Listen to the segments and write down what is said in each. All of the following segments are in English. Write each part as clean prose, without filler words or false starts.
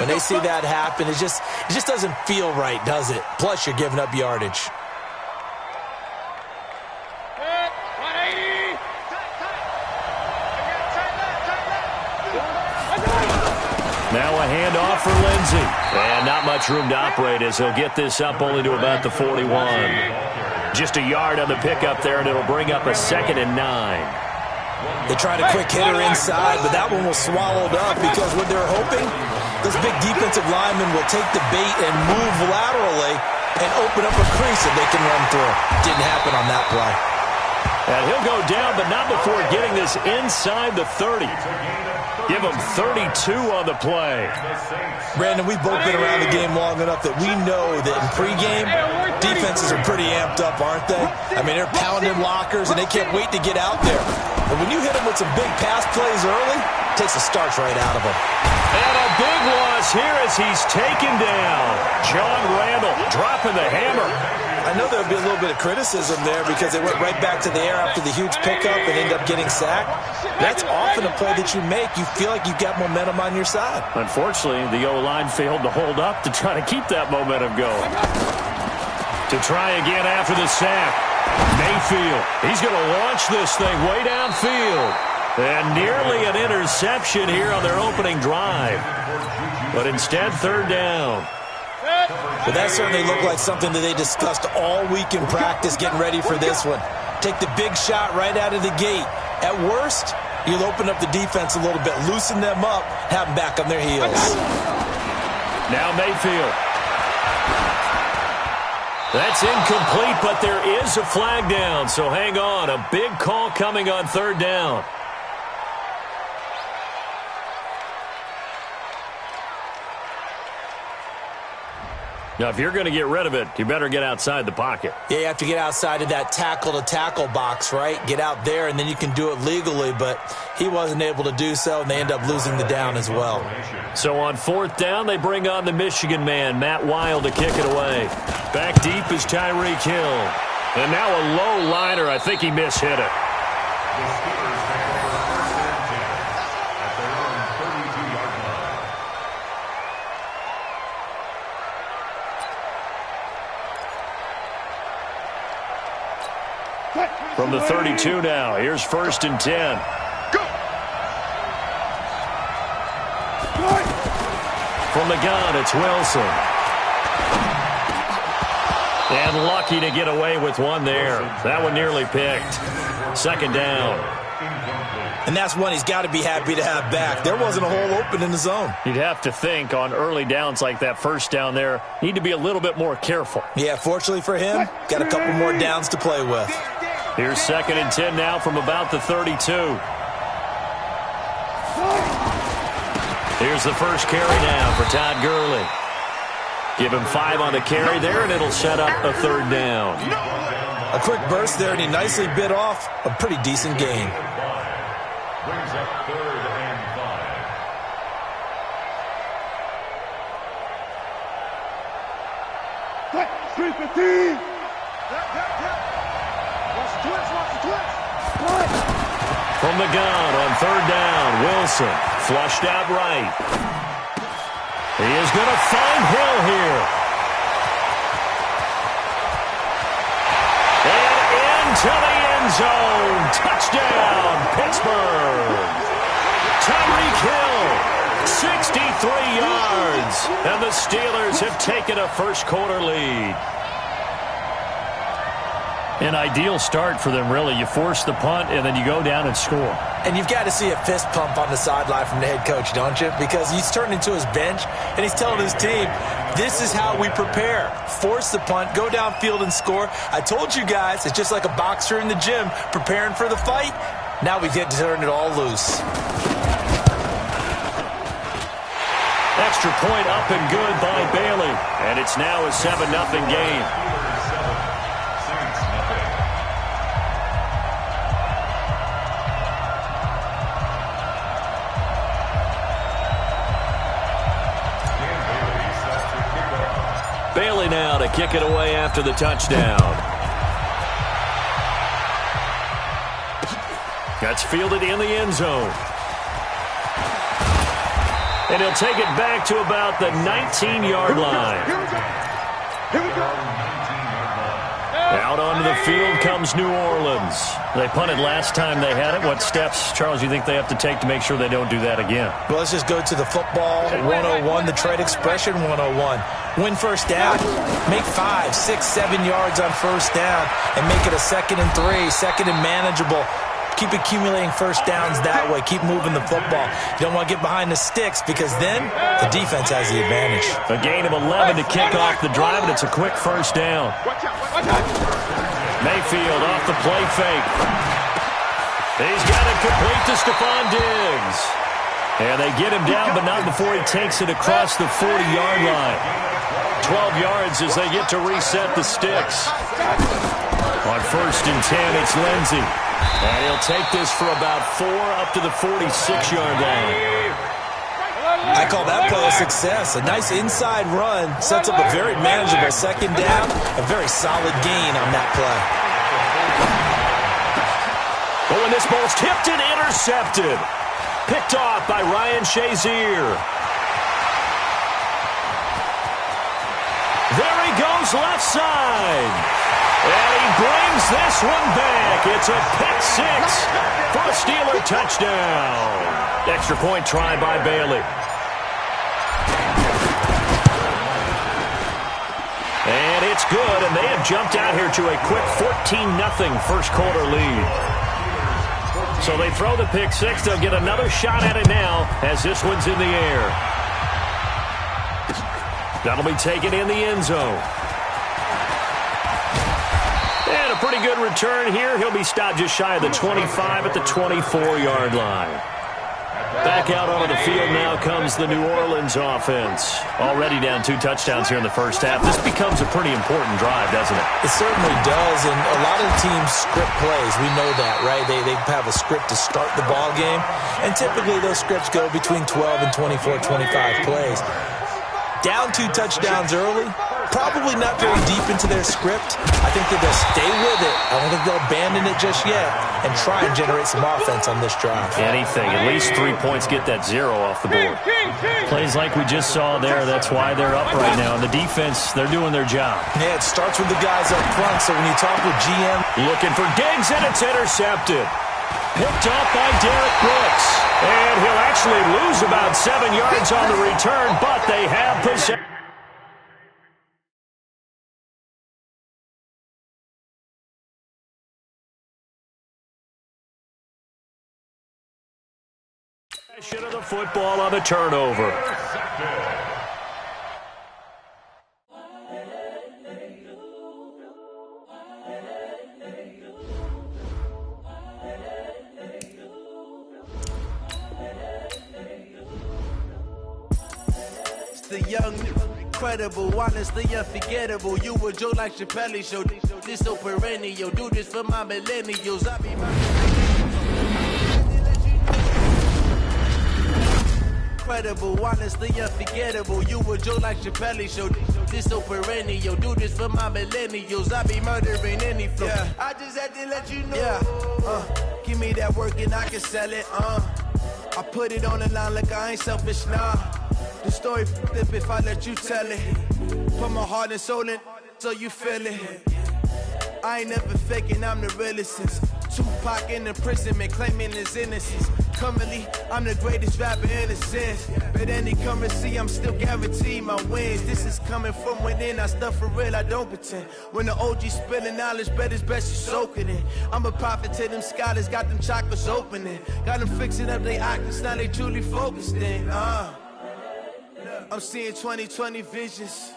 When they see that happen, it just doesn't feel right, does it? Plus, you're giving up yardage. Now a handoff for Lindsey. And not much room to operate as he'll get this up only to about the 41. Just a yard on the pickup there, and it'll bring up a 2nd and 9. They tried a quick hitter inside, but that one was swallowed up because what they're hoping, this big defensive lineman will take the bait and move laterally and open up a crease that they can run through. Didn't happen on that play. And he'll go down, but not before getting this inside the 30. Give him 32 on the play. Brandon, we've both been around the game long enough that we know that in pregame, defenses are pretty amped up, aren't they? I mean, they're pounding lockers, and they can't wait to get out there. And when you hit them with some big pass plays early, it takes the starch right out of them. And a big loss here as he's taken down. John Randall dropping the hammer. I know there'll be a little bit of criticism there because they went right back to the air after the huge pickup and ended up getting sacked. That's often a play that you make. You feel like you've got momentum on your side. Unfortunately, the O-line failed to hold up to try to keep that momentum going. To try again after the sack. Mayfield, he's going to launch this thing way downfield. And nearly an interception here on their opening drive. But instead, 3rd down. But that certainly looked like something that they discussed all week in practice getting ready for this one. Take the big shot right out of the gate. At worst, you'll open up the defense a little bit, loosen them up, have them back on their heels. Now Mayfield. That's incomplete, but there is a flag down, so hang on. A big call coming on 3rd down. Now, if you're going to get rid of it, you better get outside the pocket. Yeah, you have to get outside of that tackle-to-tackle box, right? Get out there, and then you can do it legally, but he wasn't able to do so, and they end up losing the down as well. So on 4th down, they bring on the Michigan man, Matt Wild, to kick it away. Back deep is Tyreek Hill. And now a low liner. I think he mishit it. From the 32 now, here's 1st and 10. Go! From the gun, it's Wilson. And lucky to get away with one there. That one nearly picked. 2nd down. And that's one he's got to be happy to have back. There wasn't a hole open in the zone. You'd have to think on early downs like that 1st down there, need to be a little bit more careful. Yeah, fortunately for him, got a couple more downs to play with. Here's 2nd and 10 now from about the 32. Here's the first carry now for Todd Gurley. Give him 5 on the carry there, and it'll set up a 3rd down. A quick burst there, and he nicely bit off a pretty decent gain. Brings up 3rd and 5. 315. From the gun on 3rd down, Wilson flushed out right. He is going to find Hill here. And into the end zone. Touchdown, Pittsburgh. Tyreek Hill, 63 yards. And the Steelers have taken a first-quarter lead. An ideal start for them, really. You force the punt, and then you go down and score. And you've got to see a fist pump on the sideline from the head coach, don't you? Because he's turned into his bench, and he's telling his team, this is how we prepare. Force the punt, go downfield and score. I told you guys, it's just like a boxer in the gym preparing for the fight. Now we get to turn it all loose. Extra point up and good by Bailey. And it's now a 7-0 game. Bailey now to kick it away after the touchdown. That's fielded in the end zone. And he'll take it back to about the 19-yard line. Here we go. Out onto the field comes New Orleans. They punted last time they had it. What steps, Charles, you think they have to take to make sure they don't do that again? Well, let's just go to the football 101, the trade expression 101. Win first down. Make 5, 6, 7 yards on first down and make it a 2nd and 3, 2nd and manageable. Keep accumulating first downs that way. Keep moving the football. You don't want to get behind the sticks because then the defense has the advantage. A gain of 11 to kick off the drive, and it's a quick first down. Mayfield off the play fake. He's got it complete to Stephon Diggs. And they get him down, but not before he takes it across the 40-yard line. 12 yards as they get to reset the sticks. On 1st and 10, it's Lindsey. And he'll take this for about 4 up to the 46-yard line. I call that play a success. A nice inside run sets up a very manageable 2nd down. A very solid gain on that play. Oh, and this ball's tipped and intercepted. Picked off by Ryan Shazier. There he goes left side. And he brings this one back. It's a pick 6 for a Steeler touchdown. Extra point try by Bailey. And it's good, and they have jumped out here to a quick 14-0 first quarter lead. So they throw the pick 6. They'll get another shot at it now as this one's in the air. That'll be taken in the end zone. And a pretty good return here. He'll be stopped just shy of the 25 at the 24-yard line. Back out onto the field now comes the New Orleans offense. Already down 2 touchdowns here in the first half. This becomes a pretty important drive, doesn't it? It certainly does, and a lot of teams script plays. We know that, right? They have a script to start the ball game, and typically those scripts go between 12 and 24, 25 plays. Down 2 touchdowns early, probably not very deep into their script. I think that they'll stay with it. I don't think they'll abandon it just yet and try and generate some offense on this drive. Anything. At least 3 points, get that 0 off the board. Plays like we just saw there, that's why they're up right now. And the defense, they're doing their job. Yeah, it starts with the guys up front, so when you talk with GM... Looking for Diggs, and it's intercepted. Picked off by Derek Brooks. And he'll actually lose about 7 yards on the return, but they have possession. Of the football on the turnover. It's the young, incredible, honestly unforgettable. You a Joe like Chappelle show. This so perennial. Do this for my millennials. I be my... Incredible, honestly unforgettable. You a Joe like Chappelle show. This so perennial. Do this for my millennials. I be murdering any flow. Yeah. I just had to let you know. Yeah. Give me that work and I can sell it. I put it on the line like I ain't selfish, nah. The story flip if I let you tell it. Put my heart and soul in so you feel it. I ain't never faking, I'm the realest since Tupac in the imprisonment, claiming his innocence. Currently, I'm the greatest rapper in a sense. But any currency, I'm still guaranteed my wins. This is coming from within, I stuff for real, I don't pretend. When the OG spilling knowledge, bet it's best you soak it in. I'm a prophet to them scholars, got them chakras opening. Got them fixing up their octaves, now they truly focused in. I'm seeing 2020 visions.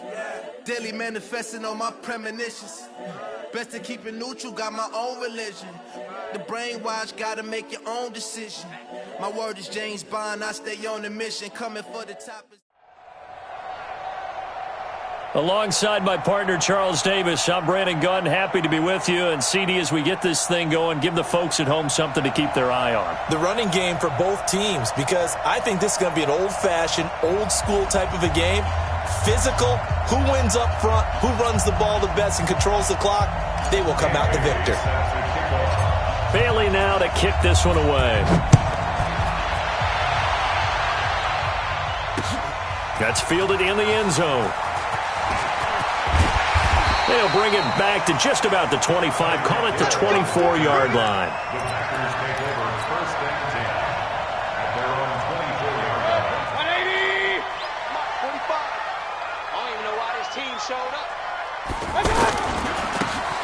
Daily manifesting on my premonitions. Best to keep it neutral, got my own religion. The brainwash, gotta make your own decision. My word is James Bond, I stay on the mission, coming for the top. Alongside my partner, Charles Davis, I'm Brandon Gunn, happy to be with you. And CD, as we get this thing going, give the folks at home something to keep their eye on. The running game for both teams, because I think this is going to be an old-fashioned, old-school type of a game. Physical, who wins up front, who runs the ball the best and controls the clock, they will come out the victor. Bailey now to kick this one away. That's fielded in the end zone. They'll bring it back to just about the 25. Call it the 24-yard line.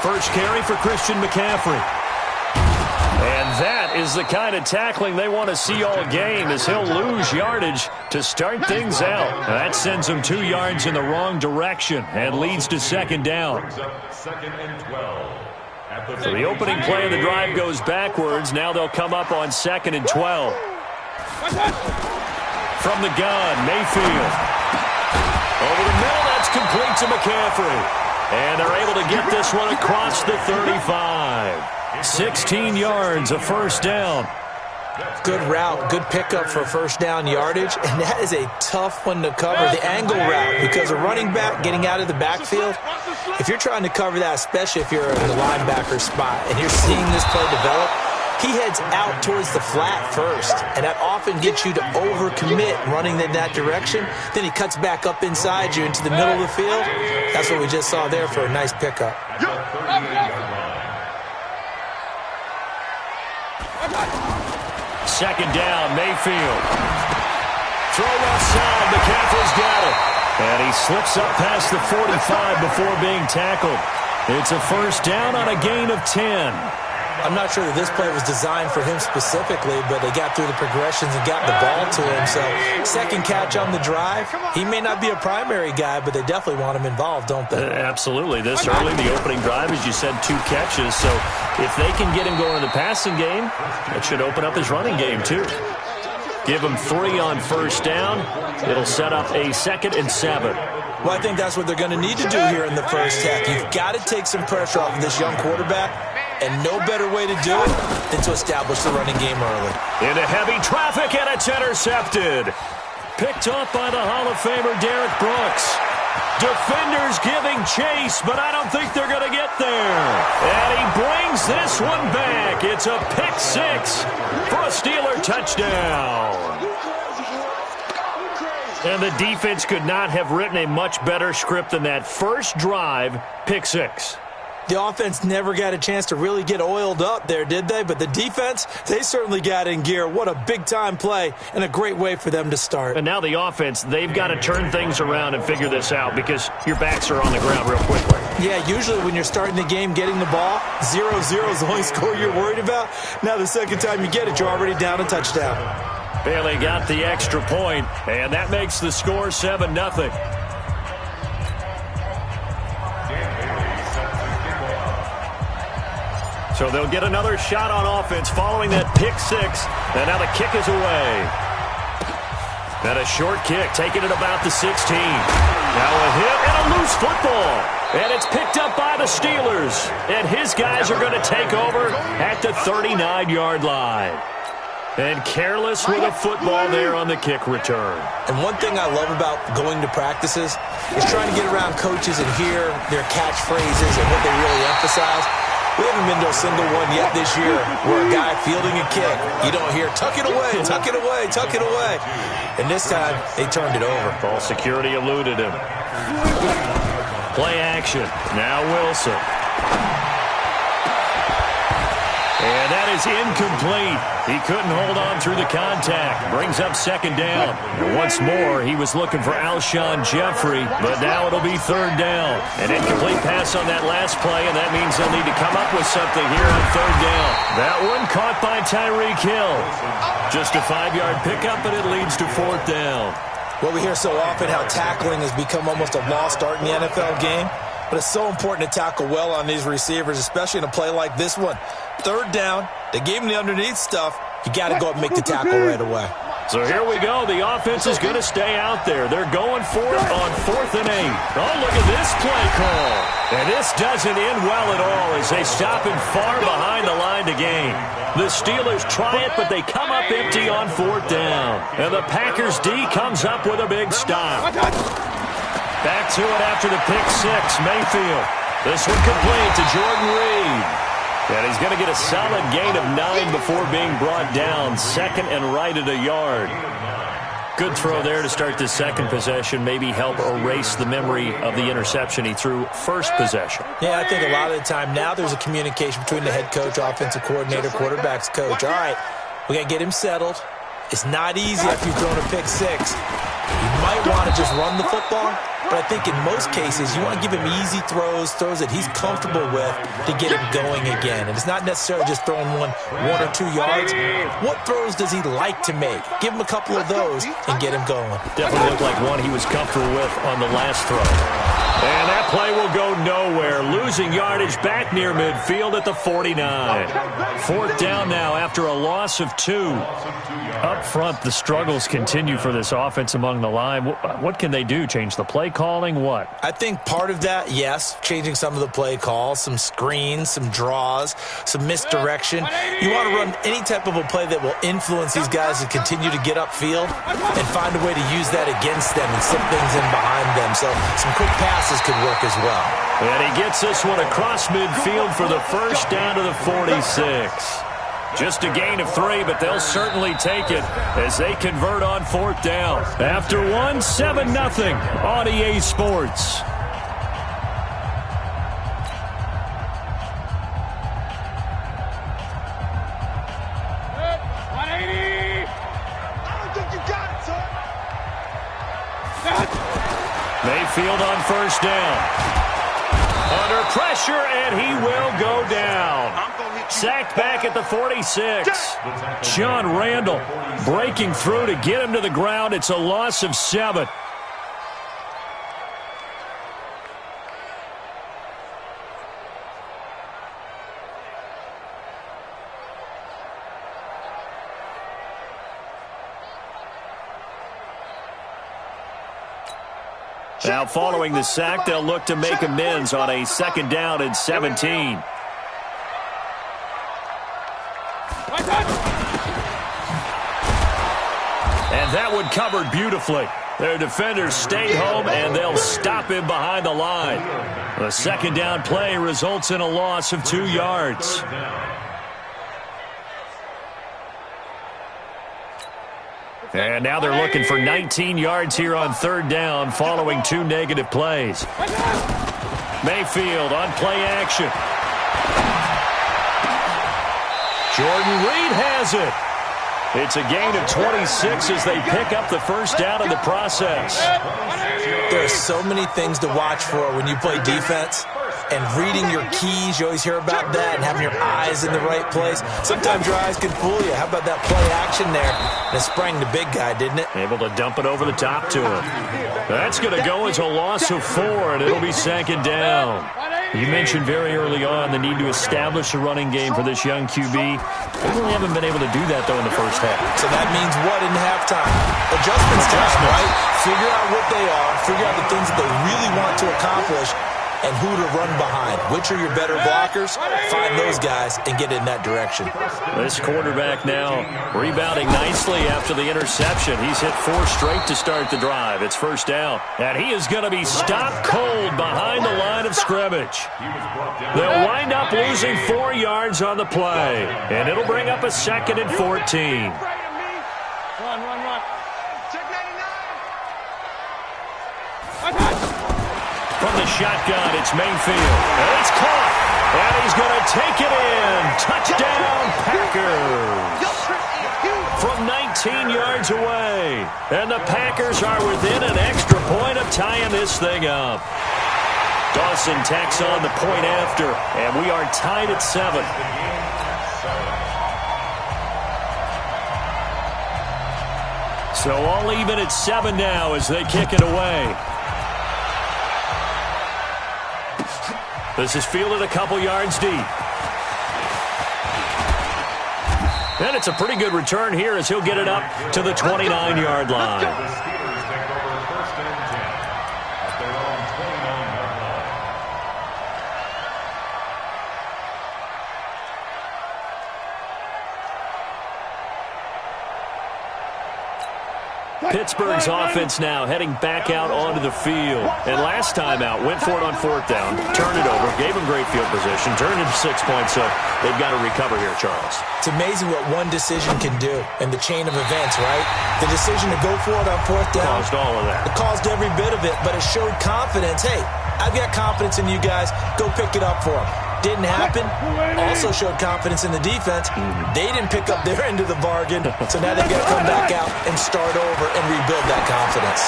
First carry for Christian McCaffrey. And that is the kind of tackling they want to see all game, as he'll lose yardage to start things out. That sends him 2 yards in the wrong direction and leads to second down. So the opening play of the drive goes backwards. Now they'll come up on 2nd and 12. From the gun, Mayfield. Over the middle, that's complete to McCaffrey. And they're able to get this one across the 35. 16 yards, a first down. Good route, good pickup for first down yardage, and that is a tough one to cover, the angle route, because a running back getting out of the backfield, if you're trying to cover that, especially if you're in the linebacker spot, and you're seeing this play develop, he heads out towards the flat first, and that often gets you to overcommit running in that direction. Then he cuts back up inside you into the middle of the field. That's what we just saw there for a nice pickup. Second down, Mayfield. Throw left side, McCaffrey's got it. And he slips up past the 45 before being tackled. It's a first down on a gain of 10. I'm not sure that this play was designed for him specifically, but they got through the progressions and got the ball to him. So second catch on the drive. He may not be a primary guy, but they definitely want him involved, don't they? Absolutely. This early, the opening drive, as you said, 2 catches. So if they can get him going in the passing game, it should open up his running game too. Give him 3 on first down. It'll set up a 2nd and 7. Well, I think that's what they're going to need to do here in the first half. You've got to take some pressure off of this young quarterback, and no better way to do it than to establish the running game early. Into heavy traffic, and it's intercepted. Picked up by the Hall of Famer Derek Brooks. Defenders giving chase, but I don't think they're going to get there. And he brings this one back. It's a pick 6 for a Steeler touchdown. And the defense could not have written a much better script than that first drive, pick 6. The offense never got a chance to really get oiled up there, did they? But the defense, they certainly got in gear. What a big-time play and a great way for them to start. And now the offense, they've got to turn things around and figure this out because your backs are on the ground real quickly. Yeah, usually when you're starting the game getting the ball, 0-0 is the only score you're worried about. Now the second time you get it, you're already down a touchdown. Bailey got the extra point, and that makes the score 7-0. So they'll get another shot on offense following that pick 6, and now the kick is away. And a short kick, taking it about the 16. Now a hit and a loose football. And it's picked up by the Steelers. And his guys are going to take over at the 39-yard line. And careless with a football there on the kick return. And one thing I love about going to practices is trying to get around coaches and hear their catchphrases and what they really emphasize. We haven't been to a single one yet this year where a guy fielding a kick, you don't hear, tuck it away, tuck it away, tuck it away. And this time, they turned it over. Ball security eluded him. Play action. Now Wilson. And that is incomplete. He couldn't hold on through the contact. Brings up second down. And once more, he was looking for Alshon Jeffrey, but now it'll be third down. An incomplete pass on that last play, and that means they'll need to come up with something here on third down. That one caught by Tyreek Hill. Just a 5-yard pickup, and it leads to fourth down. Well, we hear so often how tackling has become almost a lost art in the NFL game. But it's so important to tackle well on these receivers, especially in a play like this one. Third down, they gave him the underneath stuff. You got to go up and make the tackle right away. So here we go. The offense is going to stay out there. They're going for it on 4th and 8. Oh, look at this play call. And this doesn't end well at all as they stop him far behind the line to gain. The Steelers try it, but they come up empty on 4th down. And the Packers D comes up with a big stop. Back to it after the pick 6, Mayfield. This one complete to Jordan Reed. And he's going to get a solid gain of 9 before being brought down. 2nd and right at a yard. Good throw there to start the second possession, maybe help erase the memory of the interception he threw first possession. Yeah, I think a lot of the time now there's a communication between the head coach, offensive coordinator, quarterback's coach. All right, we got to get him settled. It's not easy after you've thrown a pick six. You might want to just run the football, but I think in most cases you want to give him easy throws that he's comfortable with to get him going again. And it's not necessarily just throwing one or 2 yards. What throws does he like to make? Give him a couple of those and get him going. Definitely looked like one he was comfortable with on the last throw. And that play will go nowhere. Losing yardage back near midfield at the 49. Fourth down now after a loss of 2. Up front, the struggles continue for this offense among the line. What can they do? Change the play calling? What? I think part of that, yes, changing some of the play calls, some screens, some draws, some misdirection. You want to run any type of a play that will influence these guys to continue to get upfield and find a way to use that against them and slip things in behind them. So some quick passes could work as well. And he gets this one across midfield for the first down to the 46. Just a gain of 3, but they'll certainly take it as they convert on fourth down. After 7-0 on EA Sports. Mayfield on first down. Under pressure, and he will go down. Sacked back at the 46. John Randall breaking through to get him to the ground. It's a loss of 7. Now following the sack, they'll look to make amends on a 2nd down and 17. And that one covered beautifully. Their defenders stayed home, and they'll stop him behind the line. The 2nd down play results in a loss of 2 yards. And now they're looking for 19 yards here on 3rd down following 2 negative plays. Mayfield on play action. Jordan Reed has it. It's a gain of 26 as they pick up the first down in the process. There are so many things to watch for when you play defense. And reading your keys, you always hear about that, and having your eyes in the right place. Sometimes your eyes can fool you. How about that play action there? And it sprang the big guy, didn't it? Able to dump it over the top to him. That's going to go as a loss of 4, and it'll be 2nd down. You mentioned very early on the need to establish a running game for this young QB. They really haven't been able to do that, though, in the first half. So that means what in halftime? Adjustments time, right? Figure out what they are. Figure out the things that they really want to accomplish and who to run behind. Which are your better blockers? Find those guys and get in that direction. This quarterback now rebounding nicely after the interception. He's hit 4 straight to start the drive. It's first down. And he is going to be stopped cold behind the line of scrimmage. They'll wind up losing 4 yards on the play. And it'll bring up a 2nd and 14. Run. Check 99. From the shotgun, it's Mayfield. And it's caught. And he's going to take it in. Touchdown, Packers. From 19 yards away. And the Packers are within an extra point of tying this thing up. Dawson tacks on the point after. And we are tied at 7. So all even at 7 now as they kick it away. This is fielded a couple yards deep. And it's a pretty good return here as he'll get it up to the 29-yard line. Pittsburgh's offense now heading back out onto the field. And last time out, went for it on 4th down, turned it over, gave them great field position, turned it to 6 points, so they've got to recover here, Charles. It's amazing what one decision can do in the chain of events, right? The decision to go for it on 4th down. Caused all of that. It caused every bit of it, but it showed confidence. Hey, I've got confidence in you guys. Go pick it up for them. Didn't happen. Also showed confidence in the defense. They didn't pick up their end of the bargain, so now they've got to come back out and start over and rebuild that confidence.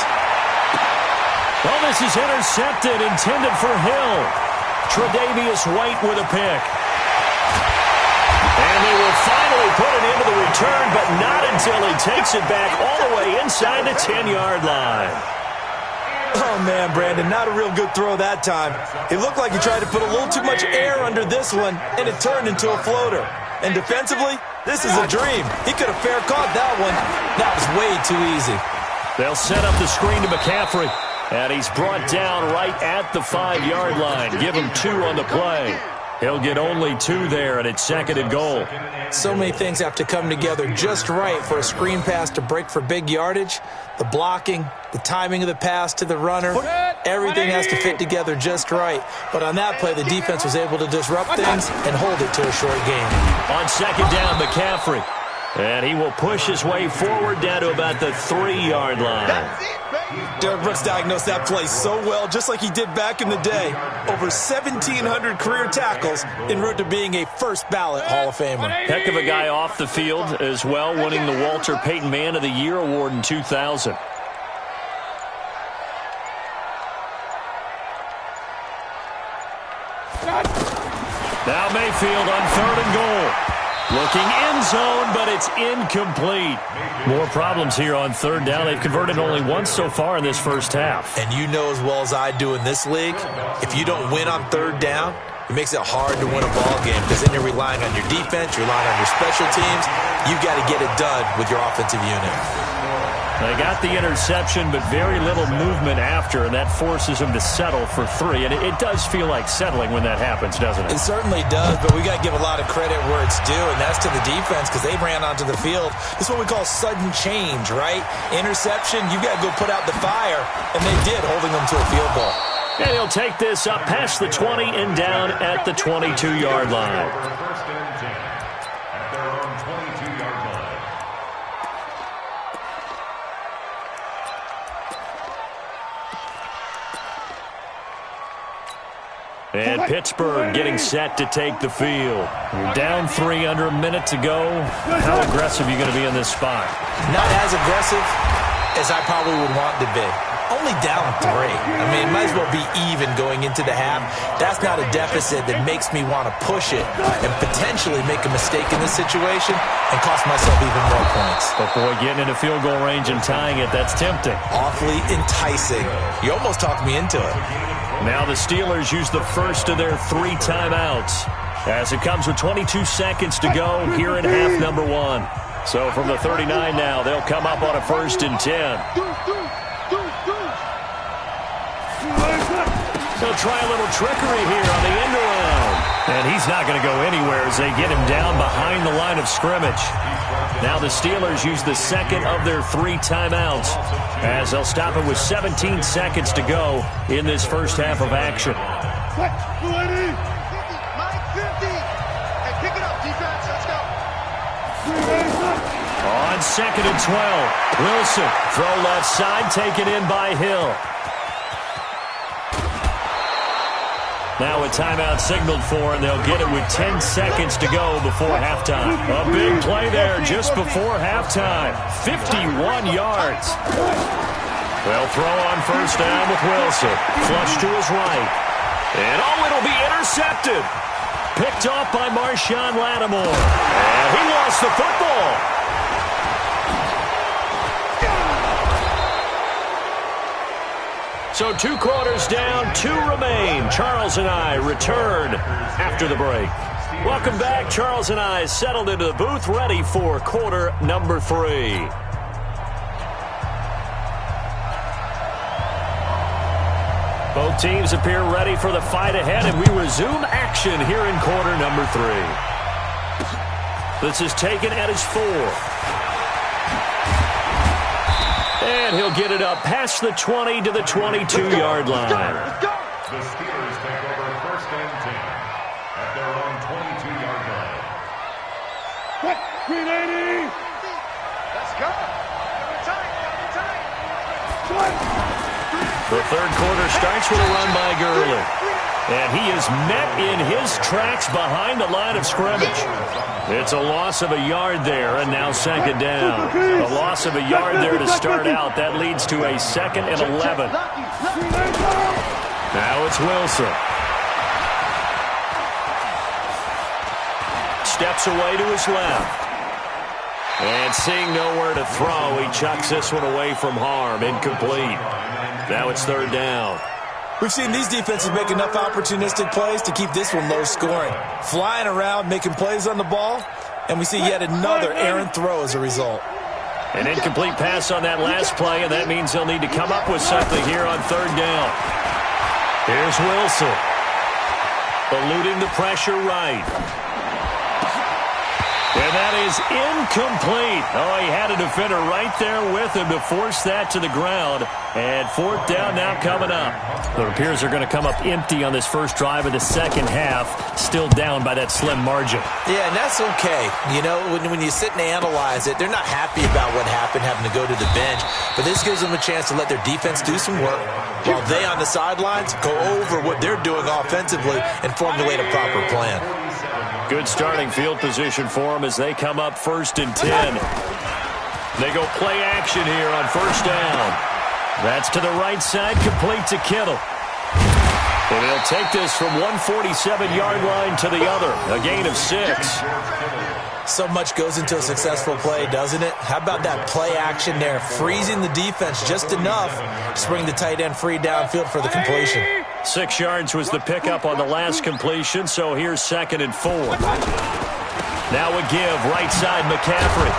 Well, this is intercepted, intended for Hill. Tre'Davious White with a pick. And they will finally put it into the return, but not until he takes it back all the way inside the 10-yard line. Oh, man, Brandon, not a real good throw that time. It looked like he tried to put a little too much air under this one, and it turned into a floater. And defensively, this is a dream. He could have fair caught that one. That was way too easy. They'll set up the screen to McCaffrey, and he's brought down right at the 5-yard line. Give him 2 on the play. He'll get only 2 there, and it's 2nd and goal. So many things have to come together just right for a screen pass to break for big yardage. The blocking, the timing of the pass to the runner, everything has to fit together just right. But on that play, the defense was able to disrupt things and hold it to a short game. On 2nd down, McCaffrey. And he will push his way forward down to about the 3-yard line. Derek Brooks diagnosed that play so well, just like he did back in the day. Over 1,700 career tackles en route to being a first-ballot Hall of Famer. Heck of a guy off the field as well, winning the Walter Payton Man of the Year award in 2000. Now Mayfield on 3rd and goal. Looking end zone, but it's incomplete. More problems here on 3rd down. They've converted only once so far in this first half. And you know as well as I do in this league, if you don't win on 3rd down, it makes it hard to win a ball game because then you're relying on your defense, you're relying on your special teams. You've got to get it done with your offensive unit. They got the interception, but very little movement after, and that forces them to settle for 3. And it does feel like settling when that happens, doesn't it? It certainly does, but we got to give a lot of credit where it's due, and that's to the defense because they ran onto the field. This is what we call sudden change, right? Interception, you've got to go put out the fire, and they did, holding them to a field goal. And he'll take this up past the 20 and down at the 22-yard line. And Pittsburgh getting set to take the field. You're down 3 under a minute to go. How aggressive are you going to be in this spot? Not as aggressive as I probably would want to be. Only down 3. I mean, it might as well be even going into the half. That's not a deficit that makes me want to push it and potentially make a mistake in this situation and cost myself even more points. But boy, getting into field goal range and tying it, that's tempting. Awfully enticing. You almost talked me into it. Now the Steelers use the first of their 3 timeouts as it comes with 22 seconds to go here in half number 1. So from the 39 now, they'll come up on a 1st and 10. They'll try a little trickery here on the end around. And he's not going to go anywhere as they get him down behind the line of scrimmage. Now the Steelers use the second of their 3 timeouts as they'll stop it with 17 seconds to go in this first half of action. 50, Mike 50. Hey, pick it up, defense. Let's go. On 2nd and 12, Wilson, throw left side, taken in by Hill. Now a timeout signaled for, and they'll get it with 10 seconds to go before halftime. A big play there just before halftime. 51 yards. They'll throw on 1st down with Wilson. Flush to his right. And it'll be intercepted. Picked off by Marshawn Lattimore. And he lost the football. So 2 quarters down, 2 remain. Charles and I return after the break. Welcome back. Charles and I settled into the booth, ready for quarter number 3. Both teams appear ready for the fight ahead, and we resume action here in quarter number 3. This is taken at his 4. And he'll get it up past the 20 to the 22-yard line. Let's go. The Steelers take over 1st and 10 at their own 22-yard line. What? 380. Let's go. The third quarter starts with a run by Gurley. And he is met in his tracks behind the line of scrimmage. It's a loss of a yard there, and now 2nd down. A loss of a yard there to start out. That leads to a 2nd and 11. Now it's Wilson. Steps away to his left. And seeing nowhere to throw, he chucks this one away from harm. Incomplete. Now it's 3rd down. We've seen these defenses make enough opportunistic plays to keep this one low scoring. Flying around, making plays on the ball, and we see yet another errant throw as a result. An incomplete pass on that last play, and that means they'll need to come up with something here on 3rd down. Here's Wilson. Eluding the pressure right. And that is incomplete. Oh, he had a defender right there with him to force that to the ground. And 4th down now coming up. It appears they're going to come up empty on this first drive of the second half. Still down by that slim margin. Yeah, and that's okay. You know, when you sit and analyze it, they're not happy about what happened, having to go to the bench. But this gives them a chance to let their defense do some work while they on the sidelines go over what they're doing offensively and formulate a proper plan. Good starting field position for them as they come up 1st and 10. They go play action here on 1st down. That's to the right side, complete to Kittle. And he'll take this from 147-yard line to the other, a gain of 6. So much goes into a successful play, doesn't it? How about that play action there, freezing the defense just enough to bring the tight end free downfield for the completion. 6 yards was the pickup on the last completion, so here's 2nd and 4. Now a give, right side McCaffrey.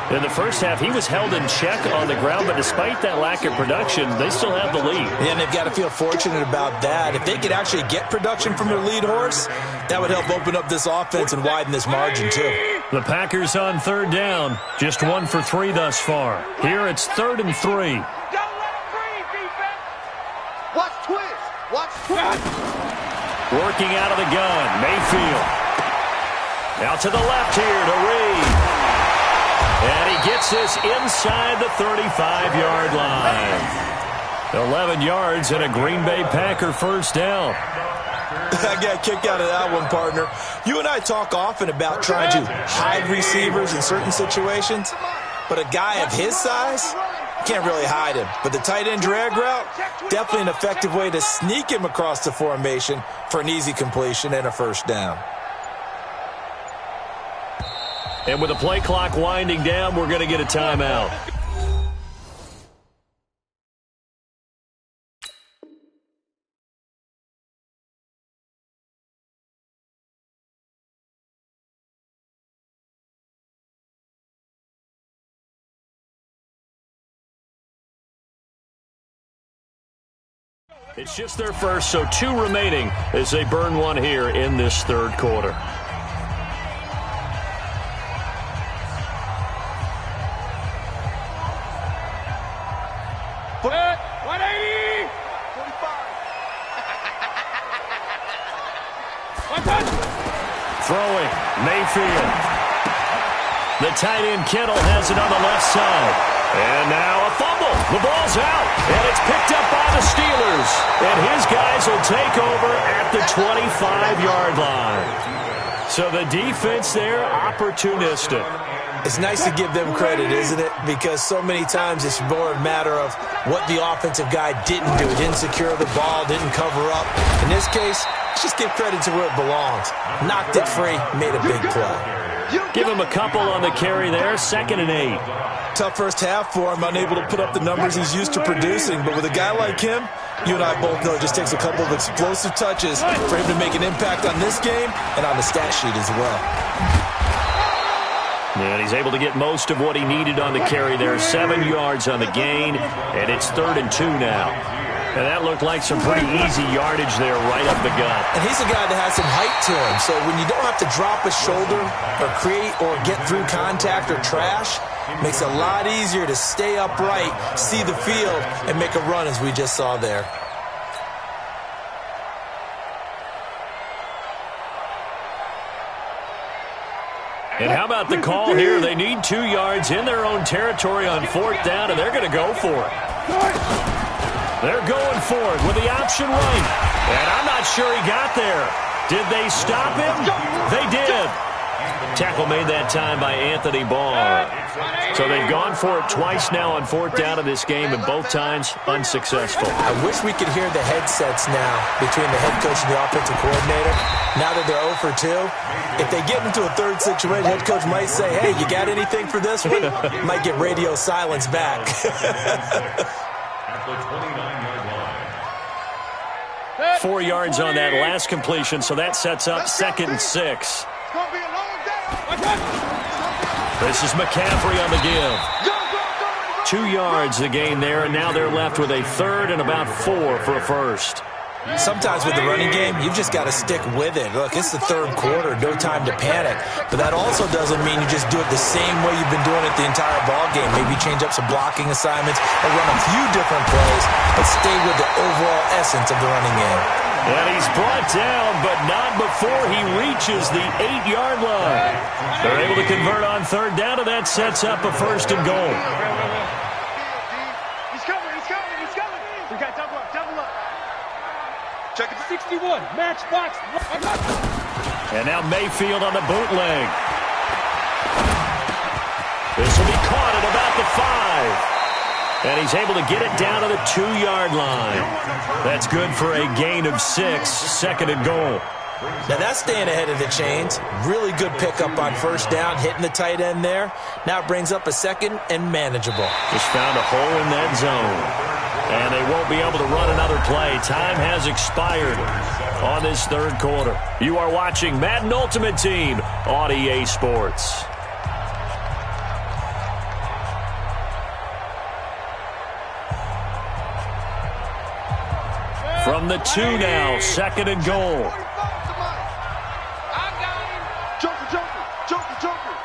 In the first half, he was held in check on the ground, but despite that lack of production, they still have the lead. Yeah, and they've got to feel fortunate about that. If they could actually get production from their lead horse, that would help open up this offense and widen this margin, too. The Packers on 3rd down, just 1 for 3 thus far. Here it's 3rd and 3. Watch twist. Watch twist. Working out of the gun, Mayfield. Now to the left here to Reed. And he gets this inside the 35-yard line. 11 yards and a Green Bay Packer 1st down. I got a kick out of that one, partner. You and I talk often about trying to hide receivers in certain situations, but a guy of his size can't really hide him. But the tight end drag route, definitely an effective way to sneak him across the formation for an easy completion and a 1st down. And with the play clock winding down, we're going to get a timeout. It's just their first, so 2 remaining as they burn one here in this 3rd quarter. Throwing, Mayfield. The tight end Kittle has it on the left side. And now a fumble. The ball's out. And it's picked up by the Steelers. And his guys will take over at the 25-yard line. So the defense there, opportunistic. It's nice to give them credit, isn't it? Because so many times it's more a matter of what the offensive guy didn't do. Didn't secure the ball, didn't cover up. In this case, let's just give credit to where it belongs. Knocked it free, made a big play. Give him a couple on the carry there, 2nd and 8. Tough first half for him, unable to put up the numbers he's used to producing. But with a guy like him, you and I both know it just takes a couple of explosive touches for him to make an impact on this game and on the stat sheet as well. And he's able to get most of what he needed on the carry there. 7 yards on the gain, and it's 3rd and 2 now. And that looked like some pretty easy yardage there right up the gut. And he's a guy that has some height to him. So when you don't have to drop a shoulder or create or get through contact or trash, Makes it a lot easier to stay upright, see the field, and make a run as we just saw there. And how about the call here? They need 2 yards in their own territory on 4th down, and they're going to go for it. They're going for it with the option right. And I'm not sure he got there. Did they stop him? They did. Tackle made that time by Anthony Barr. So they've gone for it twice now on 4th down in this game, and both times unsuccessful. I wish we could hear the headsets now between the head coach and the offensive coordinator. Now that they're 0 for 2, if they get into a third situation, head coach might say, hey, you got anything for this one? Might get radio silence back. At the 29-yard line. 4 yards on that last completion, so that sets up 2nd and 6. This is McCaffrey on the give. 2 yards the gain there, and now they're left with a 3rd and about 4 for a first. Sometimes with the running game, you've just got to stick with it. Look, it's the 3rd quarter, no time to panic. But that also doesn't mean you just do it the same way you've been doing it the entire ball game. Maybe change up some blocking assignments or run a few different plays, but stay with the overall essence of the running game. And he's brought down, but not before he reaches the 8-yard line. They're able to convert on 3rd down, and that sets up a 1st and goal. He's coming. We got double up. Check it. 61, match box. And now Mayfield on the bootleg. This will be caught at about the 5. And he's able to get it down to the 2-yard line. That's good for a gain of 6, 2nd and goal. Now that's staying ahead of the chains. Really good pickup on 1st down, hitting the tight end there. Now it brings up a 2nd and manageable. Just found a hole in that zone. And they won't be able to run another play. Time has expired on this 3rd quarter. You are watching Madden Ultimate Team on EA Sports. From the 2 now, 2nd and goal. Joker.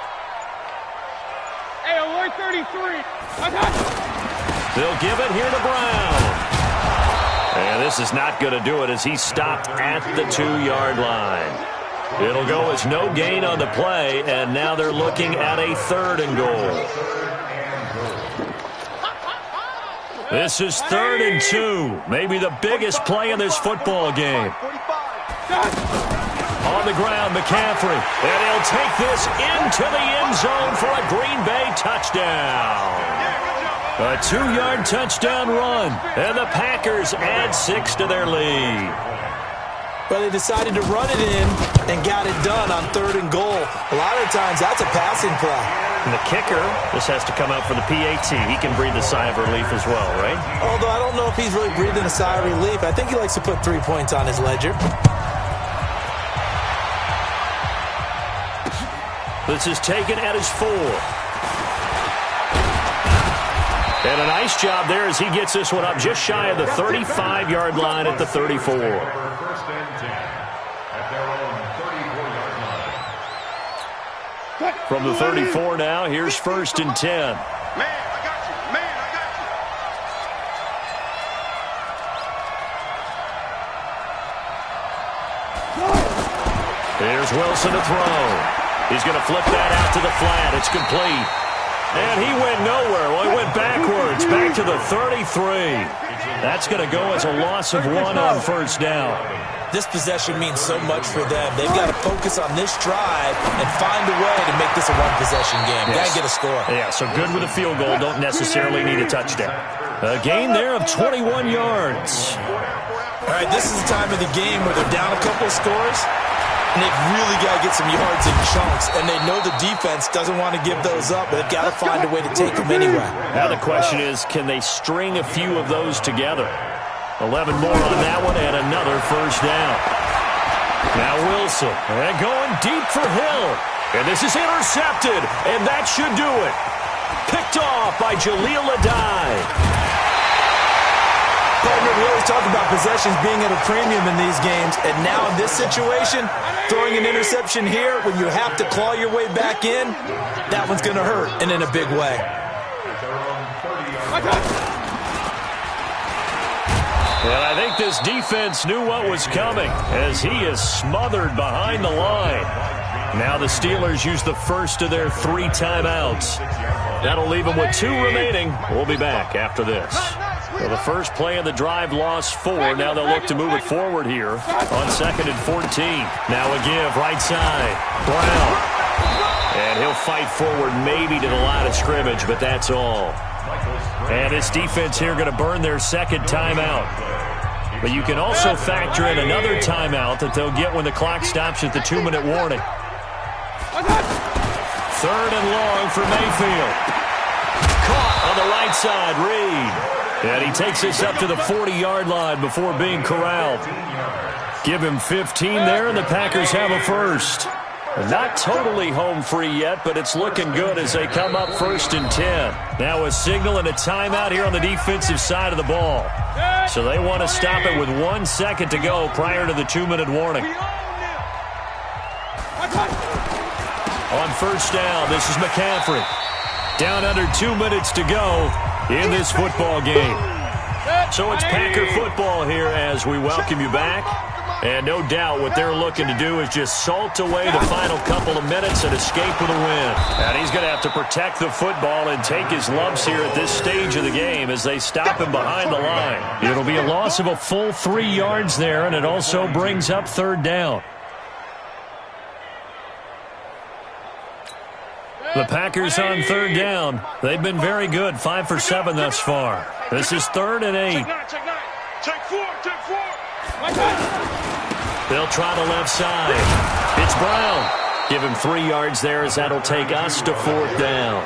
Hey, alert 33. They'll give it here to Brown. And this is not going to do it as he stopped at the 2-yard line. It'll go as no gain on the play, and now they're looking at a 3rd and goal. This is 3rd and 2. Maybe the biggest play in this football game. On the ground, McCaffrey. And he'll take this into the end zone for a Green Bay touchdown. A 2-yard touchdown run. And the Packers add 6 to their lead. But they decided to run it in and got it done on 3rd and goal. A lot of times that's a passing play. And the kicker, this has to come out for the PAT. He can breathe a sigh of relief as well, right? Although I don't know if he's really breathing a sigh of relief. I think he likes to put 3 points on his ledger. This is taken at his 4. And a nice job there as he gets this one up just shy of the 35-yard line at the 34. 1st and 10 at their own 34-yard line. From the 34 now, here's 1st and 10. Man, I got you. Here's Wilson to throw. He's going to flip that out to the flat. It's complete. And he went nowhere. Well, he went backwards, back to the 33. That's going to go as a loss of 1 on 1st down. This possession means so much for them. They've got to focus on this drive and find a way to make this a one-possession game. Yes. Got to get a score. Yeah, so good with a field goal. Don't necessarily need a touchdown. A gain there of 21 yards. All right, this is the time of the game where they're down a couple of scores, and they've really got to get some yards in chunks. And they know the defense doesn't want to give those up, but they've got to find a way to take them anyway. Now the question is, can they string a few of those together? 11 more on that one, and another 1st down. Now Wilson, and going deep for Hill. And this is intercepted, and that should do it. Picked off by Jaleel Adai. Gardner really always talk about possessions being at a premium in these games, and now in this situation, throwing an interception here when you have to claw your way back in, that one's going to hurt, and in a big way. And I think this defense knew what was coming as he is smothered behind the line. Now the Steelers use the first of their 3 timeouts. That'll leave them with 2 remaining. We'll be back after this. So the first play of the drive lost 4. Now they'll look to move it forward here on 2nd and 14. Now a give right side. Brown. And he'll fight forward maybe to the line of scrimmage, but that's all. And this defense here going to burn their 2nd timeout. But you can also factor in another timeout that they'll get when the clock stops at the 2-minute warning. 3rd and long for Mayfield. Caught on the right side, Reed. And he takes this up to the 40-yard line before being corralled. Give him 15 there, and the Packers have a first. Not totally home free yet, but it's looking good as they come up 1st and 10. Now a signal and a timeout here on the defensive side of the ball. So they want to stop it with 1 second to go prior to the 2-minute warning. On 1st down, this is McCaffrey. Down under 2 minutes to go in this football game. So it's Packer football here as we welcome you back. And no doubt what they're looking to do is just salt away the final couple of minutes and escape with a win. And he's going to have to protect the football and take his lumps here at this stage of the game as they stop him behind the line. It'll be a loss of a full 3 yards there, and it also brings up 3rd down. The Packers on 3rd down. They've been very good, 5 for 7 thus far. This is 3rd and 8. Take 4. They'll try the left side. It's Brown. Give him 3 yards there as that'll take us to 4th down.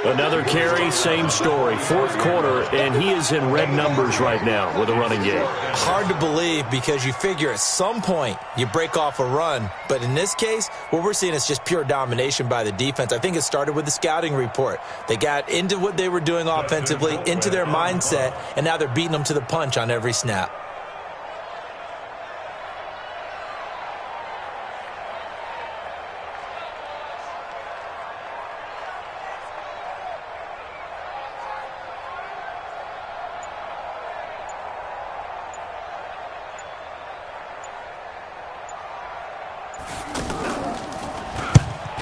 Another carry, same story. 4th quarter, and he is in red numbers right now with a running game. Hard to believe because you figure at some point you break off a run. But in this case, what we're seeing is just pure domination by the defense. I think it started with the scouting report. They got into what they were doing offensively, into their mindset, and now they're beating them to the punch on every snap.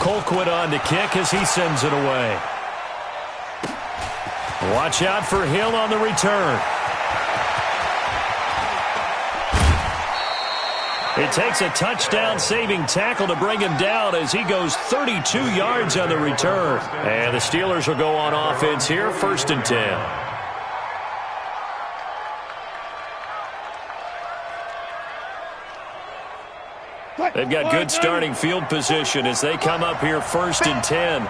Colquitt on to kick as he sends it away. Watch out for Hill on the return. It takes a touchdown-saving tackle to bring him down as he goes 32 yards on the return. And the Steelers will go on offense here, 1st and 10. They've got good starting field position as they come up here 1st and 10.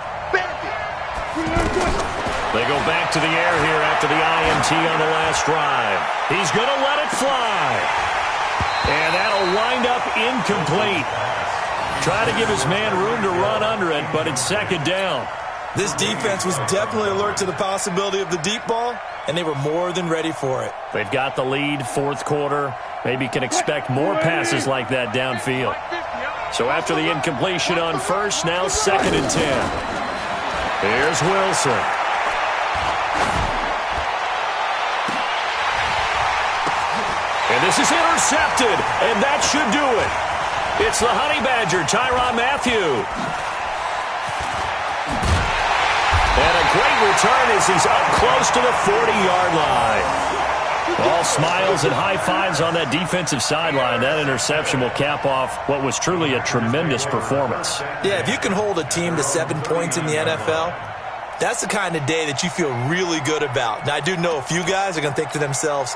They go back to the air here after the INT on the last drive. He's going to let it fly. And that'll wind up incomplete. Try to give his man room to run under it, but it's 2nd down. This defense was definitely alert to the possibility of the deep ball, and they were more than ready for it. They've got the lead, 4th quarter. Maybe can expect more passes like that downfield. So after the incompletion on 1st, now 2nd and 10. Here's Wilson. And this is intercepted, and that should do it. It's the Honey Badger, Tyrann Mathieu. And a great return as he's up close to the 40-yard line. All smiles and high fives on that defensive sideline. That interception will cap off what was truly a tremendous performance. Yeah, if you can hold a team to 7 points in the NFL, that's the kind of day that you feel really good about. Now, I do know a few guys are going to think to themselves,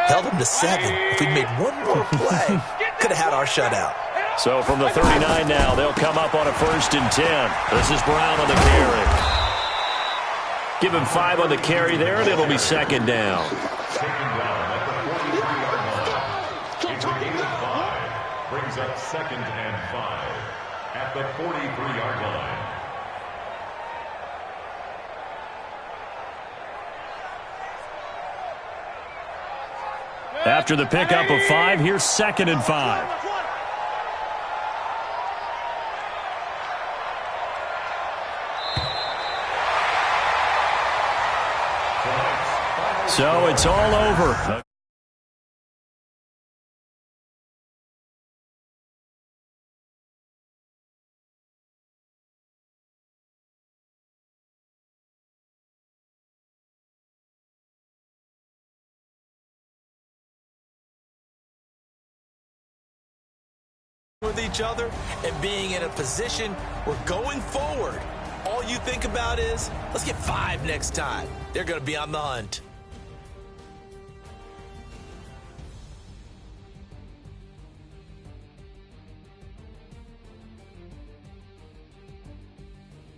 held them to 7. If we'd made one more play, could have had our shutout. So from the 39 now, they'll come up on a 1st and 10. This is Brown on the carry. Give him 5 on the carry there, and it'll be 2nd down. Brings up 2nd and 5 at the 43-yard line. After the pickup of 5, here's 2nd and 5. So it's all over. With each other and being in a position where going forward, all you think about is, let's get 5 next time. They're going to be on the hunt.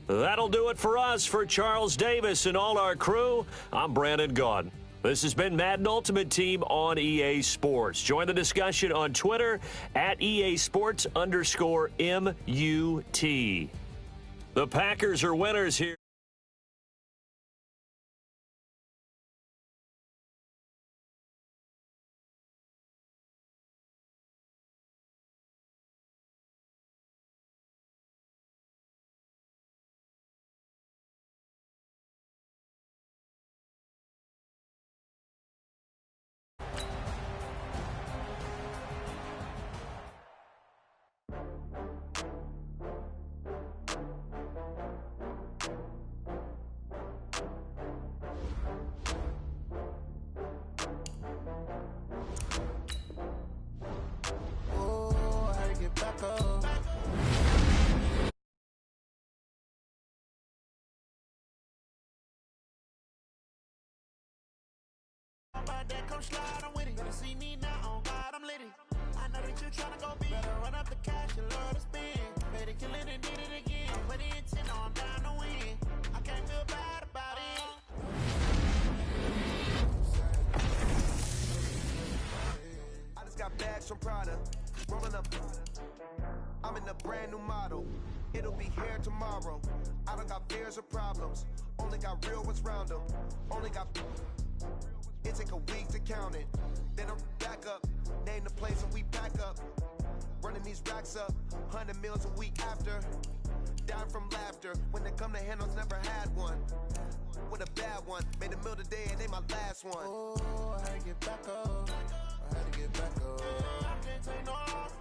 That'll do it for us. For Charles Davis and all our crew, I'm Brandon Gaudin. This has been Madden Ultimate Team on EA Sports. Join the discussion on Twitter at EA Sports_MUT. The Packers are winners here. That come slide, I'm with it. Better see me now, on God, I'm litty. I know that you tryna go big. Better run up the cash, you love to spend. Better kill it and did it again. Put the intent on, I'm down to win. I can't feel bad about it. I just got bags from Prada, rolling up. I'm in a brand new model. It'll be here tomorrow. I don't got fears or problems. Only got real ones round them. Only got. It take a week to count it. Then I'm back up. Name the place and we pack up. Running these racks up. 100 meals a week after. Down from laughter. When they come to handles, never had one. With a bad one. Made a meal today and they my last one. Oh, I had to get back up. I had to get back up. I can't take no off.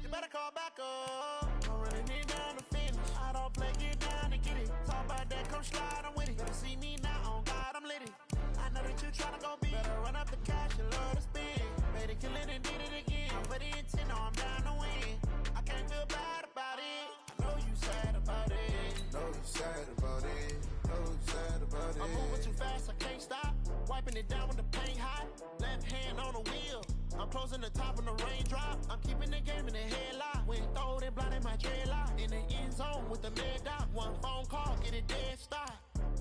You better call back up. I'm running it down to finish. I don't play, get down to get it. Talk about that, come slide, I'm with it. Better see me now, on God, I'm litty. I know that you tryna go big. Better run up the cash, you love to spend. Made it, kill it, and did it again. Put the intent on, I'm down to win. I can't feel bad about it. I know you sad about it. Know you sad about it. Know you sad about it. I'm moving too fast, I can't stop. Wiping it down when the paint hot. Left hand on the wheel. I'm closing the top when the raindrop. I'm keeping the game in the headlock. When throwed and blinded my dreadlock. In the end zone with the mad dot. One phone call, get it dead stop.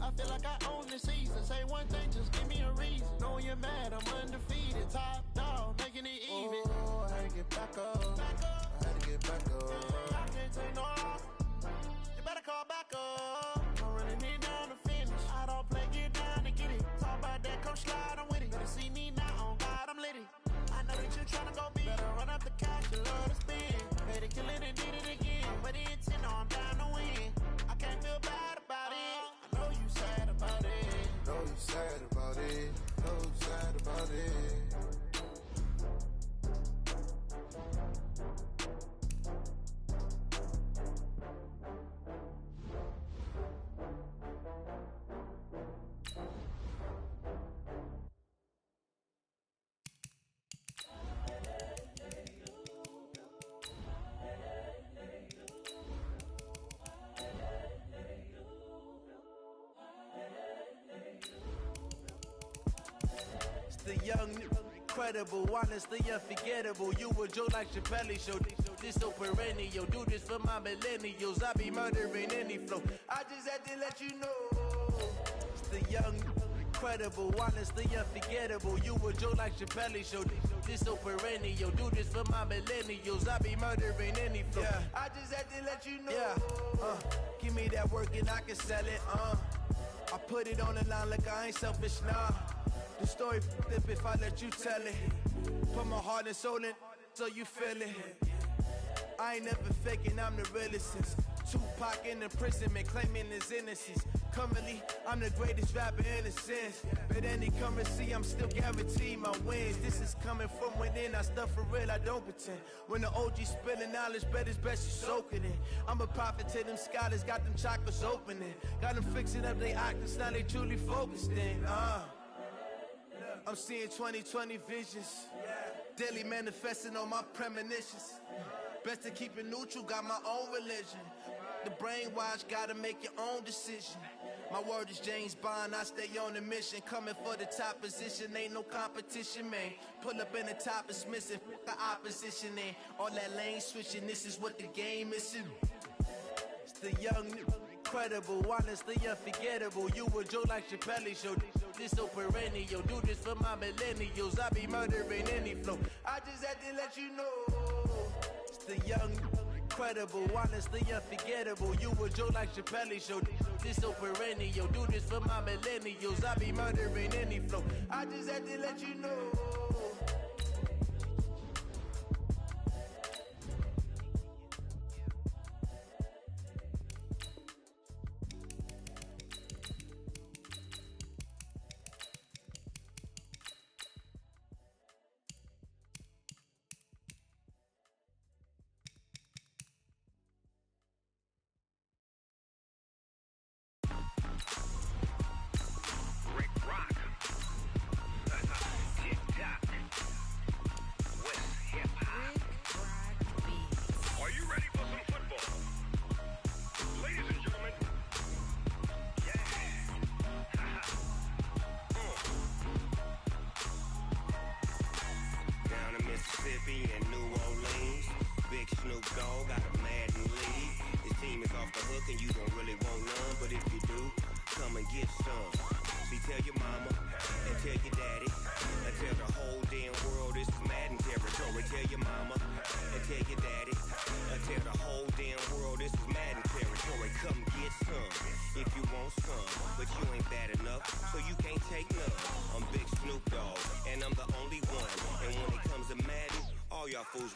I feel like I own the season. Say one thing, just give me a reason. Knowing you're mad, I'm undefeated. Top dog, making it even. Oh, I had to get back up. I had to get back up. I can't take no off. You better call back up. I'm running it down to finish. I don't play, get down to get it. Talk about that, come slide, I'm with it. Better see me now, on God, I'm litty. I know that you tryna go big. Better run up the cash, you love to spend. Better kill it and did it again. Put the intent on, I'm down to win. I can't feel bad about it. I know you sad about it. Know you sad about it. Know you sad about it. The young, incredible, honestly unforgettable. You a joke like Chappelle show. This so perennial. Do this for my millennials. I be murdering any flow. I just had to let you know. It's the young, incredible, honestly unforgettable. You a joke like Chappelle show. This so perennial. Do this for my millennials. I be murdering any flow. Yeah. I just had to let you know. Yeah. Give me that work and I can sell it. I put it on the line like I ain't selfish, nah. The story flip if I let you tell it. Put my heart and soul in so you feel it. I ain't never faking, I'm the realest since Tupac in imprisonment, claiming his innocence. Currently, I'm the greatest rapper in a sense. But any currency, I'm still guaranteed my wins. This is coming from within, I stuff for real, I don't pretend. When the OG spilling knowledge, bet it's best you soak it in. I'm a prophet to them scholars, got them chakras opening. Got them fixing up their octaves, now they truly focused in. I'm seeing 2020 visions. Daily manifesting on my premonitions. Best to keep it neutral, got my own religion. The brainwash, gotta make your own decision. My word is James Bond, I stay on a mission. Coming for the top position, ain't no competition, man. Pull up in the top is missing, the opposition ain't. All that lane switching, this is what the game is. It's the young, incredible, honestly unforgettable. You a joke like Chappelle show. This so perennial, do this for my millennials. I be murdering any flow. I just had to let you know. It's the young, incredible, honestly unforgettable. You a joke like Chappelle show. This so perennial, do this for my millennials. I be murdering any flow. I just had to let you know.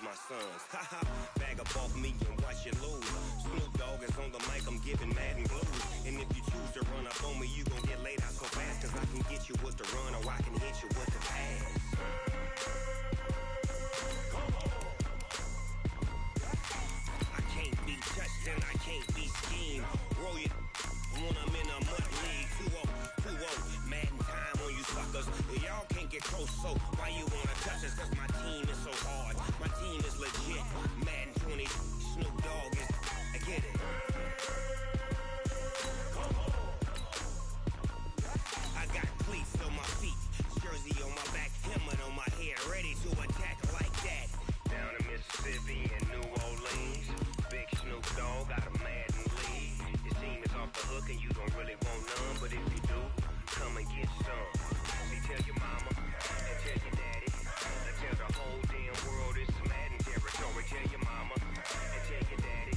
My sons, haha, bag up off me and watch you lose. Snoop Dogg is on the mic, I'm giving Madden blues. And if you choose to run up on me, you gon' get laid out so fast. Cause I can get you with the run or I can hit you with the pass. I can't be touched and I can't be schemed. Roll it when I'm in a mud league. 2-0, Madden time on you suckers. Y'all can't get close, so why you wanna touch us? Cause my team is so hard. My team is legit. Madden 20, Snoop Dogg is, I get it. I got cleats on my feet, jersey on my back, helmet on my head, ready to attack like that. Down in Mississippi and New Orleans, big Snoop Dogg got a Madden lead. Your team is off the hook and you don't really want none, but if you do, come and get some. See, tell your mama and tell your daddy. Tell the whole damn world it's Madden territory. Tell your mama and tell your daddy.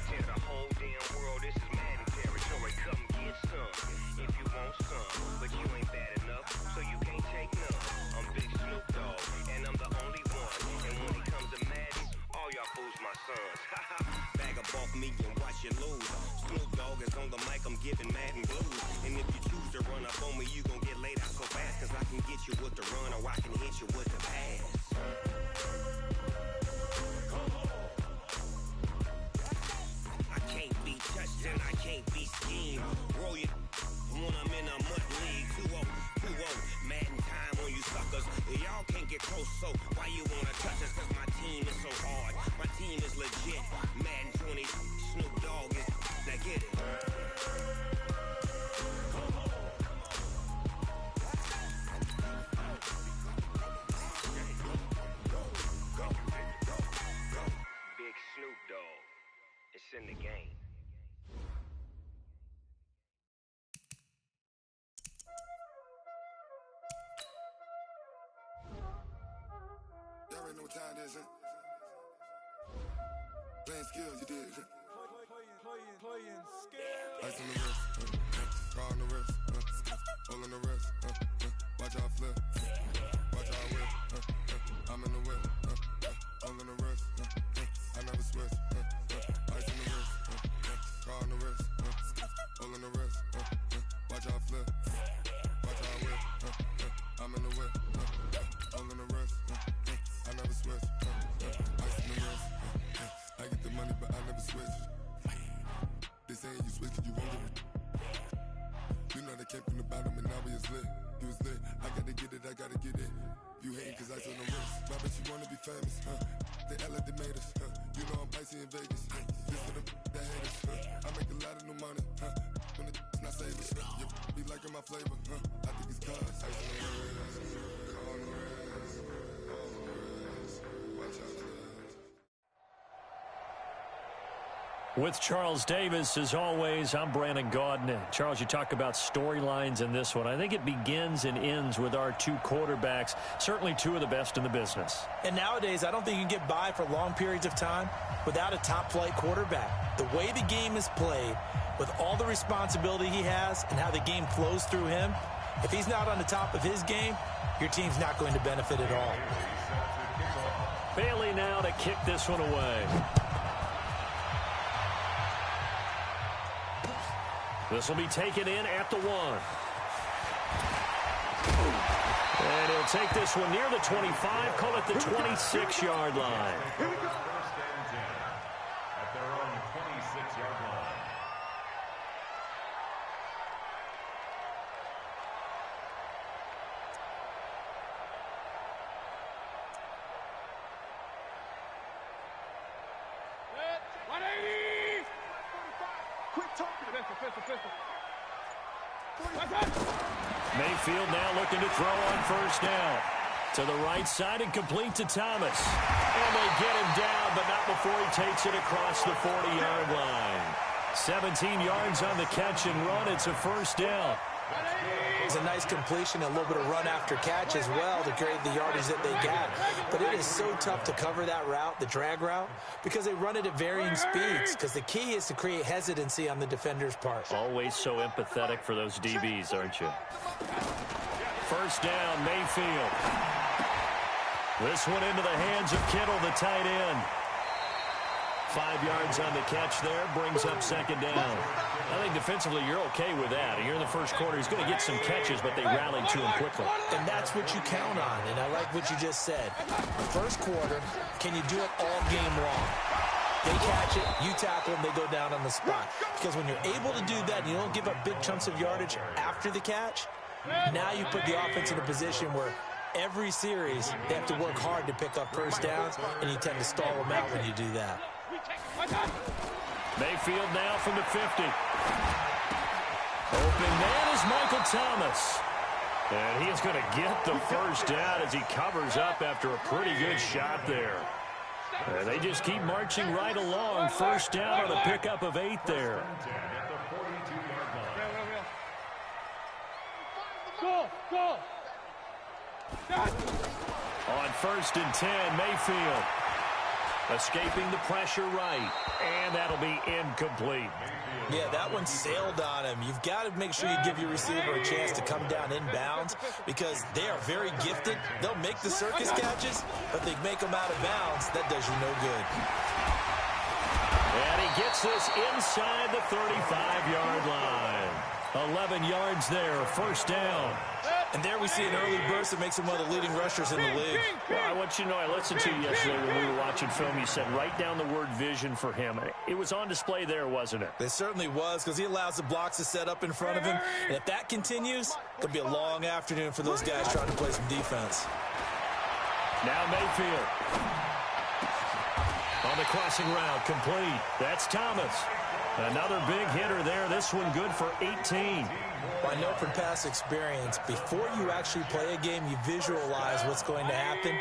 Tell the whole damn world this is Madden territory. Come get some if you want some, but you ain't bad enough, so you can't take none. I'm Big Snoop Dogg, and I'm the only one. And when it comes to Madden, all y'all fools my sons. Bag up off me and watch you lose. Snoop Dogg is on the mic, I'm giving Madden blues. And if you choose to run up on me, you gon' get laid out so fast. Cause I can get you with the run or I can hit you with the pass. I can't be touched and I can't be schemed. Roll it when I'm in a mud league. 2-0, Madden time on you suckers. Y'all can't get close, so why you wanna touch us? Cause my team is so hard. My team is legit. Madden 20, Snoop Dogg is, now get it. Big Snoop Dogg, it's in the game. Y'all already know what time it is, huh? Playing skills, you did. Playing skills. Ice on the wrist, car on the wrist, all on the wrist, watch Watch how I flip. Watch how I whip. I'm in the whip. All in the wrist. I never switch. Ice in the wrist. Car on the wrist. All in the wrist. Watch how I flip. Watch how I whip. I'm in the whip. All in the wrist. I never switch. Ice in the wrist. I get the money, but I never switch. They saying you switch, you won't get it. You know they came from the bottom and now we is lit. You was lit. I gotta get it, I gotta get it. You hating cause ice on the wrist. Why bet you wanna be famous, They LA they made us, You know I'm icy in Vegas, This for the that hate us, I make a lot of new money, When it's not savers, You be liking my flavor, I think it's cause ice on the wrist, car on the wrist, all on the wrist. Watch out, With Charles Davis, as always, I'm Brandon Gaudin. Charles, you talk about storylines in this one. I think it begins and ends with our two quarterbacks, certainly two of the best in the business. And nowadays, I don't think you can get by for long periods of time without a top-flight quarterback. The way the game is played, with all the responsibility he has and how the game flows through him, if he's not on the top of his game, your team's not going to benefit at all. Bailey now to kick this one away. This will be taken in at the 1. And he'll take this one near the 25, call it the 26-yard line. First and 10 at their own 26-yard line. Mayfield now looking to throw on first down. To the right side and complete to Thomas. And they get him down, but not before he takes it across the 40-yard line. 17 yards on the catch and run. It's a first down. It's a nice completion, a little bit of run after catch as well to create the yardage that they got. But it is so tough to cover that route, the drag route, because they run it at varying speeds. Because the key is to create hesitancy on the defender's part. Always so empathetic for those DBs, aren't you? First down, Mayfield. This one into the hands of Kittle, the tight end. 5 yards on the catch there, brings up second down. I think defensively you're okay with that. You're in the first quarter. He's going to get some catches, but they rallied to him quickly. And that's what you count on, and I like what you just said. First quarter, can you do it all game long? They catch it, you tackle them, they go down on the spot. Because when you're able to do that, and you don't give up big chunks of yardage after the catch, now you put the offense in a position where every series they have to work hard to pick up first downs, and you tend to stall them out when you do that. Mayfield now from the 50. Open man is Michael Thomas. And he is going to get the first down as he covers up after a pretty good shot there. And they just keep marching right along. First down on a pickup of 8 there. Go! On first and 10, Mayfield. Escaping the pressure right. And that'll be incomplete. Yeah, that one sailed on him. You've got to make sure you give your receiver a chance to come down inbounds because they are very gifted. They'll make the circus catches, but they make them out of bounds. That does you no good. And he gets this inside the 35-yard line. 11 yards there, first down. And there we see an early burst that makes him one of the leading rushers in the league. Well, I want you to know, I listened to you yesterday when we were watching film. You said write down the word vision for him. It was on display there, wasn't it? It certainly was because he allows the blocks to set up in front of him. And if that continues, it could be a long afternoon for those guys trying to play some defense. Now Mayfield. On the crossing route, complete. That's Thomas. Another big hitter there. This one good for 18. Well, I know from past experience, before you actually play a game, you visualize what's going to happen.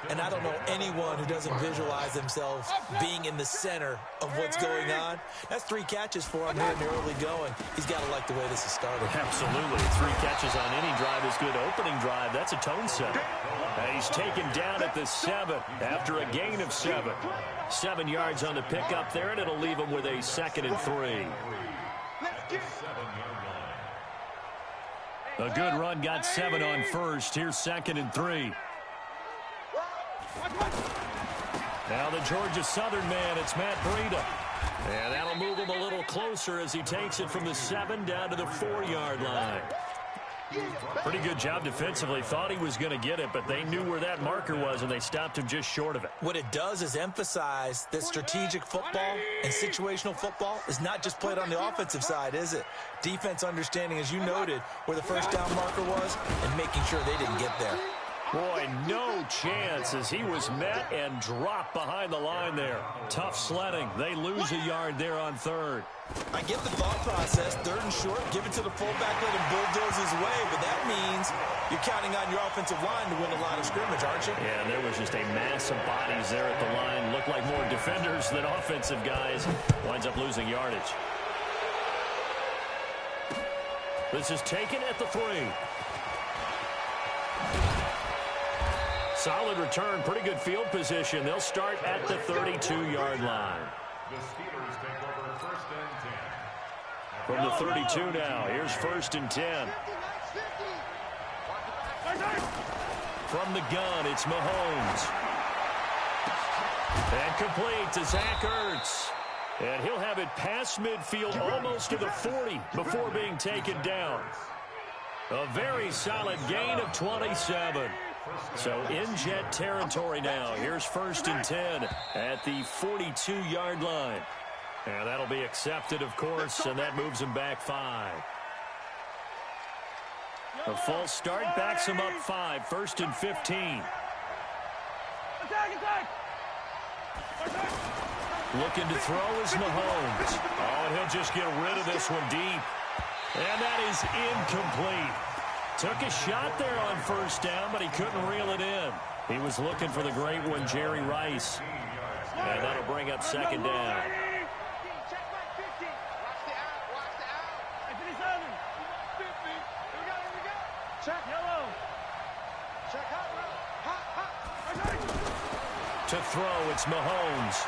And I don't know anyone who doesn't visualize themselves being in the center of what's going on. That's 3 catches for him here in the early going. He's got to like the way this is started. Absolutely. 3 catches on any drive is good. Opening drive, that's a tone setter. He's taken down at the 7 after a gain of 7. 7 yards on the pickup there, and it'll leave him with a 2nd and 3. A good run got 7 on first. Here's 2nd and 3. Now the Georgia Southern man, it's Matt Breida. And that'll move him a little closer as he takes it from the 7 down to the 4-yard line. Pretty good job defensively. Thought he was going to get it, but they knew where that marker was, and they stopped him just short of it. What it does is emphasize that strategic football and situational football is not just played on the offensive side, is it? Defense understanding, as you noted, where the first down marker was and making sure they didn't get there. Boy, no chance as he was met and dropped behind the line there. Tough sledding. They lose a yard there on 3rd. I get the thought process, 3rd and short, give it to the fullback, let him bulldoze his way, but that means you're counting on your offensive line to win the line of scrimmage, aren't you? Yeah, and there was just a mass of bodies there at the line. Looked like more defenders than offensive guys. Winds up losing yardage. This is taken at the 3. Solid return, pretty good field position. They'll start at the 32-yard line. The Steelers take over 1st and 10. From the 32 now, here's 1st and 10. From the gun, it's Mahomes. And complete to Zach Ertz. And he'll have it past midfield almost to the 40 before being taken down. A very solid gain of 27. So in Jet territory now. Here's 1st and 10 at the 42-yard line. And that'll be accepted, of course, and that moves him back 5. A false start backs him up 5. 1st and 15. Looking to throw is Mahomes. Oh, and he'll just get rid of this one deep. And that is incomplete. Took a shot there on 1st down, but he couldn't reel it in. He was looking for the great one, Jerry Rice. And that'll bring up 2nd down. To throw, it's Mahomes.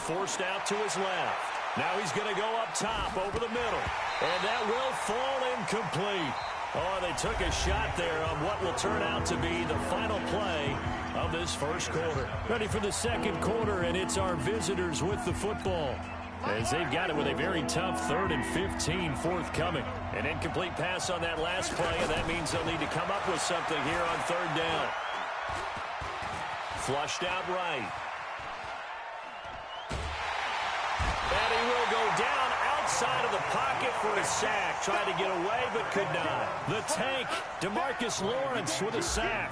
Forced out to his left. Now he's going to go up top over the middle. And that will fall incomplete. Oh, they took a shot there on what will turn out to be the final play of this 1st quarter. Ready for the 2nd quarter, and it's our visitors with the football. As they've got it with a very tough 3rd and 15 forthcoming. An incomplete pass on that last play, and that means they'll need to come up with something here on 3rd down. Flushed out right. And he will go down outside of the pocket for a sack. Tried to get away, but could not. The tank, DeMarcus Lawrence with a sack.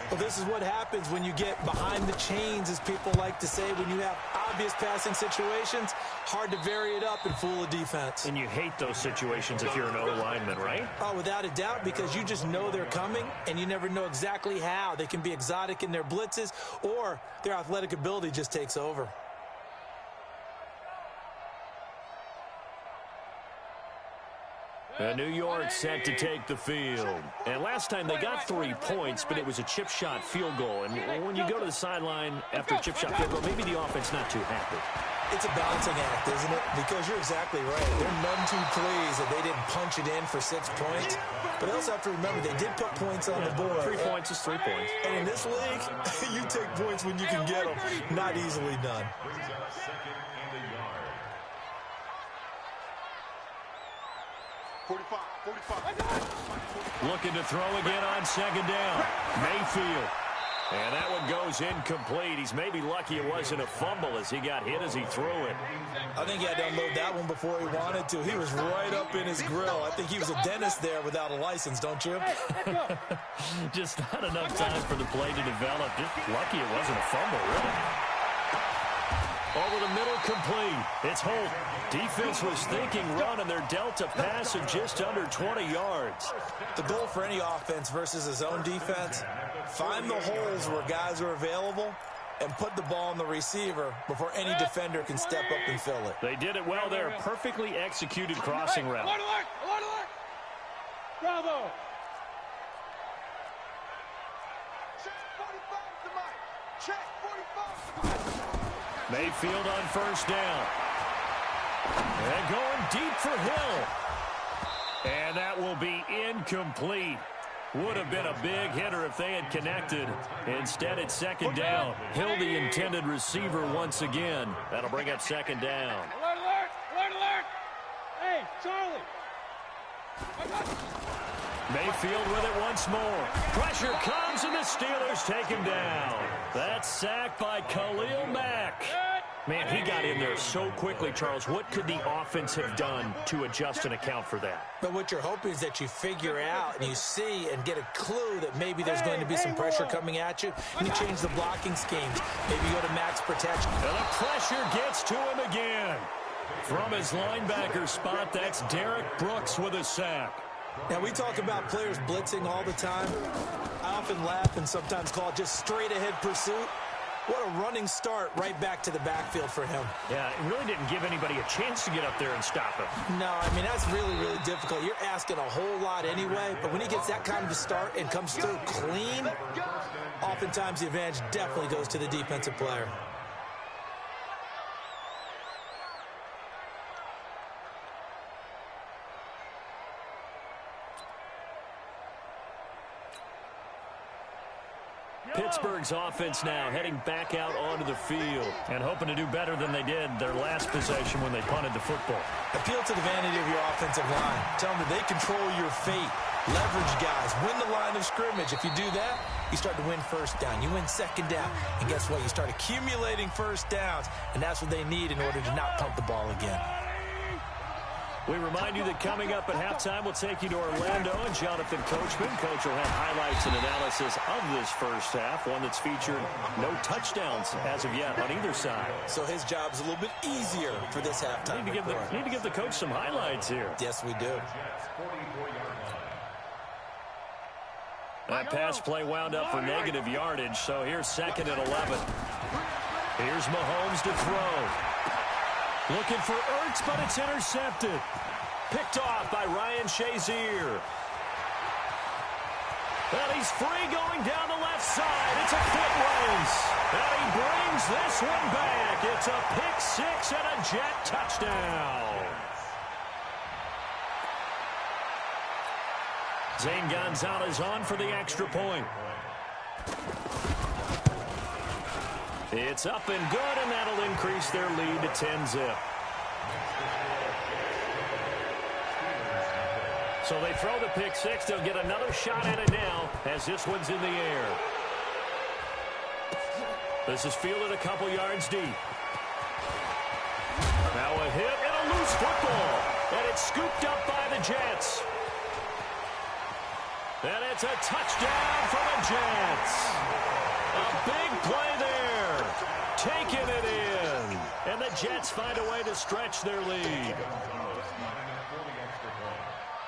Well, this is what happens when you get behind the chains, as people like to say. When you have obvious passing situations, hard to vary it up and fool a defense. And you hate those situations if you're an O-lineman, right? Oh, without a doubt, because you just know they're coming, and you never know exactly how. They can be exotic in their blitzes, or their athletic ability just takes over. New York set to take the field. And last time they got 3 points, but it was a chip shot field goal. And when you go to the sideline after a chip shot field goal, maybe the offense not too happy. It's a balancing act, isn't it? Because you're exactly right. They're none too pleased that they didn't punch it in for 6 points. But they also have to remember they did put points on the board. 3 points is 3 points. And in this league, you take points when you can get them. Not easily done. Brings up 2nd and a yard. 45. Looking to throw again on 2nd down. Mayfield. And that one goes incomplete. He's maybe lucky it wasn't a fumble as he got hit as he threw it. I think he had to unload that one before he wanted to. He was right up in his grill. I think he was a dentist there without a license, don't you? Just not enough time for the play to develop. Just lucky it wasn't a fumble, really. Over the middle, complete. It's Holt. Defense was thinking run, and they're dealt a pass of just under 20 yards. The goal for any offense versus his own defense, find the holes where guys are available and put the ball on the receiver before any defender can step up and fill it. They did it well there. Perfectly executed crossing route. Bravo! Mayfield on 1st down. And going deep for Hill. And that will be incomplete. Would have been a big hitter if they had connected. Instead, it's second down. Hill, the intended receiver once again. That'll bring up second down. Alert, alert! Alert, alert! Hey, Charlie! Mayfield with it once more. Pressure comes, and the Steelers take him down. That's sacked by Khalil Mack. Man, he got in there so quickly, Charles. What could the offense have done to adjust and account for that? But what you're hoping is that you figure out and you see and get a clue that maybe there's going to be some pressure coming at you, and you change the blocking schemes. Maybe go to max protection. And the pressure gets to him again. From his linebacker spot, that's Derek Brooks with a sack. Now, we talk about players blitzing all the time. I often laugh and sometimes call it just straight-ahead pursuit. What a running start right back to the backfield for him. Yeah, it really didn't give anybody a chance to get up there and stop him. No, I mean, that's really, really difficult. You're asking a whole lot anyway, but when he gets that kind of a start and comes through clean, oftentimes the advantage definitely goes to the defensive player. Pittsburgh's offense now heading back out onto the field and hoping to do better than they did their last possession when they punted the football. Appeal to the vanity of your offensive line. Tell them that they control your fate. Leverage guys. Win the line of scrimmage. If you do that, you start to win first down. You win second down. And guess what? You start accumulating first downs, and that's what they need in order to not pump the ball again. We remind you that coming up at halftime, we'll take you to Orlando and Jonathan Coachman. Coach will have highlights and analysis of this first half, one that's featured no touchdowns as of yet on either side. So his job's a little bit easier for this halftime. Need to give the coach some highlights here. Yes, we do. That pass play wound up for negative yardage, so here's second and 11. Here's Mahomes to throw. Looking for Ertz, but it's intercepted. Picked off by Ryan Shazier. And he's free going down the left side. It's a foot race. And he brings this one back. It's a pick six and a Jet touchdown. Zane Gonzalez on for the extra point. It's up and good, and that'll increase their lead to 10-zip. So they throw the pick six. They'll get another shot at it now as this one's in the air. This is fielded a couple yards deep. Now a hit and a loose football. And it's scooped up by the Jets. And it's a touchdown for the Jets. A big play there. Taking it in. And the Jets find a way to stretch their lead.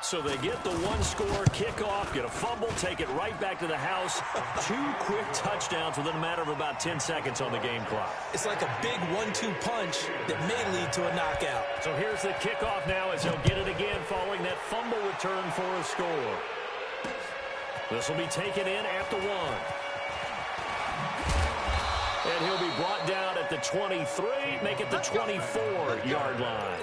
So they get the one-score kickoff, get a fumble, take it right back to the house. 2 quick touchdowns within a matter of about 10 seconds on the game clock. It's like a big 1-2 punch that may lead to a knockout. So here's the kickoff now as they'll get it again following that fumble return for a score. This will be taken in at the 1. And he'll be brought down at the 23, make it the 24-yard line.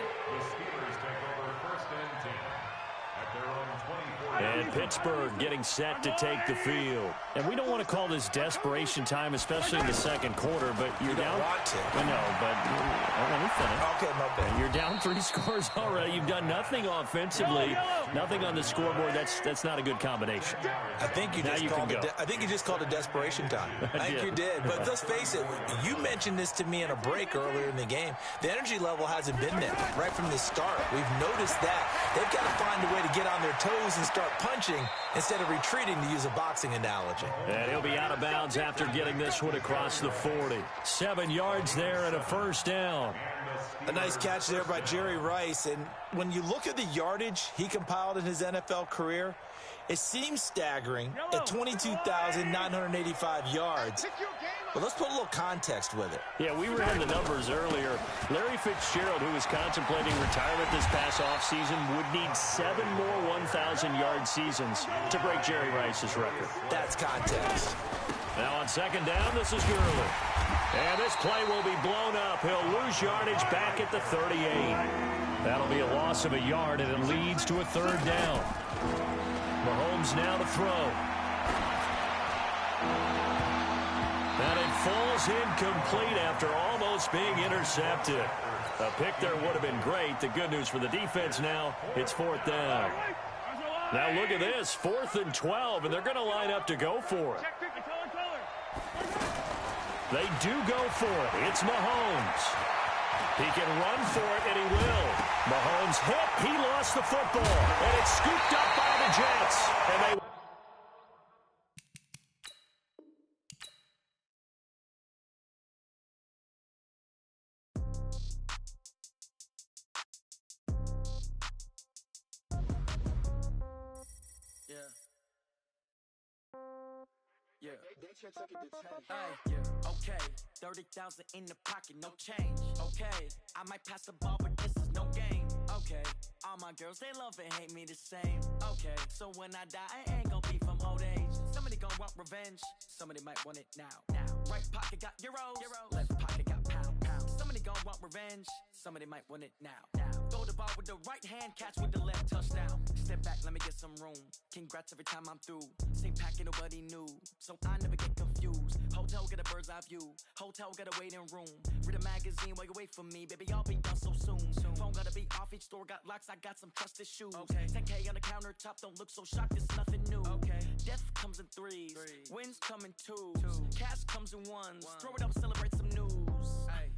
And Pittsburgh getting set to take the field. And we don't want to call this desperation time, especially in the second quarter, but you're down. Want to. I know, but let me finish. Okay, my bad. You're down 3 scores already. You've done nothing offensively, nothing on the scoreboard. That's not a good combination. I think you just called it desperation time. I think you did. But let's face it, you mentioned this to me in a break earlier in the game. The energy level hasn't been there right from the start. We've noticed that. They've got to find a way to get on their toes and start punching instead of retreating, to use a boxing analogy. And he'll be out of bounds after getting this one across the 40. 7 yards there and a first down. A nice catch there by Jerry Rice. And when you look at the yardage he compiled in his NFL career, it seems staggering at 22,985 yards. But let's put a little context with it. Yeah, we ran the numbers earlier. Larry Fitzgerald, who was contemplating retirement this past offseason, would need 7 more 1,000-yard seasons to break Jerry Rice's record. That's context. Now on second down, this is Gurley. And this play will be blown up. He'll lose yardage back at the 38. That'll be a loss of a yard, and it leads to a third down. Mahomes now to throw. And it falls incomplete after almost being intercepted. A pick there would have been great. The good news for the defense now, it's fourth down. Now look at this, 4th and 12, and they're going to line up to go for it. They do go for it. It's Mahomes. He can run for it, and he will. Mahomes hit. He lost the football, and it's scooped up by the Jets. And they... Okay, 30,000 in the pocket, no change. Okay, I might pass the ball, but this is no game. Okay, all my girls, they love and hate me the same. Okay, so when I die, I ain't gonna be from old age. Somebody gonna want revenge, somebody might want it now. Right pocket got euros, left pocket got pounds. Somebody gonna want revenge, somebody might want it now. Throw the ball with the right hand, catch with the left, touchdown. Step back, let me get some room. Congrats every time I'm through. Same packet, nobody knew, so I never get confused. Hotel get a bird's eye view. Hotel got a waiting room. Read a magazine while you wait for me, baby. I'll be done so soon. Phone gotta be off. Each store got locks. I got some trusted shoes. Okay. 10K on the countertop. Don't look so shocked. It's nothing new. Okay. Death comes in threes. Wins come in twos. Cash comes in ones. Throw it up, celebrate some news. Ay.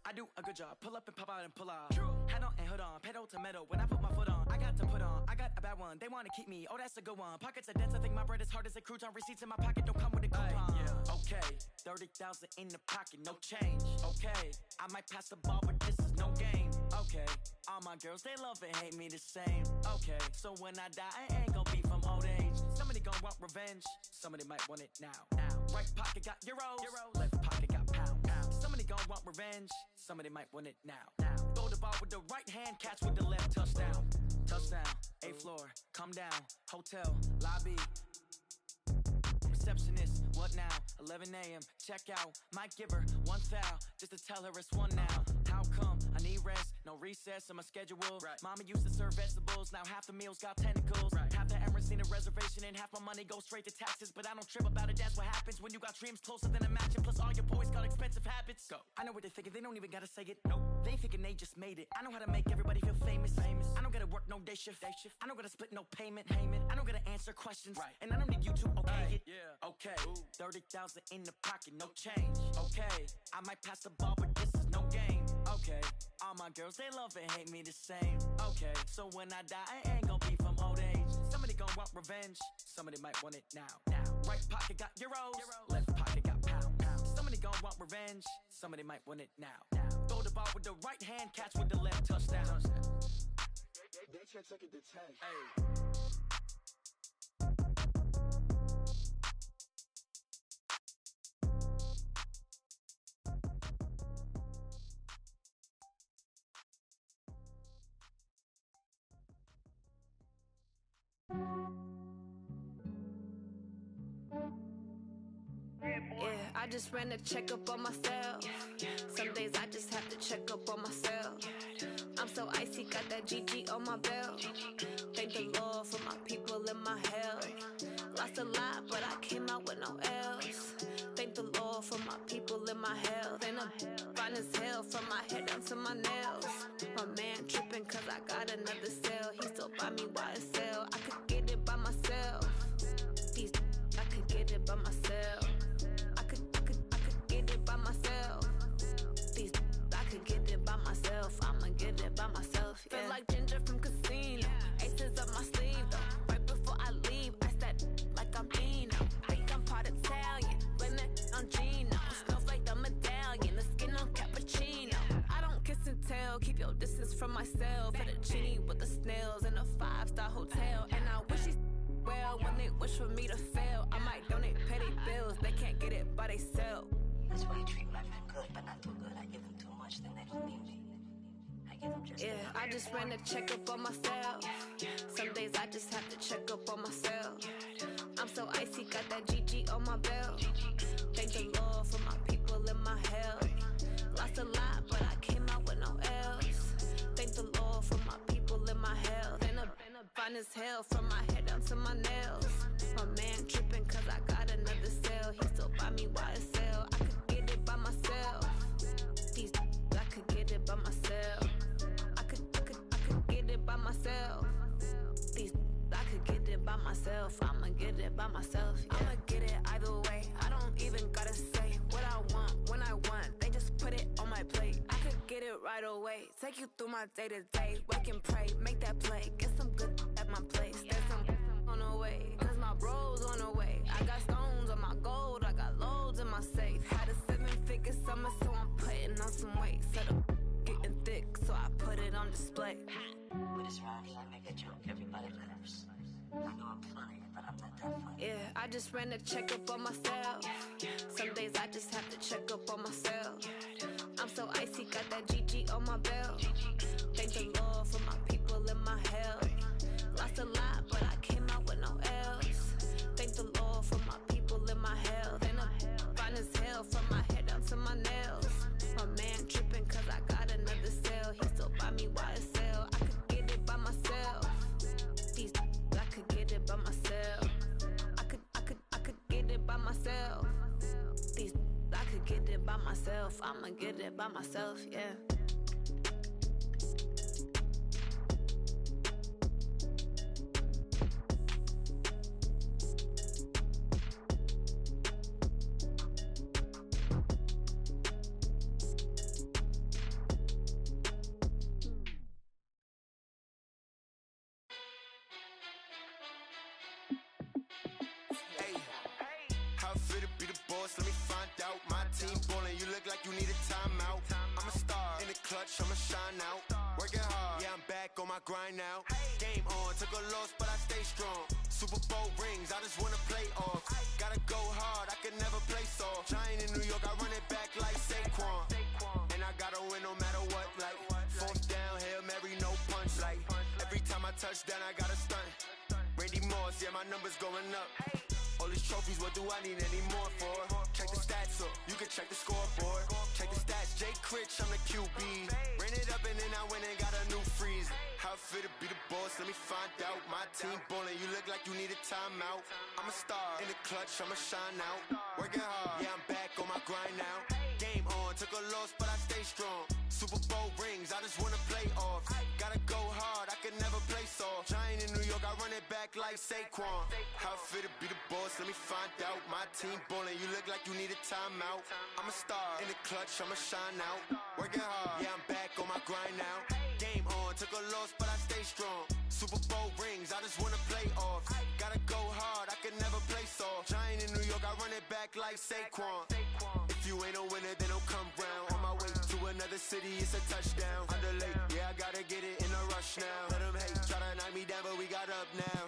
I do a good job. Pull up and pop out and pull out. Head on and hood on. Pedal to metal. When I put my foot on, I got to put on. I got a bad one. They want to keep me. Oh, that's a good one. Pockets are dense. I think my bread is hard as a crouton. Receipts in my pocket don't come with a coupon. Okay. 30,000 in the pocket. No change. Okay. I might pass the ball, but this is no game. Okay. All my girls, they love and hate me the same. Okay. So when I die, I ain't gonna be from old age. Somebody gonna want revenge. Somebody might want it now. Right pocket got euros. Left pocket got pounds. Somebody gonna want revenge. Somebody might want it now. Throw the ball with the right hand, catch with the left, touchdown. Touchdown, 8th floor, come down, hotel, lobby. Receptionist, what now? 11 a.m., check out. Might give her one foul, just to tell her it's one now. How come? I need rest, no recess in my schedule. Mama used to serve vegetables, now half the meals got tentacles. Half the Emirates need a reservation and half my money goes straight to taxes. But I don't trip about it, that's what happens when you got dreams closer than a mansion. Plus all your boys got expensive habits. Go. I know what they're thinking, they don't even gotta say it. Nope. They thinking they just made it. I know how to make everybody feel famous. I don't gotta work no day shift. I don't gotta split no payment. I don't gotta answer questions. And I don't need you to okay it. Okay, 30,000 in the pocket, no change. Okay, I might pass the ball, but this is no game. Okay, all my girls, they love and hate me the same. Okay, so when I die, I ain't gonna be from old age. Somebody gonna want revenge, somebody might want it now. Right pocket got euros, left pocket got pounds. Somebody gonna want revenge, somebody might want it now. Throw the ball with the right hand, catch with the left, touchdown. They can't take it to 10. Hey. I just ran a checkup on myself. Some days I just have to check up on myself. I'm so icy, got that GG on my belt. Thank the Lord for my people and my health. Lost a lot, but I came out with no else. Thank the Lord for my people and my health. And I'm fine as hell from my head down to my nails. My man tripping cause I got another cell. He still buy me YSL. I could get it by myself. These I could get it by myself. I could get it by myself. These I could get it by myself. I'ma get it by myself. Yeah. Feel like Ginger from Casino. Aces up my sleeve though. Right before I leave, I said like I'm Dino. Think I'm part Italian. Blame that on Gino. Smells like the medallion. The skin on cappuccino. I don't kiss and tell. Keep your distance from myself. Fettuccine with the snails in a 5-star hotel. And I wish he's well when they wish for me to fail. I might donate petty bills. They can't get it by they sell. That's why you treat women good, but not too good. I give them too much, then they don't need me. I give them just enough. I just ran a checkup on myself. Some days I just have to check up on myself. I'm so icy, got that GG on my belt. Thank the Lord for my people and my health. Lost a lot, but I came out with no L's. Thank the Lord for my people and my health. And a fine as hell from my head down to my nails. My man tripping cause I got another cell. He still buy me YSL. I could get it by myself. These I could get it by myself. I could get it by myself. These I could get it by myself. I'ma get it by myself. Yeah. I'ma get it either way. I don't even gotta say what I want when I want. They just put it on my plate. I could get it right away. Take you through my day to day. Wake and pray, make that play. Get some good at my place. There's some on the way. Cause my bro's on the way. I got stones on my gold. I got loads in my safe. Had a 7-figure summer, so I'm putting on some weight. Set up getting thick, so I put it on display. With this round here, I make a joke. Everybody laughs. I know I'm funny, but I'm not that funny. Yeah, I just ran a checkup on myself. Some days I just have to check up on myself. I'm so icy, got that GG on my belt. Thank the Lord for my people and my health. Lost a lot, but I came out with no L's. Thank the Lord for my people and my health. And I'm fine as hell from my head down to my nails. My man tripping cause I got another cell. He still buy me YSL. I could get it by myself. These I could get it by myself. I could get it by myself. These I could get it by myself. I'ma get it by myself, yeah. Let me find out. My team ballin', you look like you need a timeout. I'm a star in the clutch, I'ma shine out. Working hard, yeah, I'm back on my grind now. Game on, took a loss, but I stay strong. Super Bowl rings, I just wanna play off. Gotta go hard, I can never play soft. Giant in New York, I run it back like Saquon. And I gotta win no matter what, like fourth down, Hail Mary, no punch. Like every time I touch down, I gotta stunt. Randy Moss, yeah, my numbers going up. All these trophies, what do I need any more for? Check the stats up, you can check the scoreboard. Check the stats, Jay Critch, I'm the QB. Ran it up and then I went and got a new freeze. How it feel to be the boss, let me find out. My team ballin', you look like you need a timeout. I'm a star in the clutch, I'ma shine out. Working hard, yeah, I'm back on my grind now. Game on, took a loss, but I stay strong. Super Bowl rings, I just wanna play off. Gotta go hard, I can never play soft. Giant in New York, I run it back like Saquon. How it feel to be the boss, let me find out. My team ballin', you look like you need a timeout. I'm a star in the clutch, I'ma shine out. Working hard, yeah, I'm back on my grind now. Game on, took a loss, but I stay strong. Super Bowl rings, I just wanna play off. Gotta go hard, I can never play soft. Giant in New York, I run it back like Saquon. If you ain't a winner, then don't come round. On my way to another city, it's a touchdown. Underlay, yeah, I gotta get it in a rush now. Let them hate, try to knock me down, but we got up now.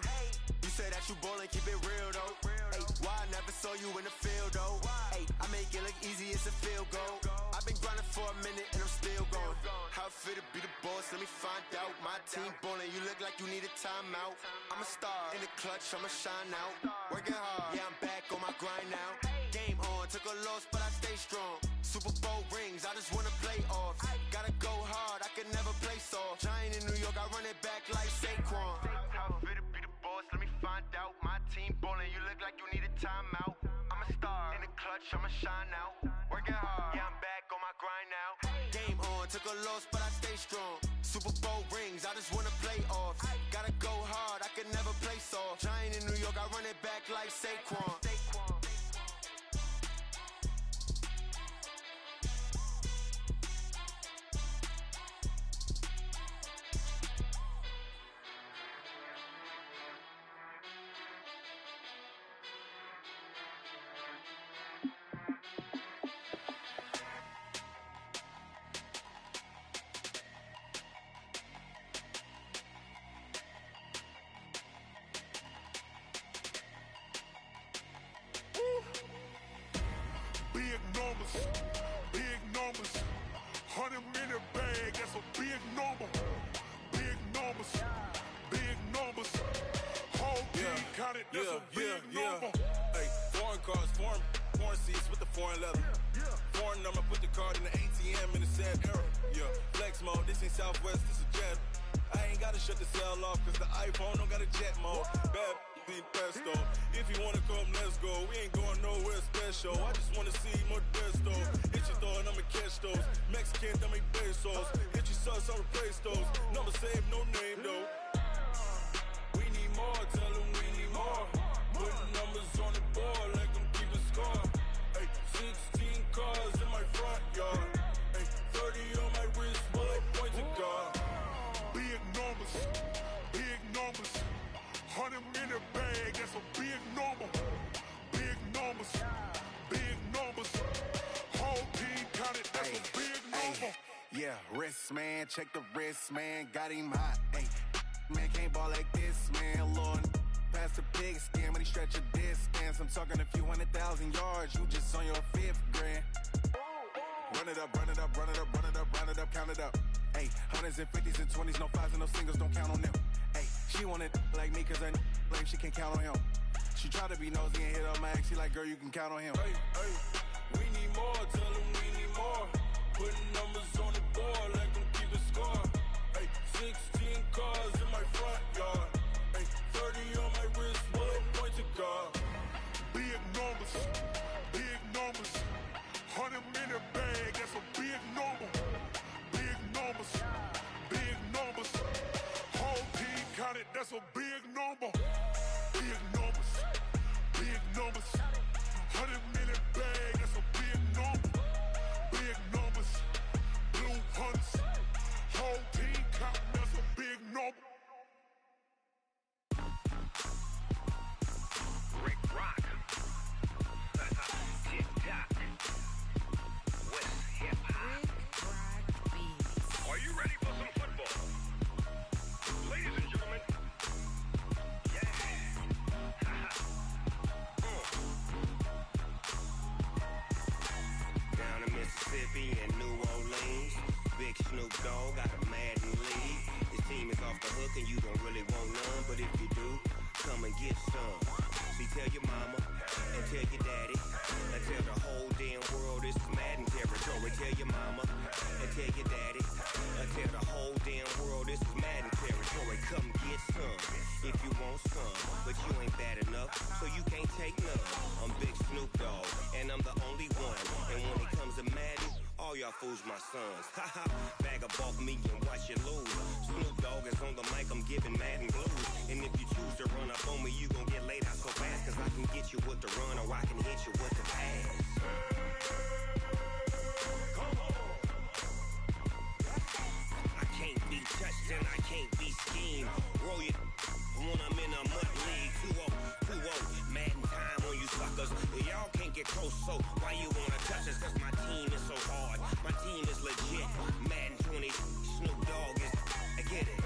You say that you ballin', keep it real though. Hey, why I never saw you in the field though? Hey, I make it look easy, it's a field goal. I've been grinding for a minute and I'm still going. How it feel to be the boss, let me find out. My team ballin', you look like you need a timeout. I'm a star in the clutch, I'ma shine out. Working hard, yeah, I'm back on my grind now. Game on, took a loss, but I stay strong. Super Bowl rings, I just wanna play off. Gotta go hard, I can never play soft. Giant in New York, I run it back like Saquon. How it feel to be the boss, let me find out. My team ballin', you look like you need a timeout. I'm a star in the clutch, I'ma shine out. Working hard, yeah, I'm back on my grind now. Game on, took a loss, but I stay strong. Super Bowl rings, I just wanna play off. Gotta go hard, I can never play soft. Giant in New York, I run it back like Saquon. Big numbers, 100 minute bag, that's a big number. Big numbers, big numbers. Whole team counted, that's a big number. Hey, foreign cars, foreign seats with the foreign leather. Foreign number, put the card in the ATM in the sad era. Yeah, flex mode, this ain't Southwest, this is Jet. I ain't gotta shut the cell off, cause the iPhone don't got a jet mode. Bad be pesto. If you wanna come, let's go. We ain't going nowhere special. I just wanna see Modesto. Hit your thought, I'ma catch those. Mexican, dummy pesos. Hit your sus, I'll replace those. Number saved, no name though. We need more, tell them we need more. Putting numbers on the board, like them keep a score. Ay, 16 cars in my front yard. Ay, 30 on my wrist, while I point to God. Big numbers, big numbers. 100 in the bag, that's a big number. Big numbers, big numbers. Whole team counted, that's a big number. Yeah, wrist man, check the wrist man, got him hot. Ay, man can't ball like this, man. Lord, past the pig skin, but he stretch a distance. I'm talking a few 100,000 yards, you just on your 5th grand. Run it up, run it up, run it up, run it up, round it up, count it up. Ay, hundreds and 50s and 20s, no 5s and no singles, don't count on them. Ay, she want it like me, cause her like she can't count on him. She try to be nosy and hit up my ex, she like, girl, you can count on him. Hey, hey, we need more, tell them we need more. Putting numbers on the board, like them keep a score. Ay, 16 cars in my front yard. Ay, 30 on my wrist, while I point to God. Big numbers, big numbers. 100 in the bag, that's a big number. Big numbers, big numbers. Whole team counted, that's a big number. Big numbers, big numbers. 100 in the bag, that's a big number. Big numbers, blue hunts. Whole team counting, that's a big number. Rick Rock. TikTok. West Hip Hop. Are you ready for some football? Ladies and gentlemen. Yeah. Down in Mississippi and New Orleans, Big Snoop Dogg got a Madden lead. His team is off the hook and you don't really want none, but if you do, come and get some. See, tell your mama and tell your daddy and tell the whole damn world this is Madden territory. Tell your mama and tell your daddy and tell the whole damn world this is Madden territory. Come get some if you want some, but you ain't bad enough, so you can't take none. I'm Big Snoop Dogg and I'm the only one. And when it comes to Madden, all y'all fools my sons. Haha, bag up off me and watch you lose. Snoop Dogg is on the mic, I'm giving Madden blues. And if you choose to run up on me, you gon' get laid out so fast. Cause I can get you with the run or I can hit you with the pass. I can't be touched and I can't be schemed. Roll you when I'm in a mud league. 2-0, 2-0, Madden time on you suckers. Y'all can't get close, so why you wanna touch us? Cause my team is so hard, my team is legit. Madden 20, Snoop Dogg is, I get it.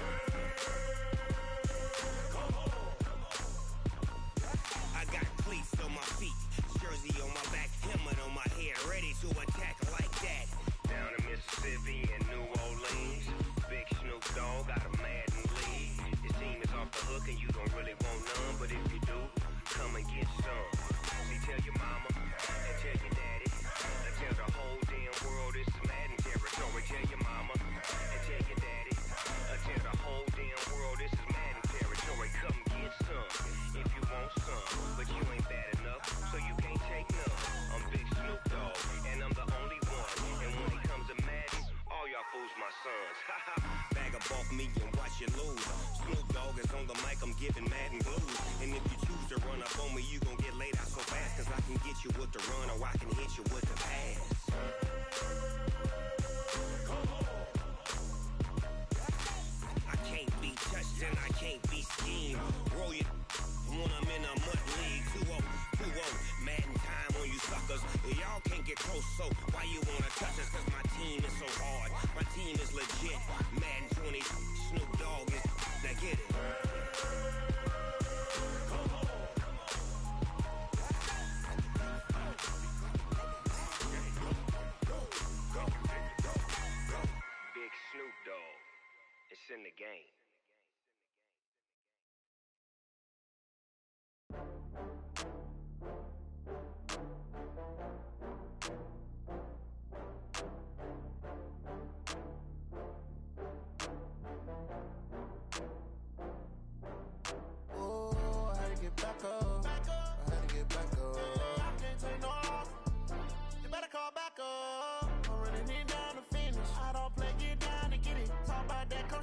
I got cleats on my feet, jersey on my back, helmet on my head, ready to attack like that. Down in Mississippi and New Orleans, Big Snoop Dogg got a Madden lead. His team is off the hook and you don't really want none, but if you do, come and get some. See, tell your mama and tell your daddy and tell the whole damn world this is Madden territory. Tell your mama and tell your daddy and tell the whole damn world this is Madden territory. Come get some if you want some, but you ain't bad enough, so you can't take none. I'm Big Snoop Dogg and I'm the only one. And when it comes to Madden, all y'all fools my sons. Bag up off me and watch you lose. Snoop Dogg is on the mic, I'm giving Madden blues. And if you choose to run up on me, you gon' get laid out so fast. Cause I can get you with the run or I can hit you with the pass. I can't be touched and I can't be schemed. Roll you when I'm in a mud league. 2-0, 2-0, Madden time on you suckers. Y'all can't get close, so why you wanna touch us? Cause my team is so hard, my team is legit. Madden 20, Snoop Dogg is, now get it. Big Snoop Dogg, it's in the game.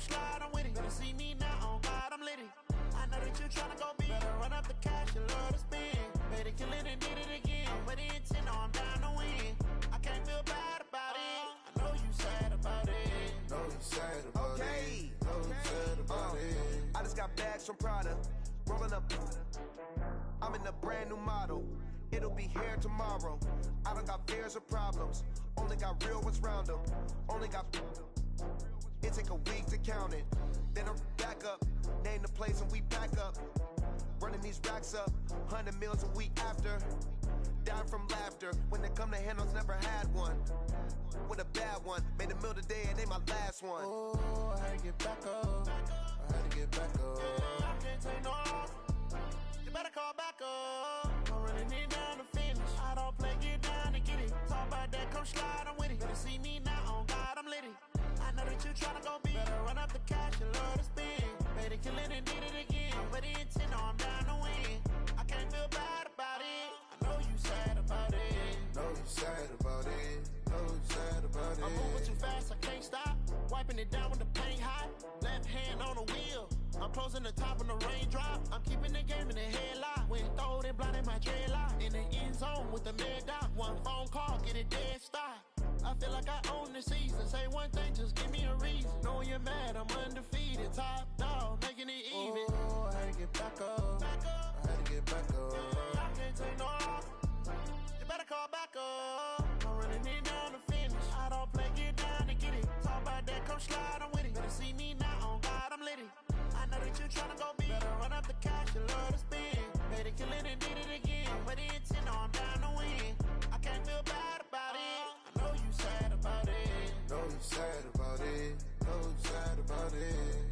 slide, I'm with it. Better see me now, on God, I'm litty. I know that you tryna go big. Better run up the cash, you love to spend. Better kill it and did it again. With the intent, no, I'm down to win. I can't feel bad about it. I know you sad about it. Know you sad about it. Know you sad about it. I just got bags from Prada. Rolling up. I'm in a brand new model. It'll be here tomorrow. I don't got fears or problems. Only got real ones round them. Only got. It take a week to count it. Then I'm back up. Name the place and we back up. Running these racks up. 100 meals a week after. Dying from laughter. When they come to handles, never had one. With a bad one. Made a meal today and they my last one. Oh, I had to get back up. I had to get back up. I can't take no off. You better call back up. I'm running it down to finish. I don't play, get down to get it. Talk about that, come slide, I'm with it. Better see me now, on God, I'm litty. I know that you tryna go big. Better run up the cash, you love to spend. Better kill it and did it again. With the intent, no, I'm down to win. I can't feel bad about it. I know you sad about it. Know you sad about it. Know you sad about it. I'm moving too fast, I can't stop. Wiping it down with the paint hot. Left hand on the wheel. I'm closing the top when the raindrop. I'm keeping the game in the headlock. When throwed and blinded my dreadlock. In the end zone with the mad dot. One phone call, get it dead stop. I feel like I own the season. Say one thing, just give me a reason. Knowing you're mad, I'm undefeated. Top dog, making it even. Oh, I had to get back up. I had to get back up. I can't take no off. You better call back up. I'm running it down to finish. I don't play, get down to get it. Talk about that, come slide, I'm with it. Better see me now, on God, I'm litty. I know that you tryna go big. Better run up the cash, you love to spend. Better kill it and did it again. With the intent, no, I'm down to win. I can't feel bad about it. I know you sad about it. Know you sad about it. Know you sad about it.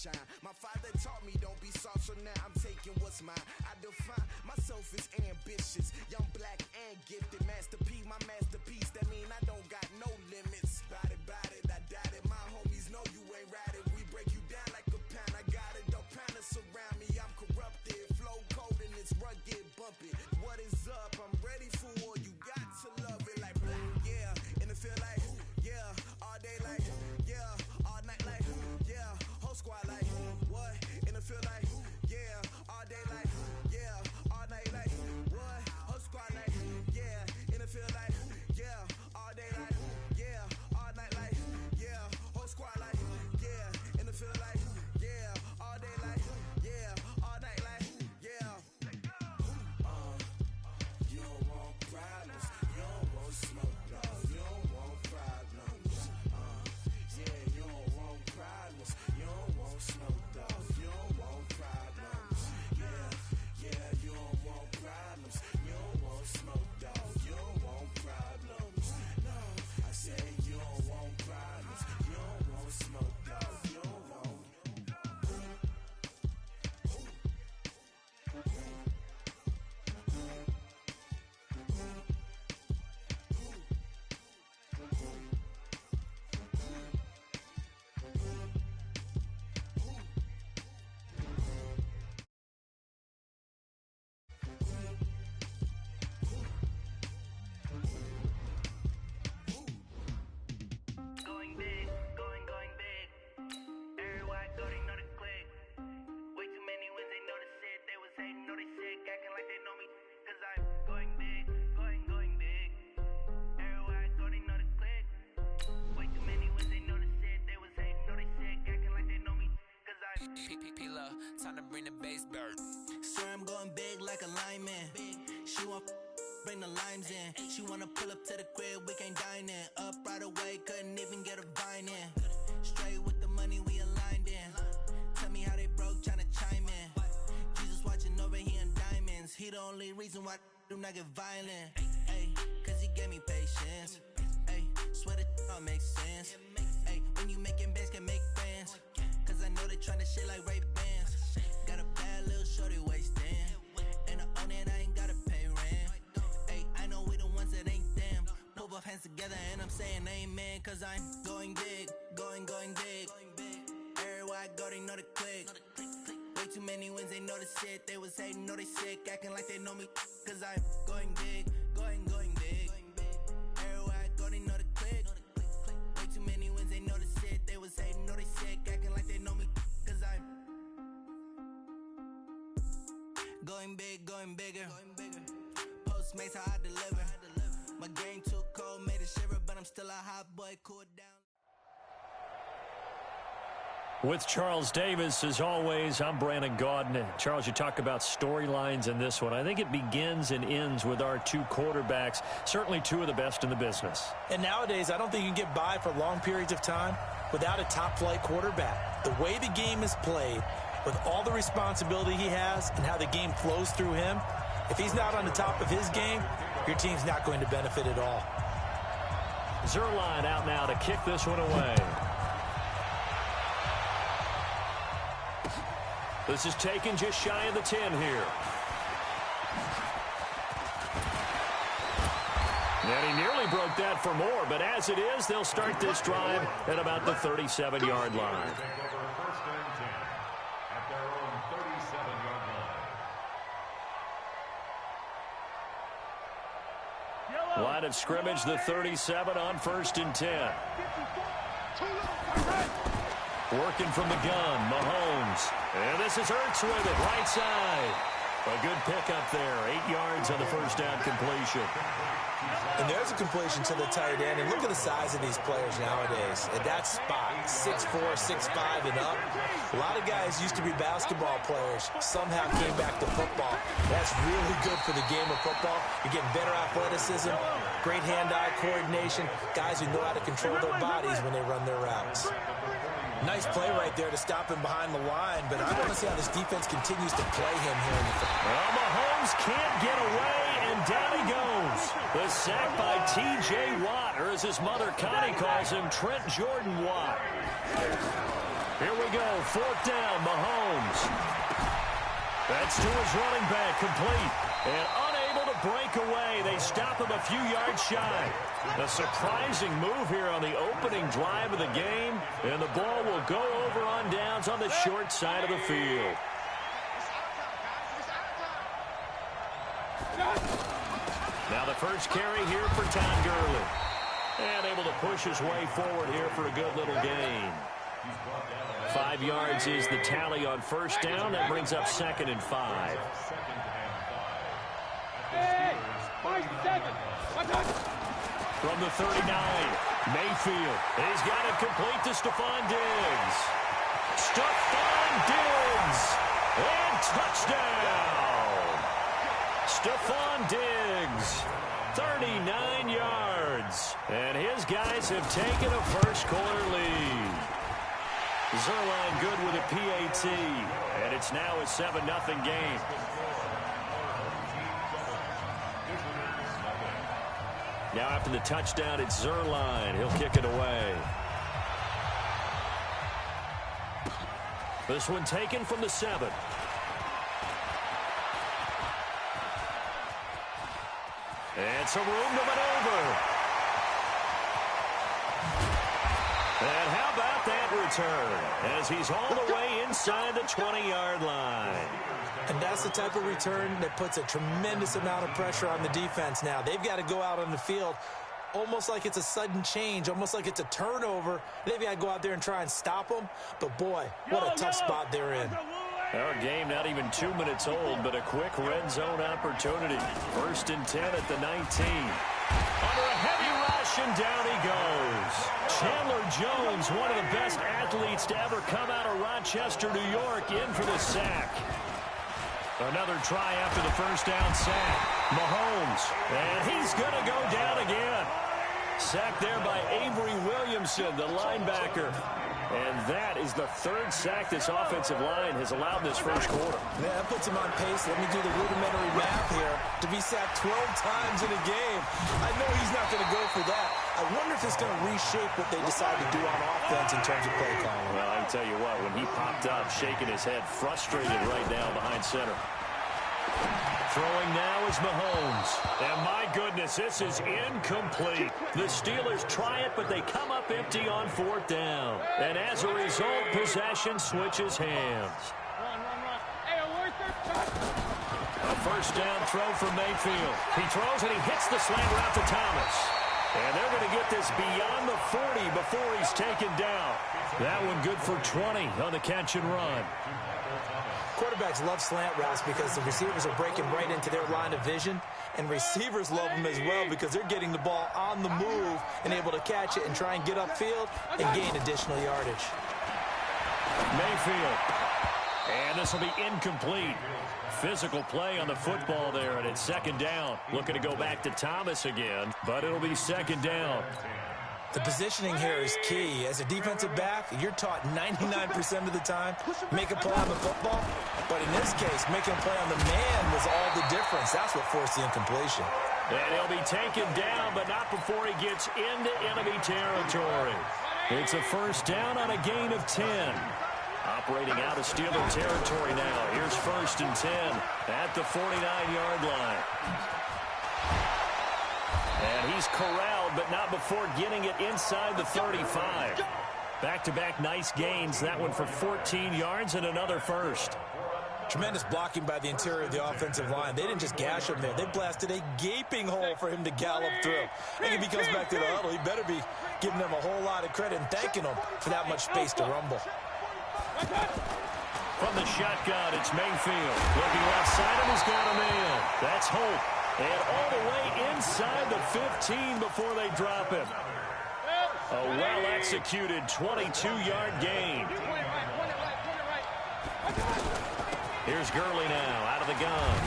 shine. My father taught me don't be soft, so now I'm taking what's mine. I define myself as ambitious, young, black, and gifted. Master P, my masterpiece. That mean I don't got no limits. Bout it, I doubt it. My homies know you ain't ride it. We break you down like a pound. I got it, don't pound us around me. I'm corrupted, flow cold and it's rugged, bumpy. What is up? I'm ready for war. You got to love it like black, yeah. And it feel like, yeah. All day like, yeah. All night like, yeah. Whole squad like, what? And it feel like, yeah. All day like, yeah. All night like, what? Whole squad like, yeah. And it feel like, yeah. All day like, yeah. All night like, yeah. Whole squad like, yeah. And it feel like, yeah. All day like, yeah. All night like, yeah. You don't want problems. You don't want smoke, dog. You don't want problems. Yeah, you don't want problems. You don't want smoke, dog. You don't want problems. Yeah, you don't want problems. You don't want smoke, dog. You don't want problems. No, I say you don't want problems. You don't want smoke, dog. You don't want. Going big, going big. Everywhere I go, they know the click. Way too many wins, they know the shit. They was hating, know they sick, acting like they know me. Cause I'm going big, going big. Everywhere I go, they know the click. Way too many wins, they know the shit. They was hating, know they sick, acting like they know me. Cause I'm P-P-P-Lo, time to bring the bass bird. Sir, I'm going big like a lineman. She want bring the limes in. She wanna pull up to the crib, we can't dine in. Up right away, couldn't even get a vine in. Straight with the money, we aligned in. Tell me how they broke, tryna chime in. Jesus watching over here in diamonds. He the only reason why I do not get violent. Ay, cause he gave me patience. Ay, swear that all makes sense. Ay, when you making bands, can make friends. Cause I know they tryna shit like Ray-Bans. Got a bad little shorty wasting. And I own it, I ain't gotta pay rent. Ay, I know we the ones that ain't them. Put both hands together and I'm saying amen. Cause I'm going big, going big. Everywhere I go, they know the click. Way too many wins, they know the shit. They was hating, know they sick, acting like they know me. Cause I'm going big, going big. Everywhere I go, they know the click. Way too many wins, they know the shit. They was hating, know they sick, acting like they know me. Cause I'm going big, going bigger. Postmates how I deliver. My game too cold, made it shiver, but I'm still a hot boy, cool down. With Charles Davis, as always, I'm Brandon Gaudin. Charles, you talk about storylines in this one. I think it begins and ends with our two quarterbacks, certainly two of the best in the business. And nowadays, I don't think you can get by for long periods of time without a top-flight quarterback. The way the game is played, with all the responsibility he has and how the game flows through him, if he's not on the top of his game, your team's not going to benefit at all. Zerline out now to kick this one away. This is taken just shy of the 10 here. And he nearly broke that for more, but as it is, they'll start this drive at about the 37-yard line. Line of scrimmage, the 37 on 1st and 10. Working from the gun, Mahomes. And this is Ertz with it, right side. A good pickup there, 8 yards on the first down completion. And there's a completion to the tight end. And look at the size of these players nowadays. At that spot, 6'4", 6'5", and up. A lot of guys used to be basketball players. Somehow came back to football. That's really good for the game of football. You're getting better athleticism, great hand-eye coordination, guys who know how to control their bodies when they run their routes. Nice play right there to stop him behind the line, but I want to see how this defense continues to play him here in the football. Well, Mahomes can't get away, and down he goes. The sack by T.J. Watt, or as his mother Connie calls him, Trent Jordan Watt. Here we go. 4th down, Mahomes. That's to his running back, complete. And unable to break away. They stop him a few yards shy. A surprising move here on the opening drive of the game. And the ball will go over on downs on the short side of the field. Now the first carry here for Todd Gurley. And able to push his way forward here for a good little gain. 5 yards is the tally on 1st down. That brings up 2nd and 5. From the 39, Mayfield. He's got it complete to Stephon Diggs. Stephon Diggs. And touchdown. Stephon Diggs. 39 yards. And his guys have taken a first-quarter lead. Zerline good with a PAT. And it's now a 7-0 game. Now after the touchdown, it's Zerline. He'll kick it away. This one taken from the 7. And some room to maneuver. And how about that return? As he's all the way inside the 20-yard line. And that's the type of return that puts a tremendous amount of pressure on the defense now. They've got to go out on the field almost like it's a sudden change, almost like it's a turnover. They've got to go out there and try and stop them. But, boy, what a tough spot they're in. Our game not even 2 minutes old, but a quick red zone opportunity. 1st and 10 at the 19. Under a heavy rush, and down he goes. Chandler Jones, one of the best athletes to ever come out of Rochester, New York, in for the sack. Another try after the 1st down sack. Mahomes, and he's going to go down again. Sacked there by Avery Williamson, the linebacker. And that is the 3rd sack this offensive line has allowed this first quarter. Yeah, that puts him on pace. Let me do the rudimentary math here. To be sacked 12 times in a game, I know he's not going to go for that. I wonder if it's going to reshape what they decide to do on offense in terms of play calling. Well, I can tell you what, when he popped up, shaking his head, frustrated right now behind center. Throwing now is Mahomes. And my goodness, this is incomplete. The Steelers try it, but they come up empty on 4th down. And as a result, possession switches hands. A 1st down throw from Mayfield. He throws and he hits the slant route to Thomas. And they're going to get this beyond the 40 before he's taken down. That one good for 20 on the catch and run. Quarterbacks love slant routes because the receivers are breaking right into their line of vision, and receivers love them as well because they're getting the ball on the move and able to catch it and try and get upfield and gain additional yardage. Mayfield. And this will be incomplete. Physical play on the football there, and it's 2nd down. Looking to go back to Thomas again, but it'll be 2nd down. The positioning here is key. As a defensive back, you're taught 99% of the time, make a play on the football. But in this case, making a play on the man was all the difference. That's what forced the incompletion. And he'll be taken down, but not before he gets into enemy territory. It's a 1st down on a gain of 10. Operating out of Steeler territory now. Here's 1st and 10 at the 49-yard line. And he's corralled, but not before getting it inside the 35. Back-to-back nice gains. That one for 14 yards and another 1st. Tremendous blocking by the interior of the offensive line. They didn't just gash him there. They blasted a gaping hole for him to gallop through. And if he comes back to the huddle, he better be giving them a whole lot of credit and thanking them for that much space to rumble. From the shotgun, it's Mayfield. Looking left side, and he's got a man. That's Hope. And all the way inside the 15 before they drop him. A well-executed 22-yard gain. Here's Gurley now out of the gun.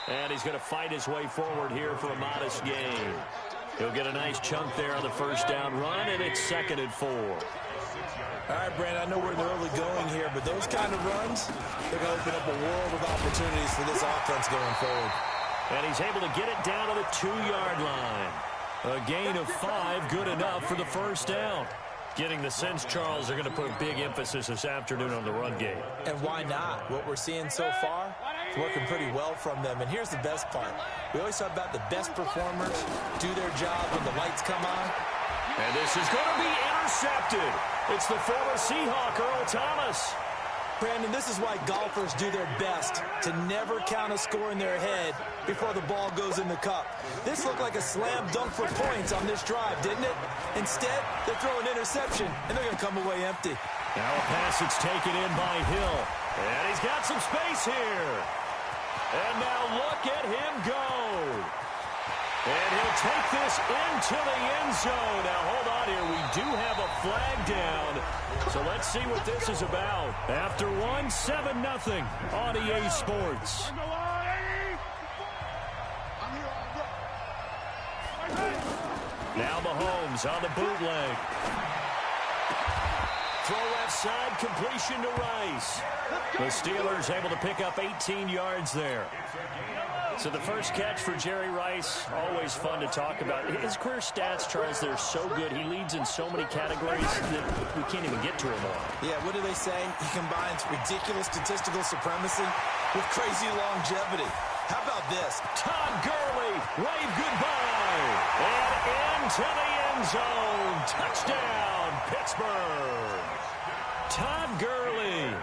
And he's going to fight his way forward here for a modest gain. He'll get a nice chunk there on the 1st down run, and it's 2nd and 4. All right, Brandon, I know we're in the early going here, but those kind of runs, they're going to open up a world of opportunities for this offense going forward. And he's able to get it down to the 2-yard line. A gain of 5, good enough for the 1st down. Getting the sense, Charles, they're going to put a big emphasis this afternoon on the run game. And why not? What we're seeing so far is working pretty well from them. And here's the best part. We always talk about the best performers do their job when the lights come on. And this is going to be intercepted. It's the former Seahawk, Earl Thomas. Brandon, this is why golfers do their best to never count a score in their head before the ball goes in the cup. This looked like a slam dunk for points on this drive, didn't it? Instead, they throw an interception, and they're going to come away empty. Now a pass that's taken in by Hill. And he's got some space here. And now look at him go. And he'll take this into the end zone. Now, hold on here. We do have a flag down. So let's see what this is about. After one, 7-0 on EA Sports. Now Mahomes on the bootleg. Throw left side, completion to Rice. The Steelers able to pick up 18 yards there. So the first catch for Jerry Rice, always fun to talk about. His career stats, Charles, they're so good. He leads in so many categories that we can't even get to him all. Yeah, what do they say? He combines ridiculous statistical supremacy with crazy longevity. How about this? Todd Gurley, wave goodbye. And into the end zone. Touchdown, Pittsburgh. Todd Gurley.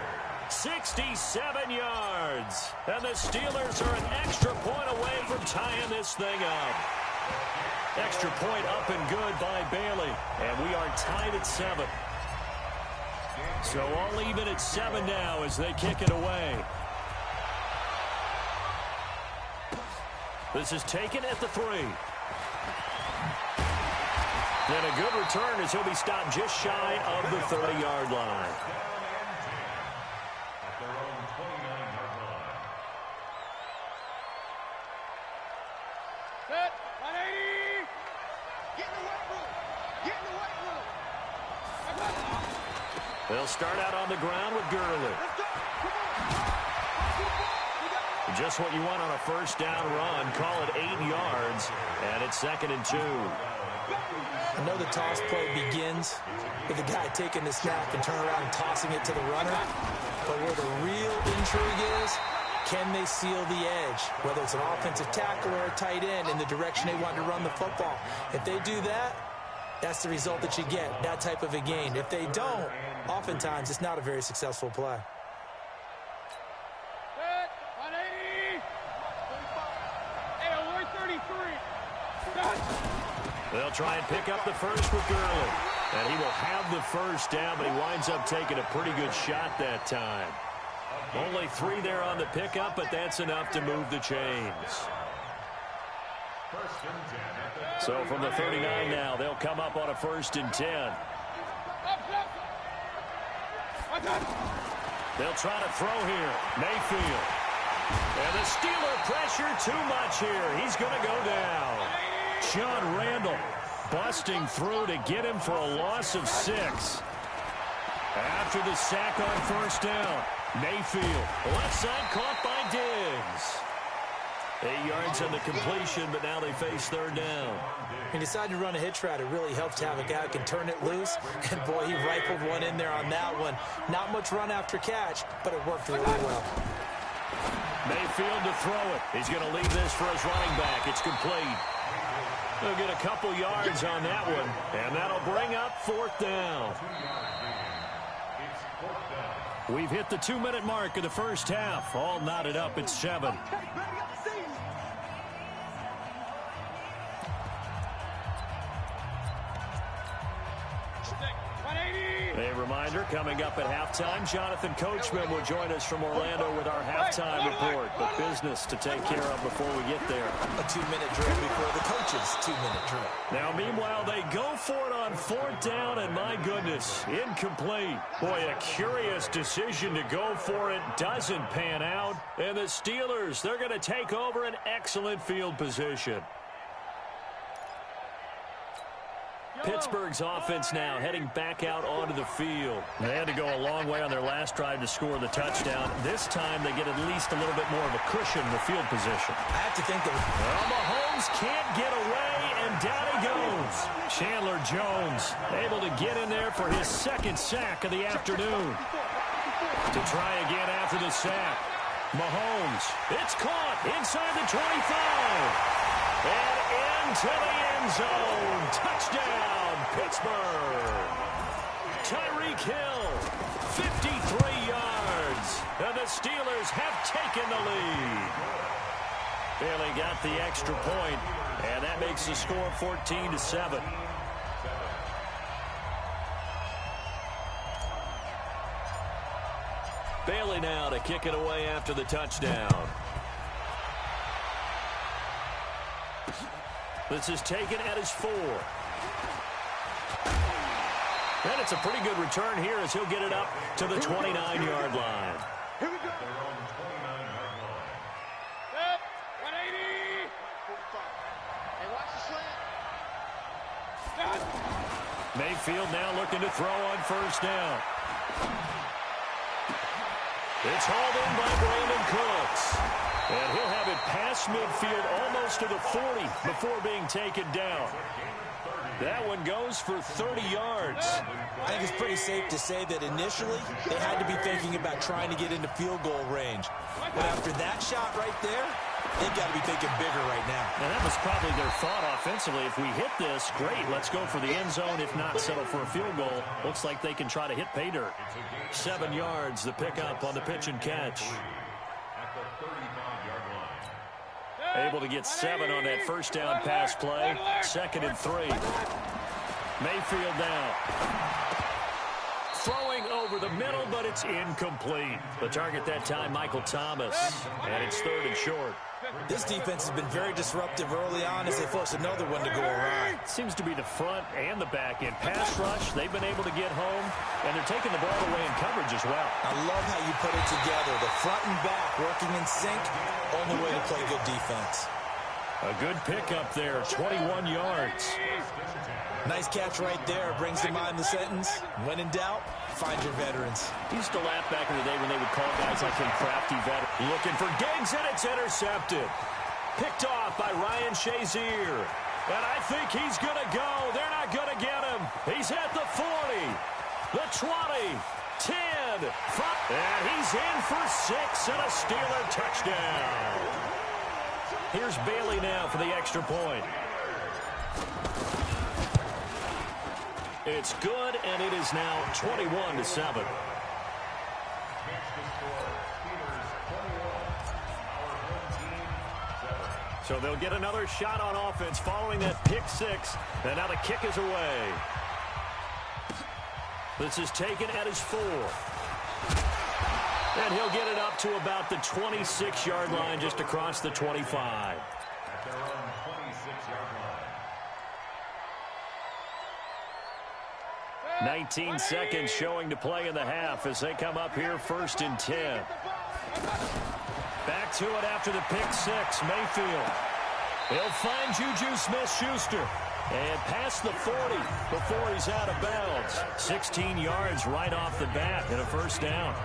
67 yards. And the Steelers are an extra point away from tying this thing up. Extra point up and good by Bailey. And we are tied at 7. So all even at 7 now as they kick it away. This is taken at the 3. And a good return as he'll be stopped just shy of the 30-yard line. They'll start out on the ground with Gurley. Just what you want on a first down run. Call it 8 yards, and it's 2nd and 2. I know the toss play begins with the guy taking the snap and turning around and tossing it to the runner. But where the real intrigue is, can they seal the edge? Whether it's an offensive tackle or a tight end in the direction they want to run the football. If they do that, that's the result that you get, that type of a gain. If they don't, oftentimes it's not a very successful play. They'll try and pick up the first with Gurley. And he will have the first down, but he winds up taking a pretty good shot that time. Only 3 there on the pickup, but that's enough to move the chains. So from the 39 now, they'll come up on a 1st and 10. They'll try to throw here. Mayfield. And the Steeler pressure too much here. He's going to go down. John Randall busting through to get him for a loss of 6. After the sack on 1st down, Mayfield. Left side caught by Diggs. 8 yards on the completion, but now they face 3rd down. He decided to run a hitch route. It really helped to have a guy who can turn it loose. And, boy, he rifled one in there on that one. Not much run after catch, but it worked really well. Mayfield to throw it. He's going to leave this for his running back. It's complete. They'll get a couple yards on that one, and that'll bring up 4th down. We've hit the 2-minute mark of the first half. All knotted up at 7. A reminder, coming up at halftime, Jonathan Coachman will join us from Orlando with our halftime report. But business to take care of before we get there. A 2-minute drill before the coach's 2-minute drill. Now, meanwhile, they go for it on 4th down, and my goodness, incomplete. Boy, a curious decision to go for it. Doesn't pan out. And the Steelers, they're going to take over an excellent field position. Pittsburgh's offense now heading back out onto the field. They had to go a long way on their last drive to score the touchdown. This time they get at least a little bit more of a cushion in the field position. I have to think that... Well, Mahomes can't get away, and and down he goes. Chandler Jones able to get in there for his second sack of the afternoon. To try again after the sack. Mahomes, it's caught inside the 25. And into the end zone. Touchdown, Pittsburgh. Tyreek Hill, 53 yards. And the Steelers have taken the lead. Bailey got the extra point, and that makes the score 14-7. Bailey now to kick it away after the touchdown. This is taken at his 4. And it's a pretty good return here as he'll get it up to the 29-yard line. Here we go. Yep, 180. 45. Hey, watch the slant. Mayfield now looking to throw on first down. It's hauled in by Brandon Cooks. And he'll have it past midfield almost to the 40 before being taken down. That one goes for 30 yards. I think it's pretty safe to say that initially they had to be thinking about trying to get into field goal range. But after that shot right there, they've got to be thinking bigger right now. And that was probably their thought offensively. If we hit this, great, let's go for the end zone. If not, settle for a field goal. Looks like they can try to hit pay dirt. 7 yards, the pickup on the pitch and catch. Able to get 7 on that first down pass play. 2nd and 3. Mayfield now. Throwing over the middle, but it's incomplete. The target that time, Michael Thomas. And it's 3rd and short. This defense has been very disruptive early on as they force another one to go awry. Seems to be the front and the back end. Pass rush, they've been able to get home, and they're taking the ball away in coverage as well. I love how you put it together. The front and back working in sync, only way to play good defense. A good pickup there, 21 yards. Nice catch right there. Brings to mind the sentence, when in doubt, find your veterans. Used to laugh back in the day when they would call guys like him crafty veteran. Looking for Diggs, and it's intercepted. Picked off by Ryan Shazier. And I think he's going to go. They're not going to get him. He's at the 40, the 20, 10, 5. And he's in for 6 and a Steeler touchdown. Here's Bailey now for the extra point. It's good, and it is now 21-7. So they'll get another shot on offense following that pick 6, and now the kick is away. This is taken at his 4. And he'll get it up to about the 26-yard line, just across the 25. At their own 26-yard line. 19 seconds showing to play in the half as they come up here 1st and 10. Back to it after the pick 6, Mayfield. He'll find Juju Smith-Schuster. And past the 40 before he's out of bounds. 16 yards right off the bat and a first down.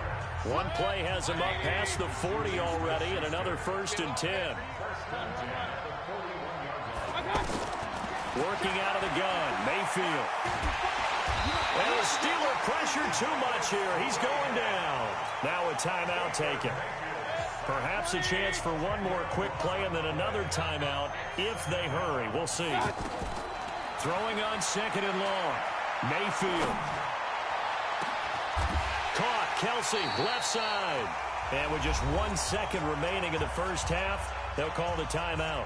One play has him up past the 40 already and another 1st and 10. Working out of the gun, Mayfield. And the Steeler pressure too much here. He's going down. Now a timeout taken. Perhaps a chance for one more quick play and then another timeout if they hurry. We'll see. Throwing on 2nd and long. Mayfield. Caught. Kelsey, left side. And with just 1 second remaining in the first half, they'll call the timeout.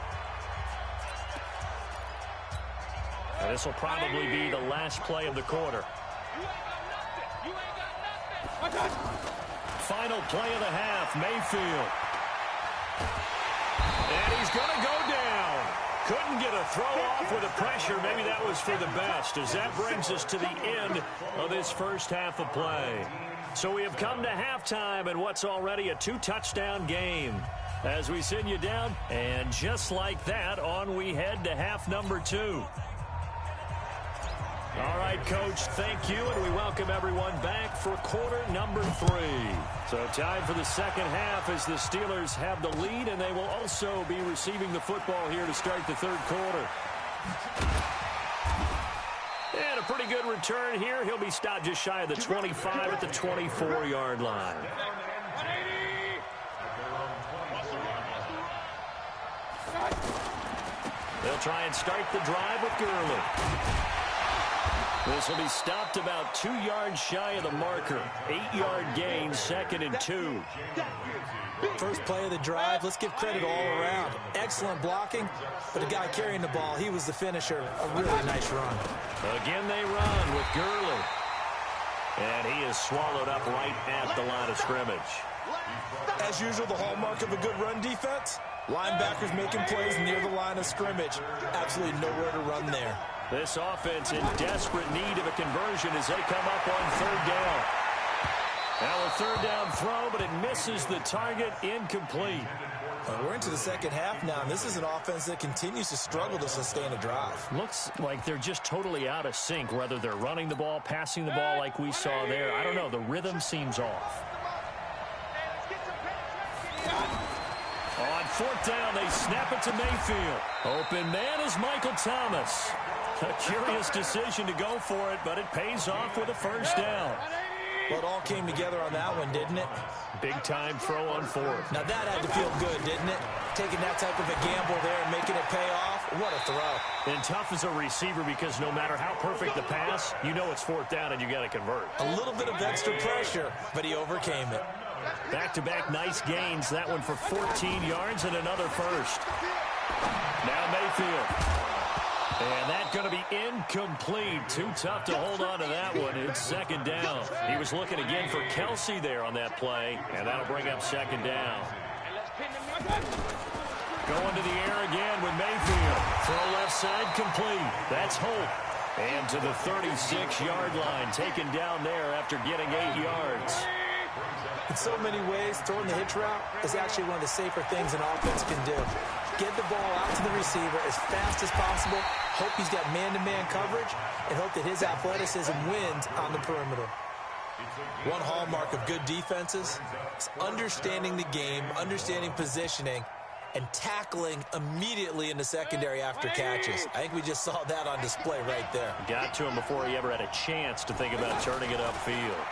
And this will probably be the last play of the quarter. Final play of the half, Mayfield. And he's going to go down. Couldn't get a throw off with the pressure. Maybe that was for the best, as that brings us to the end of this first half of play. So we have come to halftime in what's already a 2-touchdown game. As we send you down, and just like that, on we head to half number 2. All right, Coach, thank you, and we welcome everyone back for quarter number 3. So time for the second half as the Steelers have the lead, and they will also be receiving the football here to start the third quarter. And a pretty good return here. He'll be stopped just shy of the 25 at the 24-yard line. They'll try and start the drive with Gurley. This will be stopped about 2 yards shy of the marker. 8-yard gain, 2nd and 2. First play of the drive, let's give credit all around. Excellent blocking, but the guy carrying the ball, he was the finisher. A really nice run. Again they run with Gurley. And he is swallowed up right at the line of scrimmage. As usual, the hallmark of a good run defense, linebackers making plays near the line of scrimmage. Absolutely nowhere to run there. This offense in desperate need of a conversion as they come up on 3rd down. Now a 3rd down throw, but it misses the target, incomplete. We're into the second half now, and this is an offense that continues to struggle to sustain a drive. Looks like they're just totally out of sync, whether they're running the ball, passing the ball like we saw there. I don't know. The rhythm seems off. On 4th down, they snap it to Mayfield. Open man is Michael Thomas. A curious decision to go for it, but it pays off with a 1st down. Well, it all came together on that one, didn't it? Big-time throw on 4th. Now that had to feel good, didn't it? Taking that type of a gamble there and making it pay off. What a throw. And tough as a receiver because no matter how perfect the pass, you know it's 4th down and you got to convert. A little bit of extra pressure, but he overcame it. Back-to-back nice gains. That one for 14 yards and another 1st. Now Mayfield. And that's going to be incomplete. Too tough to hold on to that one. It's 2nd down. He was looking again for Kelsey there on that play, and that'll bring up 2nd down. Going to the air again with Mayfield. Throw left side complete. That's Hope. And to the 36-yard line, taken down there after getting 8 yards. In so many ways, throwing the hitch route is actually one of the safer things an offense can do. Get the ball out to the receiver as fast as possible, hope he's got man-to-man coverage, and hope that his athleticism wins on the perimeter. One hallmark of good defenses is understanding the game, understanding positioning, and tackling immediately in the secondary after catches. I think we just saw that on display right there. Got to him before he ever had a chance to think about turning it upfield.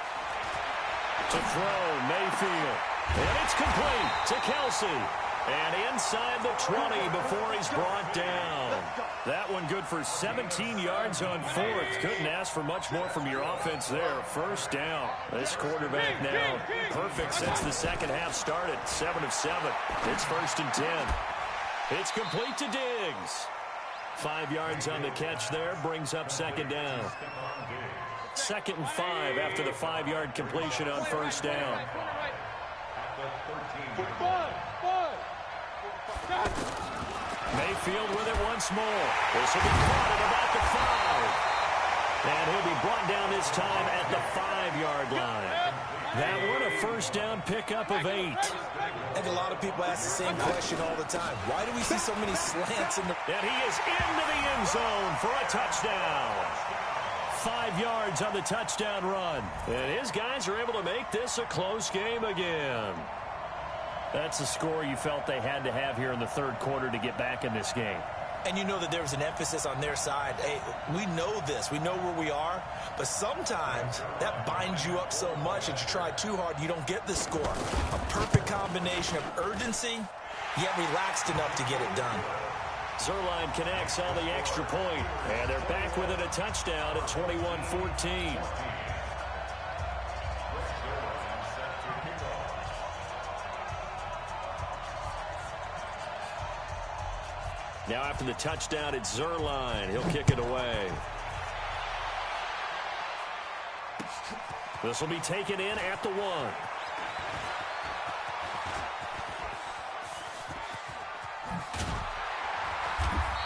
To throw, Mayfield. And it's complete to Kelsey. And inside the 20 before he's brought down. That one good for 17 yards on 4th. Couldn't ask for much more from your offense there. 1st down. This quarterback now perfect since the second half started. 7 of 7. It's 1st and 10. It's complete to Diggs. 5 yards on the catch there. Brings up 2nd down. 2nd and 5 after the 5-yard completion on 1st down. Mayfield with it once more. This will be caught at about the 5. And he'll be brought down this time at the 5-yard line. That one a 1st down pickup of 8. I think a lot of people ask the same question all the time. Why do we see so many slants in the... And he is into the end zone for a touchdown. 5 yards on the touchdown run. And his guys are able to make this a close game again. That's the score you felt they had to have here in the 3rd quarter to get back in this game. And you know that there was an emphasis on their side. Hey, we know this. We know where we are. But sometimes that binds you up so much that you try too hard, you don't get the score. A perfect combination of urgency, yet relaxed enough to get it done. Zuerlein connects on the extra point, and they're back with it a touchdown at 21-14. Now after the touchdown, it's Zuerlein. He'll kick it away. This will be taken in at the 1.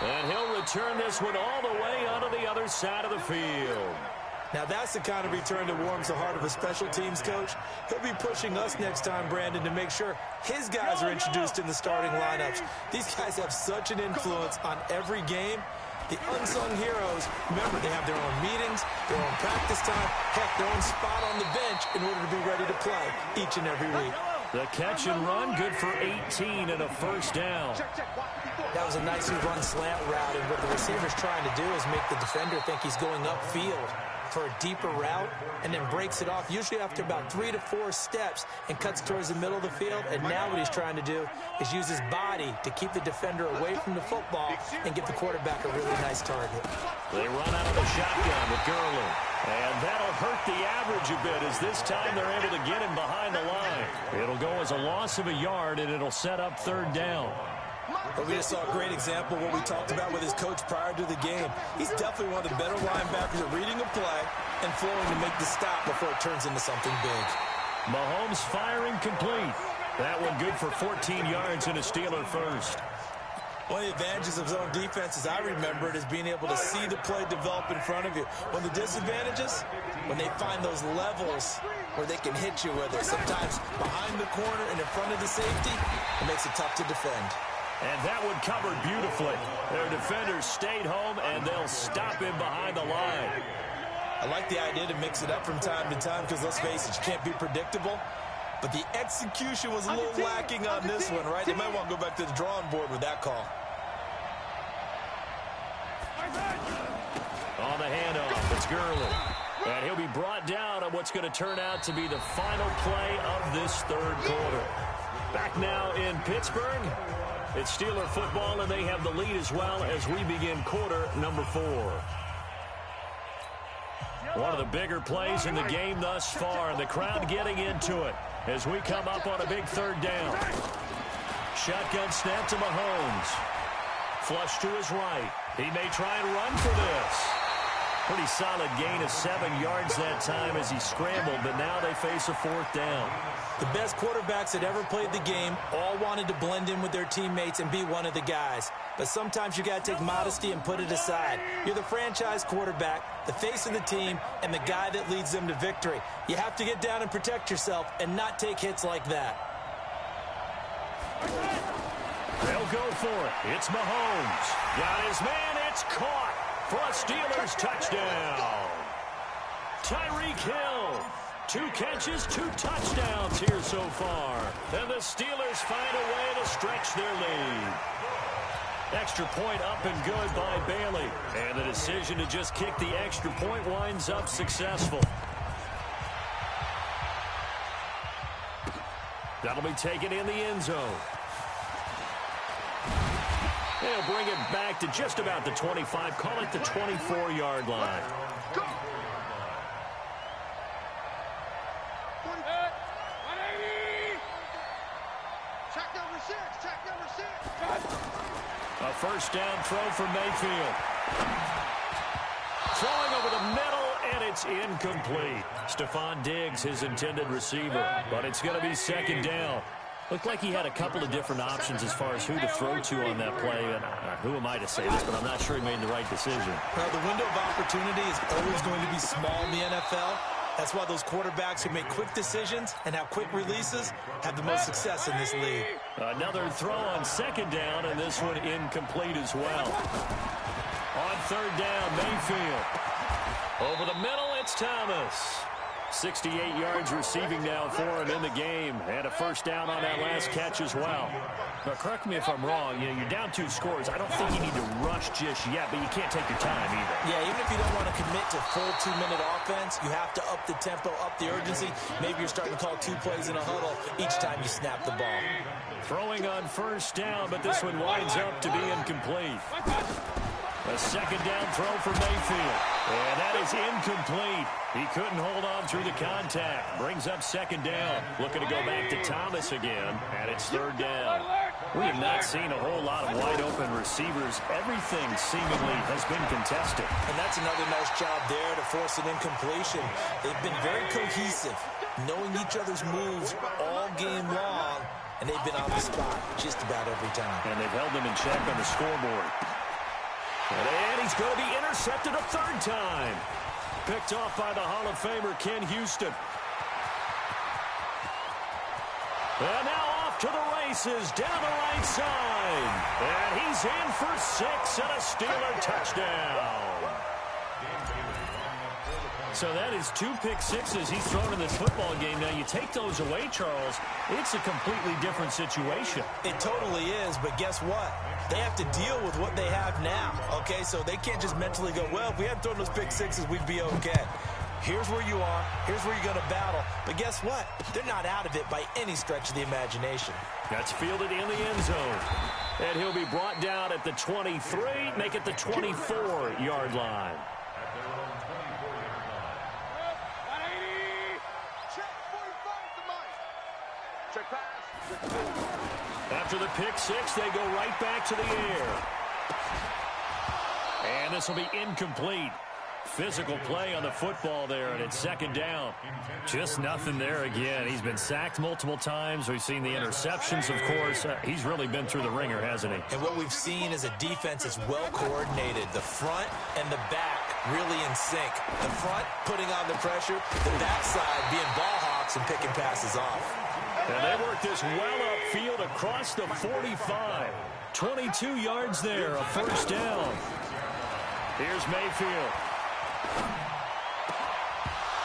And he'll return this one all the way onto the other side of the field. Now that's the kind of return that warms the heart of a special teams coach. He'll be pushing us next time, Brandon, to make sure his guys are introduced in the starting lineups. These guys have such an influence on every game. The unsung heroes, remember, they have their own meetings, their own practice time, heck, their own spot on the bench in order to be ready to play each and every week. The catch and run, good for 18 and a first down. That was a nicely run slant route, and what the receiver's trying to do is make the defender think he's going upfield for a deeper route, and then breaks it off, usually after about 3 to 4 steps, and cuts towards the middle of the field. And now what he's trying to do is use his body to keep the defender away from the football and give the quarterback a really nice target. They run out of the shotgun with Gurley, and that'll hurt the average a bit, as this time they're able to get him behind the line. It'll go as a loss of a yard, and it'll set up third down. But we just saw a great example of what we talked about with his coach prior to the game. He's definitely one of the better linebackers at reading a play and flowing to make the stop before it turns into something big. Mahomes firing complete. That one good for 14 yards and a Steeler first. One of the advantages of zone defense, as I remember it, is being able to see the play develop in front of you. One of the disadvantages, when they find those levels where they can hit you with it, sometimes behind the corner and in front of the safety, it makes it tough to defend. And that one covered beautifully. Their defenders stayed home, and they'll stop him behind the line. I like the idea to mix it up from time to time because, let's face it, you can't be predictable. But the execution was a little lacking on this one, right? They might want to go back to the drawing board with that call. On the handoff, it's Gurley. And he'll be brought down on what's going to turn out to be the final play of this third quarter. Back now in Pittsburgh. It's Steeler football, and they have the lead as well as we begin quarter number 4. One of the bigger plays in the game thus far, and the crowd getting into it as we come up on a big third down. Shotgun snap to Mahomes. Flush to his right. He may try and run for this. Pretty solid gain of 7 yards that time as he scrambled, but now they face a fourth down. The best quarterbacks that ever played the game all wanted to blend in with their teammates and be one of the guys. But sometimes you got to take modesty and put it aside. You're the franchise quarterback, the face of the team, and the guy that leads them to victory. You have to get down and protect yourself and not take hits like that. They'll go for it. It's Mahomes. Got his man. It's caught for a Steelers touchdown. Tyreek Hill. 2 catches, 2 touchdowns here so far. And the Steelers find a way to stretch their lead. Extra point up and good by Bailey. And the decision to just kick the extra point winds up successful. That'll be taken in the end zone. They'll bring it back to just about the 25. Call it the 24-yard line. Go! A first down throw for Mayfield. Throwing over the middle, and it's incomplete. Stephon Diggs, his intended receiver, but it's going to be second down. Looked like he had a couple of different options as far as who to throw to on that play. And who am I to say this, but I'm not sure he made the right decision. Well, the window of opportunity is always going to be small in the NFL. That's why those quarterbacks who make quick decisions and have quick releases have the most success in this league. Another throw on second down, and this one incomplete as well. On third down, Mayfield. Over the middle, it's Thomas. 68 yards receiving now for him in the game, and a first down on that last catch as well. Now, correct me if I'm wrong. You know, you're down 2 scores. I don't think you need to rush just yet, but you can't take your time either. Yeah, even if you don't want to commit to full 2-minute offense, you have to up the tempo, up the urgency. Maybe you're starting to call 2 plays in a huddle each time you snap the ball. Throwing on first down, but this one winds up to be incomplete. A second down throw for Mayfield. And that is incomplete. He couldn't hold on through the contact. Brings up second down. Looking to go back to Thomas again. And it's third down. We have not seen a whole lot of wide open receivers. Everything seemingly has been contested. And that's another nice job there to force an incompletion. They've been very cohesive, knowing each other's moves all game long. And they've been on the spot just about every time. And they've held them in check on the scoreboard. And he's going to be intercepted a third time. Picked off by the Hall of Famer Ken Houston. And now off to the races down the right side. And he's in for 6 and a Steeler touchdown. So that is 2 pick sixes he's thrown in this football game. Now, you take those away, Charles, it's a completely different situation. It totally is, but guess what? They have to deal with what they have now, okay? So they can't just mentally go, well, if we hadn't thrown those pick sixes, we'd be okay. Here's where you are. Here's where you're going to battle. But guess what? They're not out of it by any stretch of the imagination. That's fielded in the end zone. And he'll be brought down at the 23, make it the 24-yard line. After the pick six, they go right back to the air. And this will be incomplete. Physical play on the football there, and it's second down. Just nothing there again. He's been sacked multiple times. We've seen the interceptions, of course. He's really been through the ringer, hasn't he? And what we've seen is a defense that's well coordinated. The front and the back really in sync. The front putting on the pressure, the backside being ball hawks and picking passes off. And they work this well upfield across the 45. 22 yards there, a first down. Here's Mayfield.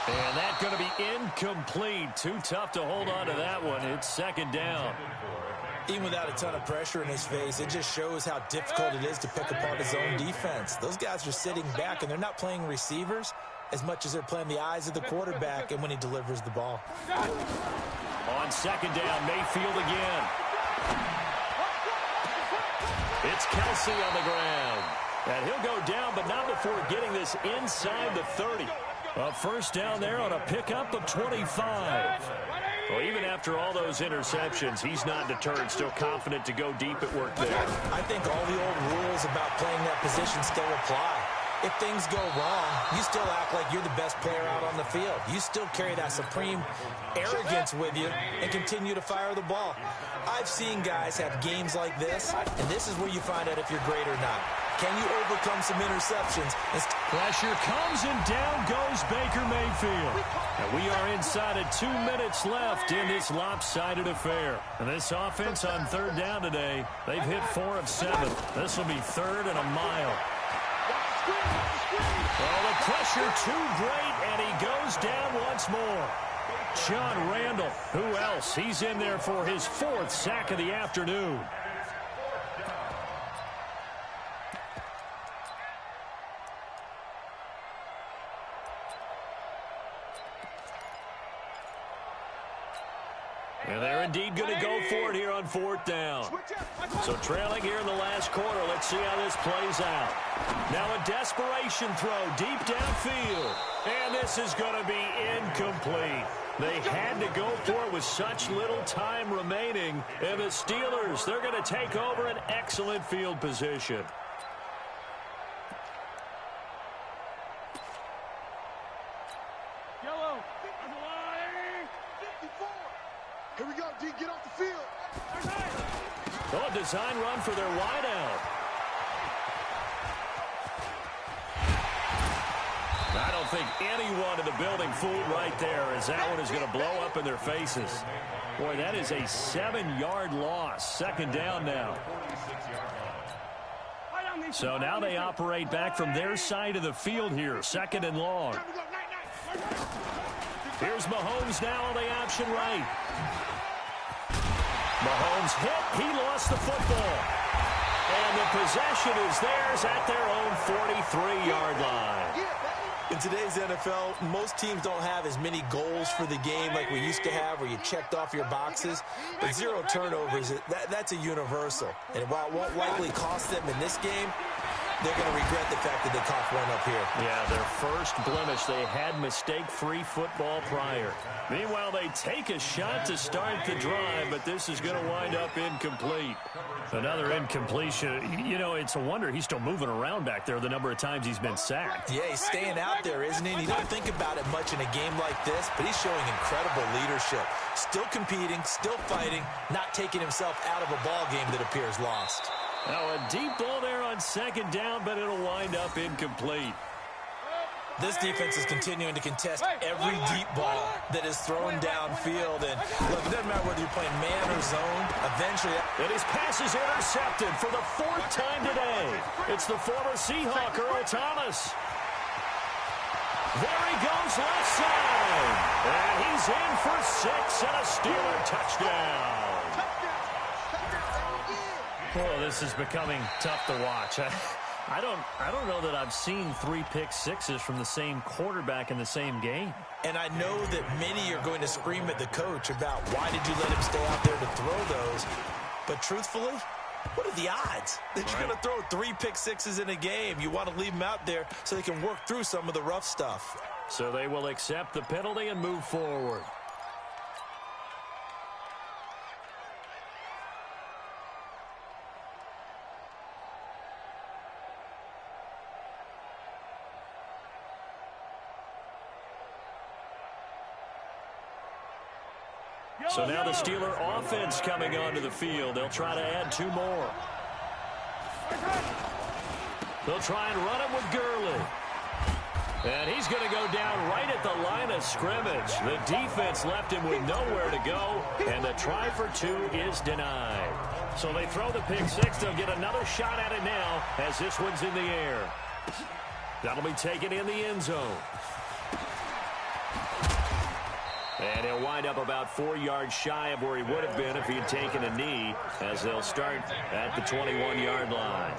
And that's going to be incomplete. Too tough to hold on to that one. It's second down. Even without a ton of pressure in his face, it just shows how difficult it is to pick apart his own defense. Those guys are sitting back, and they're not playing receivers as much as they're playing the eyes of the quarterback and when he delivers the ball. On second down, Mayfield again. It's Kelsey on the ground. And he'll go down, but not before getting this inside the 30. A first down there on a pickup of 25. Well, even after all those interceptions, he's not deterred, still confident to go deep at work there. I think all the old rules about playing that position still apply. If things go wrong, you still act like you're the best player out on the field. You still carry that supreme arrogance with you and continue to fire the ball. I've seen guys have games like this, and this is where you find out if you're great or not. Can you overcome some interceptions? Pressure comes, and down goes Baker Mayfield. And we are inside of 2 minutes left in this lopsided affair. And this offense on third down today, they've hit 4 of 7. This will be third and a mile. Well, the pressure too great, and he goes down once more. John Randall, who else? He's in there for his 4th sack of the afternoon. And they're indeed going to go for it here on 4th down. So trailing here in the last quarter. Let's see how this plays out. Now a desperation throw deep downfield. And this is going to be incomplete. They had to go for it with such little time remaining. And the Steelers, they're going to take over an excellent field position. Yellow. Line. 54. Here we go, D. Get off the field. Oh, a design run for their wideout. I don't think anyone in the building fooled right there, as that one is going to blow up in their faces. Boy, that is a 7-yard loss. Second down now. So now they operate back from their side of the field here. Second and long. Here's Mahomes now on the option right. Mahomes hit. He lost the football. And the possession is theirs at their own 43-yard line. In today's NFL, most teams don't have as many goals for the game like we used to have, where you checked off your boxes. But 0 turnovers, that's a universal. And while it won't likely cost them in this game, they're going to regret the fact that they coughed one up here. Yeah, their first blemish. They had mistake-free football prior. Meanwhile, they take a shot to start the drive, but this is going to wind up incomplete. Another incompletion. You know, it's a wonder he's still moving around back there the number of times he's been sacked. Yeah, he's staying out there, isn't he? And you don't think about it much in a game like this, but he's showing incredible leadership. Still competing, still fighting, not taking himself out of a ball game that appears lost. Now a deep ball there on second down, but it'll wind up incomplete. This defense is continuing to contest every deep ball that is thrown downfield. And look, it doesn't matter whether you're playing man or zone. Eventually, and his pass is intercepted for the 4th time today. It's the former Seahawk, Earl Thomas. There he goes left side. And he's in for 6 and a Steeler touchdown. Oh, this is becoming tough to watch. I don't know that I've seen 3 pick-sixes from the same quarterback in the same game. And I know that many are going to scream at the coach about why did you let him stay out there to throw those. But truthfully, what are the odds that you're going to throw 3 pick-sixes in a game? You want to leave them out there so they can work through some of the rough stuff. So they will accept the penalty and move forward. So now the Steeler offense coming onto the field. They'll try to add 2 more. They'll try and run it with Gurley. And he's going to go down right at the line of scrimmage. The defense left him with nowhere to go, and the try for 2 is denied. So they throw the pick-6. They'll get another shot at it now as this one's in the air. That'll be taken in the end zone. And he'll wind up about 4 yards shy of where he would have been if he had taken a knee, as they'll start at the 21-yard line.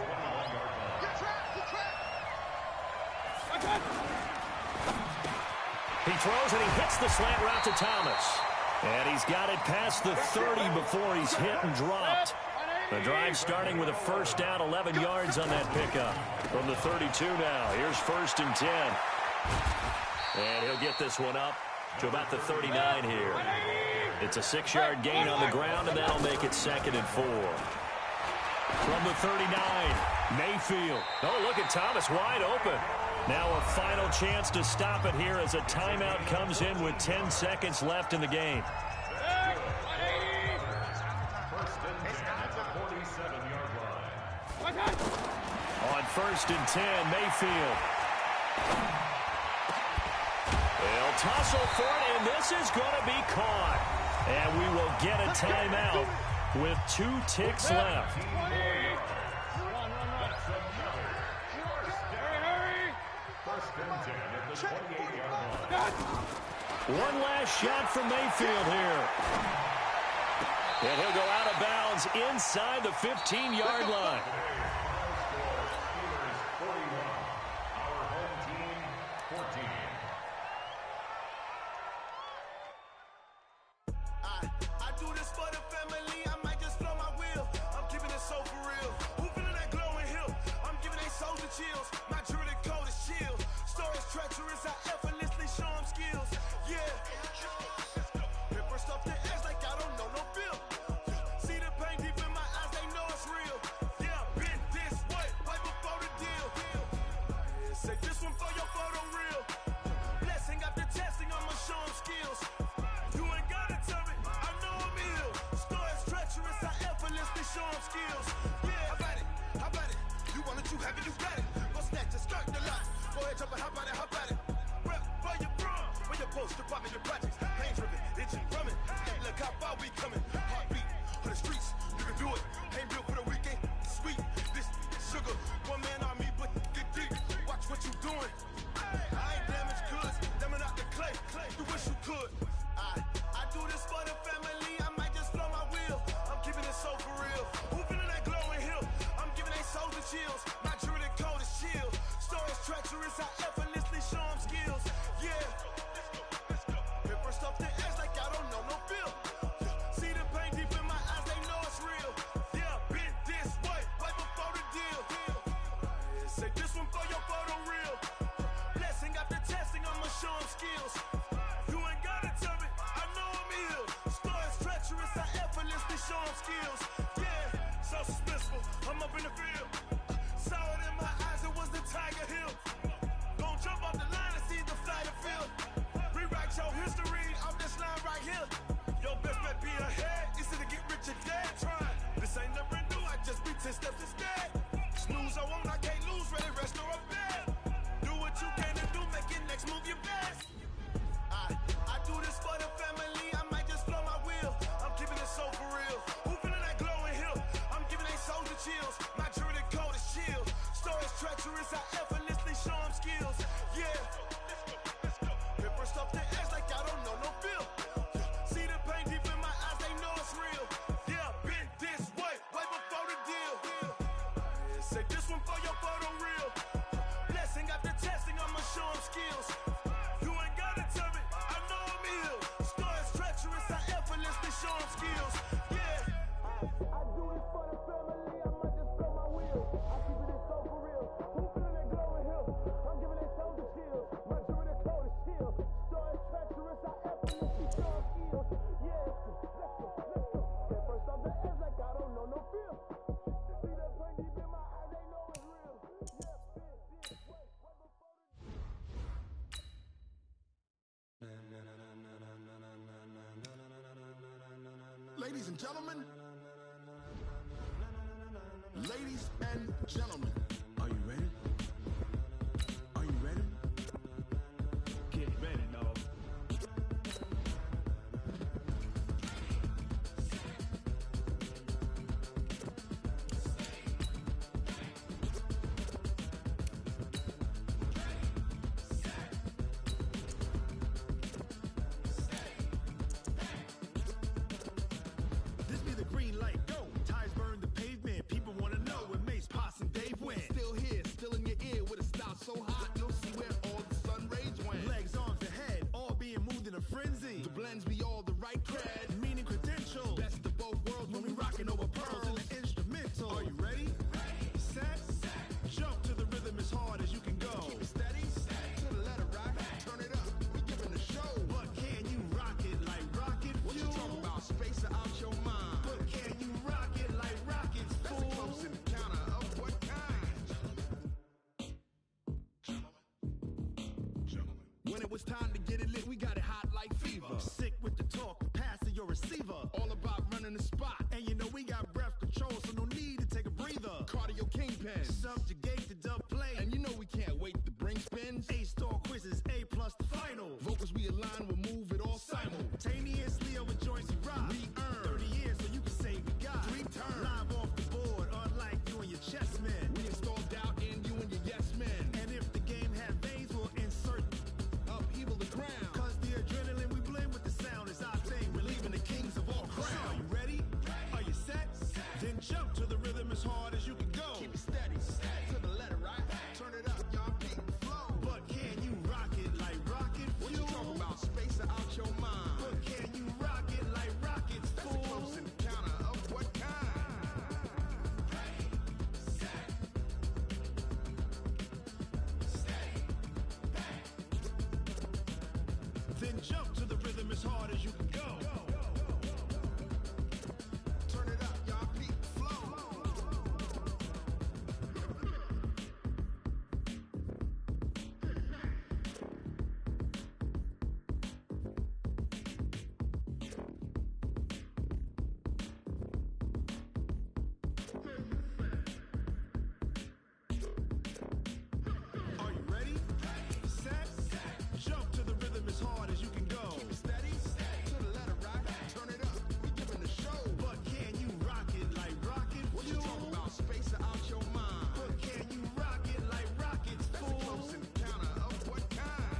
He throws and he hits the slant route to Thomas. And he's got it past the 30 before he's hit and dropped. The drive starting with a first down, 11 yards on that pickup. From the 32 now, here's 1st and 10. And he'll get this one up to about the 39 here. It's a 6-yard gain on the ground, and that'll make it 2nd and 4. From the 39, Mayfield. Oh, look at Thomas wide open. Now a final chance to stop it here as a timeout comes in with 10 seconds left in the game. On 1st and 10, Mayfield. They'll tussle for it, and this is going to be caught. And we will get a timeout with 2 ticks left. One last shot from Mayfield here. And he'll go out of bounds inside the 15-yard line. show them skills. Yeah. I do this for the family, I might just blow my wheels. I keep it so for real. Who feeling that glowing hill? I'm giving that soldier chills. My jewelry the cold is chill. Story treacherous, I effortlessly show them skills. Yeah, let's go. At first off the edge like I don't know no feel. See that pain deep in my eyes, they know it's real. Ladies and gentlemen, ladies and gentlemen, are you ready? Are you ready? Get ready, dog. This be the green light, go. Ties burn the pavement. People want to know where Mace, Poss, and Dave went. Still here, still in your ear with a style so hot, you'll see where all the sun rays went. Legs, arms, and head, all being moved in a frenzy. The blends be all the right cred. Meaning credentials. Best of both worlds when we rockin' over pearls in the instrumental. Are you ready? Set, jump to the rhythm as hard as you can go. Keep it steady, to the letter right. Turn it up, we giving the show. But can you rock it like rocket fuel? What you talking about? Space out your mind. But can you rock it like rockets, That's fool? a close encounter of what kind? When it was time to get it lit, we got it hot like fever. Sick with the talk, pass to your receiver. All about running the spot. And you know we got breath control, so no need to take a breather. Cardio kingpin. Subjugate the dub play. And you know we can't wait to bring spins. A-star quizzes, A+ the final. Vocals we align, we'll move it all Simultaneously over joints we rock. We earn 30 years, so you can say we got 3 turns. Live off the board, unlike you and your chess men. We install doubt in you and your yes men. And if the game had veins, we'll insert Upheaval the ground. Cause the adrenaline we blend with the sound is our thing. We're leaving the kings of all crowns. So are you ready? Are you set? Then jump to the rhythm as hard as you can go. Keep it steady, to the letter right. Turn it up, y'all peak the flow. But can you rock it like rocket fuel? What you talking about? Space out your mind. But can you rock it like rockets, That's fool? a close encounter of what kind? Then jump to the rhythm as hard as you can go. Turn it up, y'all peak the flow. Are you ready? Set, jump to the rhythm as hard as you can go. Keep it steady, to the letter right. Turn it up, we giving the show. But can you rock it like rocket What you fuel? talking about? Space out your mind. But can you rock it like rockets, That's a fool? close encounter of what kind?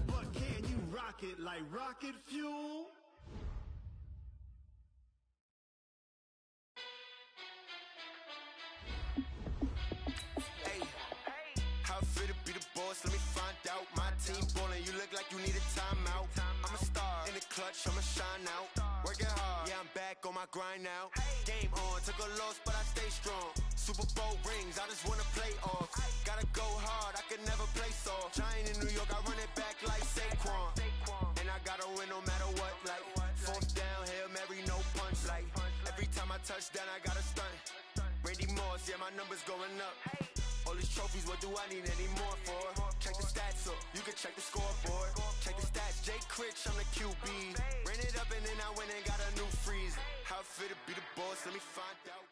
But can you rock it like rocket fuel? Hey, how it feel to be the boss? Let me find out. My team ballin', you look like you need a timeout. I'm a star in the clutch, I'ma shine out. Working hard, yeah, I'm back on my grind now. Game on, took a loss, but I stay strong. Super Bowl rings, I just wanna play off. Gotta go hard, I can never play soft. Giant in New York, I run it back like Saquon. And I gotta win no matter what, like fourth down, Hail Mary, no punch. Like every time I touch down, I gotta stunt. Randy Moss, yeah, my numbers going up. All these trophies, what do I need any more for? Check the stats up, you can check the scoreboard. Check the stats, Jay Critch, I'm the QB. Ran it up and then I went and got a new freeze. How it feel to be the boss, let me find out.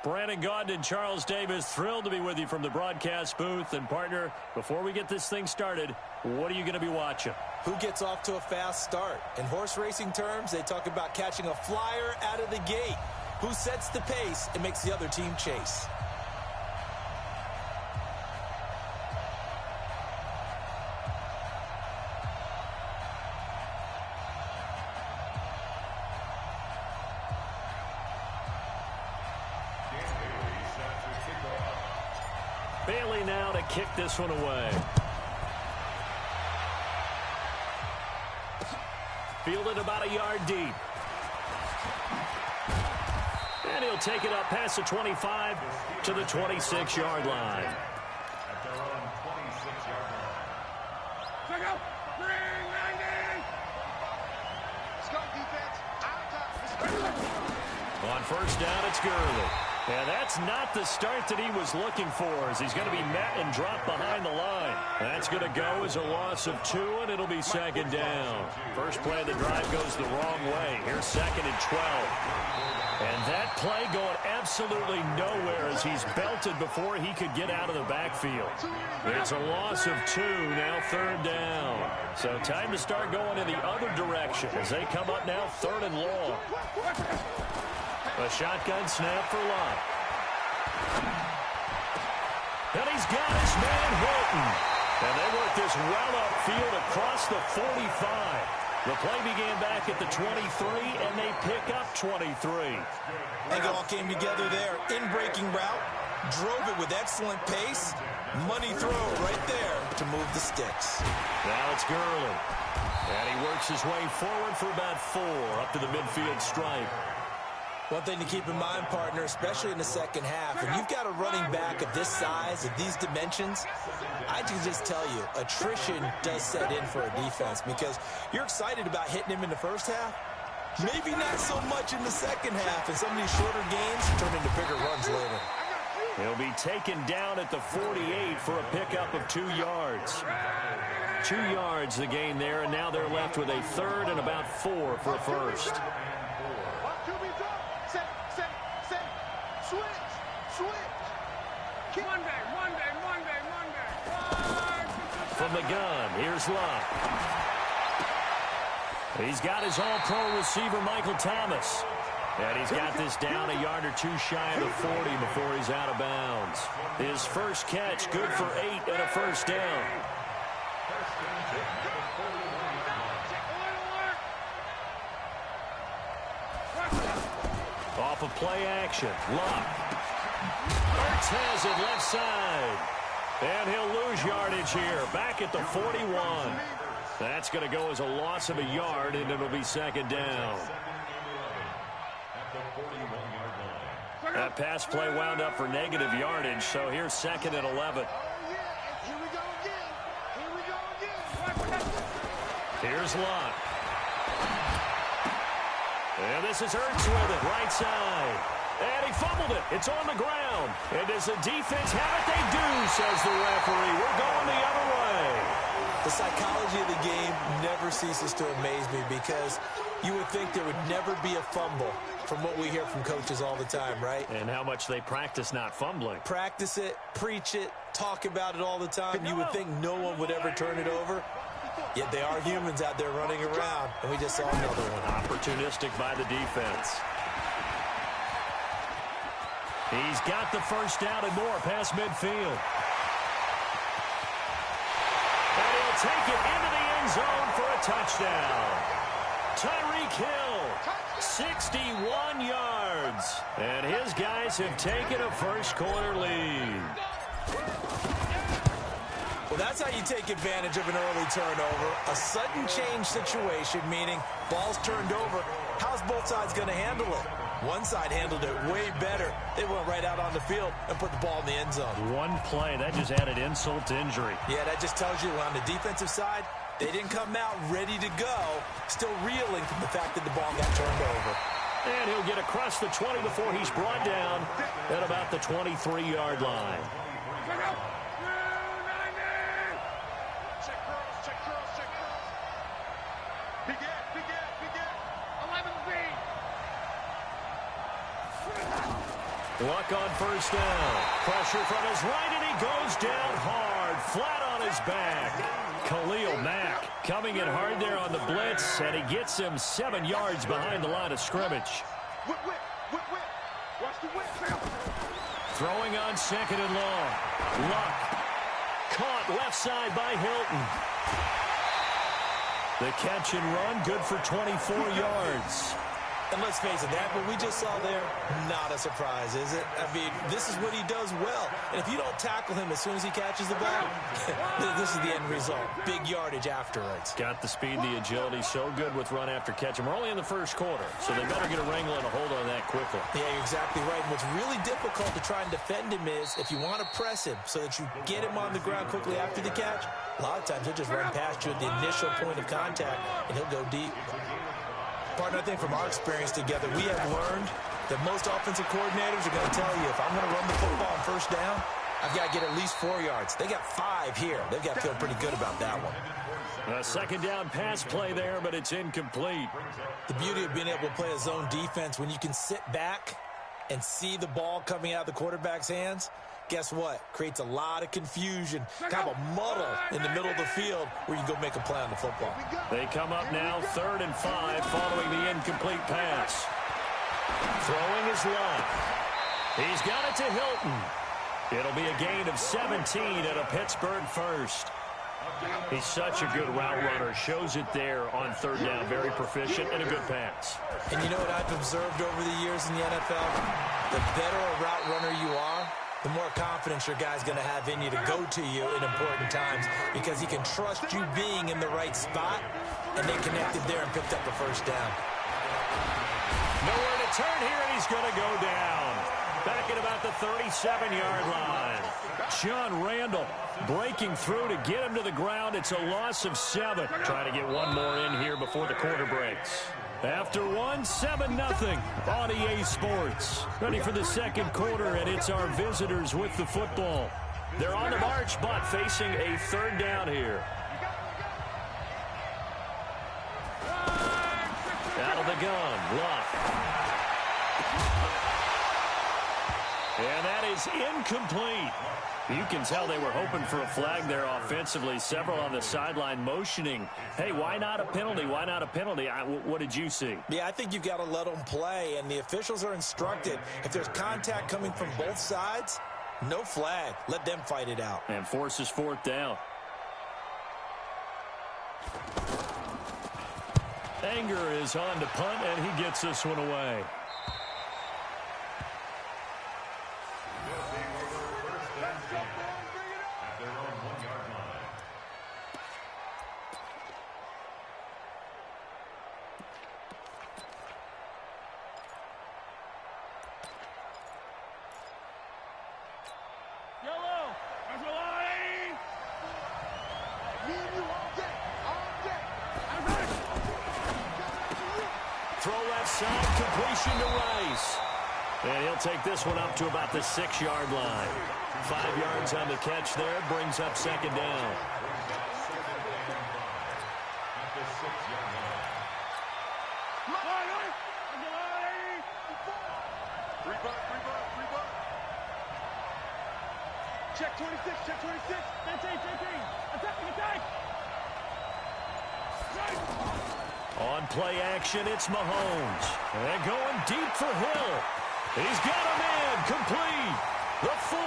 Brandon Gaudin and Charles Davis, thrilled to be with you from the broadcast booth. And partner, before we get this thing started, what are you going to be watching? Who gets off to a fast start? In horse racing terms, they talk about catching a flyer out of the gate. Who sets the pace and makes the other team chase? Dan Bailey set to kick Bailey now to kick this one away. Fielded about a yard deep. And he'll take it up past the 25 to the 26-yard line. At their own 26-yard line. Check out. Bring 90. Let's go, defense. On first down, it's Gurley. And that's not the start that he was looking for, as he's going to be met and dropped behind the line. That's going to go as a loss of 2, and it'll be second down. First play of the drive goes the wrong way. Here's second and 12. And that play going absolutely nowhere as he's belted before he could get out of the backfield. It's a loss of 2, now third down. So time to start going in the other direction as they come up now third and long. A shotgun snap for Lott. And he's got his man Hilton. And they work this well upfield across the 45. The play began back at the 23, and they pick up 23. It all came together there. In-breaking route, drove it with excellent pace. Money throw right there to move the sticks. Now it's Gurley. And he works his way forward for about 4 up to the midfield stripe. One thing to keep in mind, partner, especially in the second half, when you've got a running back of this size, of these dimensions, I can just tell you, attrition does set in for a defense because you're excited about hitting him in the first half. Maybe not so much in the second half, and some of these shorter games turn into bigger runs later. He'll be taken down at the 48 for a pickup of 2 yards. 2 yards the gain there, and now they're left with a third and about 4 for a first. From the gun, here's Lott. He's got his all-pro receiver, Michael Thomas. And he's got this down a yard or 2 shy of the 40 before he's out of bounds. His first catch, good for 8 and a first down. Off of play action, Lott. Ertz has it left side. And he'll lose yardage here, back at the 41. That's going to go as a loss of a yard, and it'll be second down. That pass play wound up for negative yardage, so here's second and 11. Here's Lott. And this is Ertz with it, right side. And he fumbled it. It's on the ground. And does the defense have it? They do, says the referee. We're going the other way. The psychology of the game never ceases to amaze me because you would think there would never be a fumble from what we hear from coaches all the time, right? And how much they practice not fumbling. Practice it, preach it, talk about it all the time. You would think no one would ever turn it over. Yet they are humans out there running around, and we just saw another one. Opportunistic by the defense. He's got the first down and more past midfield. And he'll take it into the end zone for a touchdown. Tyreek Hill, 61 yards. And his guys have taken a first quarter lead. Well, that's how you take advantage of an early turnover. A sudden change situation, meaning ball's turned over. How's both sides going to handle it? One side handled it way better. They went right out on the field and put the ball in the end zone. One play, that just added insult to injury. Yeah, that just tells you on the defensive side, they didn't come out ready to go, still reeling from the fact that the ball got turned over. And he'll get across the 20 before he's brought down at about the 23-yard line. Luck on first down. Pressure from his right, and he goes down hard, flat on his back. Khalil Mack coming in hard there on the blitz, and he gets him 7 yards behind the line of scrimmage. Throwing on second and long. Luck caught left side by Hilton. The catch and run, good for 24 yards. And let's face it, that what we just saw there, not a surprise, is it? I mean, this is what he does well. And if you don't tackle him as soon as he catches the ball, this is the end result. Big yardage afterwards. Got the speed, the agility, so good with run after catch. And we're only in the first quarter, so they better get a wrangle and a hold on that quickly. Yeah, you're exactly right. And what's really difficult to try and defend him is if you want to press him so that you get him on the ground quickly after the catch, a lot of times he'll just run past you at the initial point of contact, and he'll go deep. Partner, I think from our experience together, we have learned that most offensive coordinators are going to tell you, if I'm going to run the football on first down, I've got to get at least 4 yards. They got 5 here. They've got to feel pretty good about that one. A second down pass play there, but it's incomplete. The beauty of being able to play a zone defense, when you can sit back and see the ball coming out of the quarterback's hands, guess what? Creates a lot of confusion, kind of a muddle in the middle of the field where you can go make a play on the football. They come up now 3rd and 5 following the incomplete pass. Throwing is Love. He's got it to Hilton. It'll be a gain of 17 at a Pittsburgh first. He's such a good route runner. Shows it there on 3rd down. Very proficient and a good pass. And you know what I've observed over the years in the NFL? The better a route runner you are, the more confidence your guy's going to have in you to go to you in important times because he can trust you being in the right spot, and they connected there and picked up a first down. Nowhere to turn here, and he's going to go down. Back at about the 37-yard line. John Randall breaking through to get him to the ground. It's a loss of 7. Trying to get one more in here before the quarter breaks. After 1, 7-0 on EA Sports. Ready for the second quarter, and it's our visitors with the football. They're on the march, but facing a 3rd down here. Out of the gun, Luck. And that is incomplete. You can tell they were hoping for a flag there offensively. Several on the sideline motioning, hey, why not a penalty? Why not a penalty? What did you see? Yeah, I think you've got to let them play, and the officials are instructed. If there's contact coming from both sides, no flag. Let them fight it out. And forces 4th down. Anger is on to punt, and he gets this one away. Throw left side, completion to Rice. And he'll take this one up to about the 6-yard line. 5 yards on the catch there, brings up 2nd down. Check 26, check 26. 18. Attack. On play action, it's Mahomes. And going deep for Hill. He's got a man complete. The 40.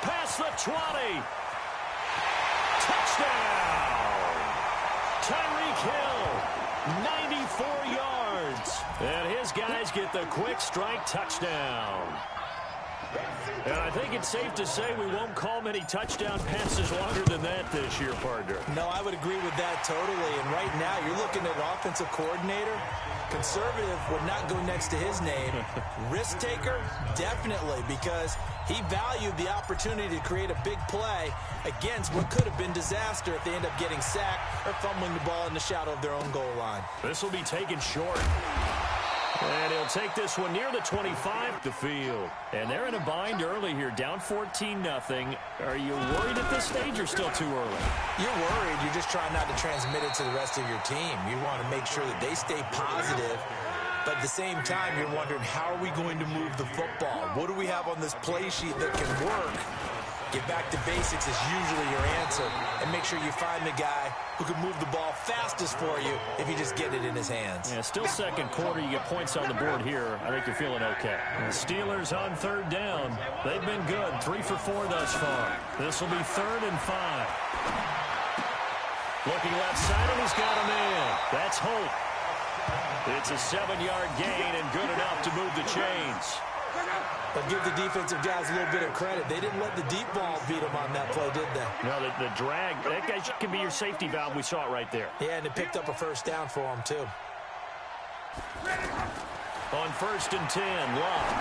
Past the 20. Touchdown. Tyreek Hill. 94 yards. And his guys get the quick strike touchdown. And I think it's safe to say we won't call many touchdown passes longer than that this year, partner. No, I would agree with that totally. And right now, you're looking at offensive coordinator. Conservative would not go next to his name. Risk taker, definitely, because he valued the opportunity to create a big play against what could have been disaster if they end up getting sacked or fumbling the ball in the shadow of their own goal line. This will be taken short. And he'll take this one near the 25 to field. And they're in a bind early here, down 14-0. Are you worried at this stage or still too early? You're worried. You're just trying not to transmit it to the rest of your team. You want to make sure that they stay positive. But at the same time, you're wondering, how are we going to move the football? What do we have on this play sheet that can work? Get back to basics is usually your answer. And make sure you find the guy who can move the ball fastest for you if you just get it in his hands. Yeah, still second quarter. You get points on the board here. I think you're feeling okay. The Steelers on 3rd down. They've been good. 3 for 4 thus far. This will be 3rd and 5. Looking left side, and he's got a man. That's Holt. It's a 7-yard gain and good enough to move the chains. But give the defensive guys a little bit of credit. They didn't let the deep ball beat them on that play, did they? No, the drag, that guy can be your safety valve. We saw it right there. Yeah, and it picked up a first down for them, too. On 1st and 10, Love.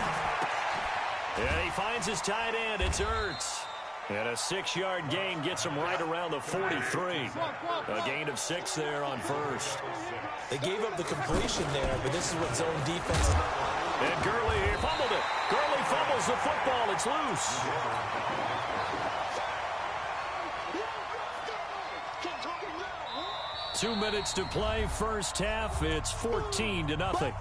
And he finds his tight end. It's Ertz. And a 6-yard gain gets him right around the 43. A gain of 6 there on 1st. They gave up the completion there, but this is what zone defense is. And Gurley here fumbled it. Gurley fumbles the football. It's loose. Two minutes to play, first half. It's 14-0.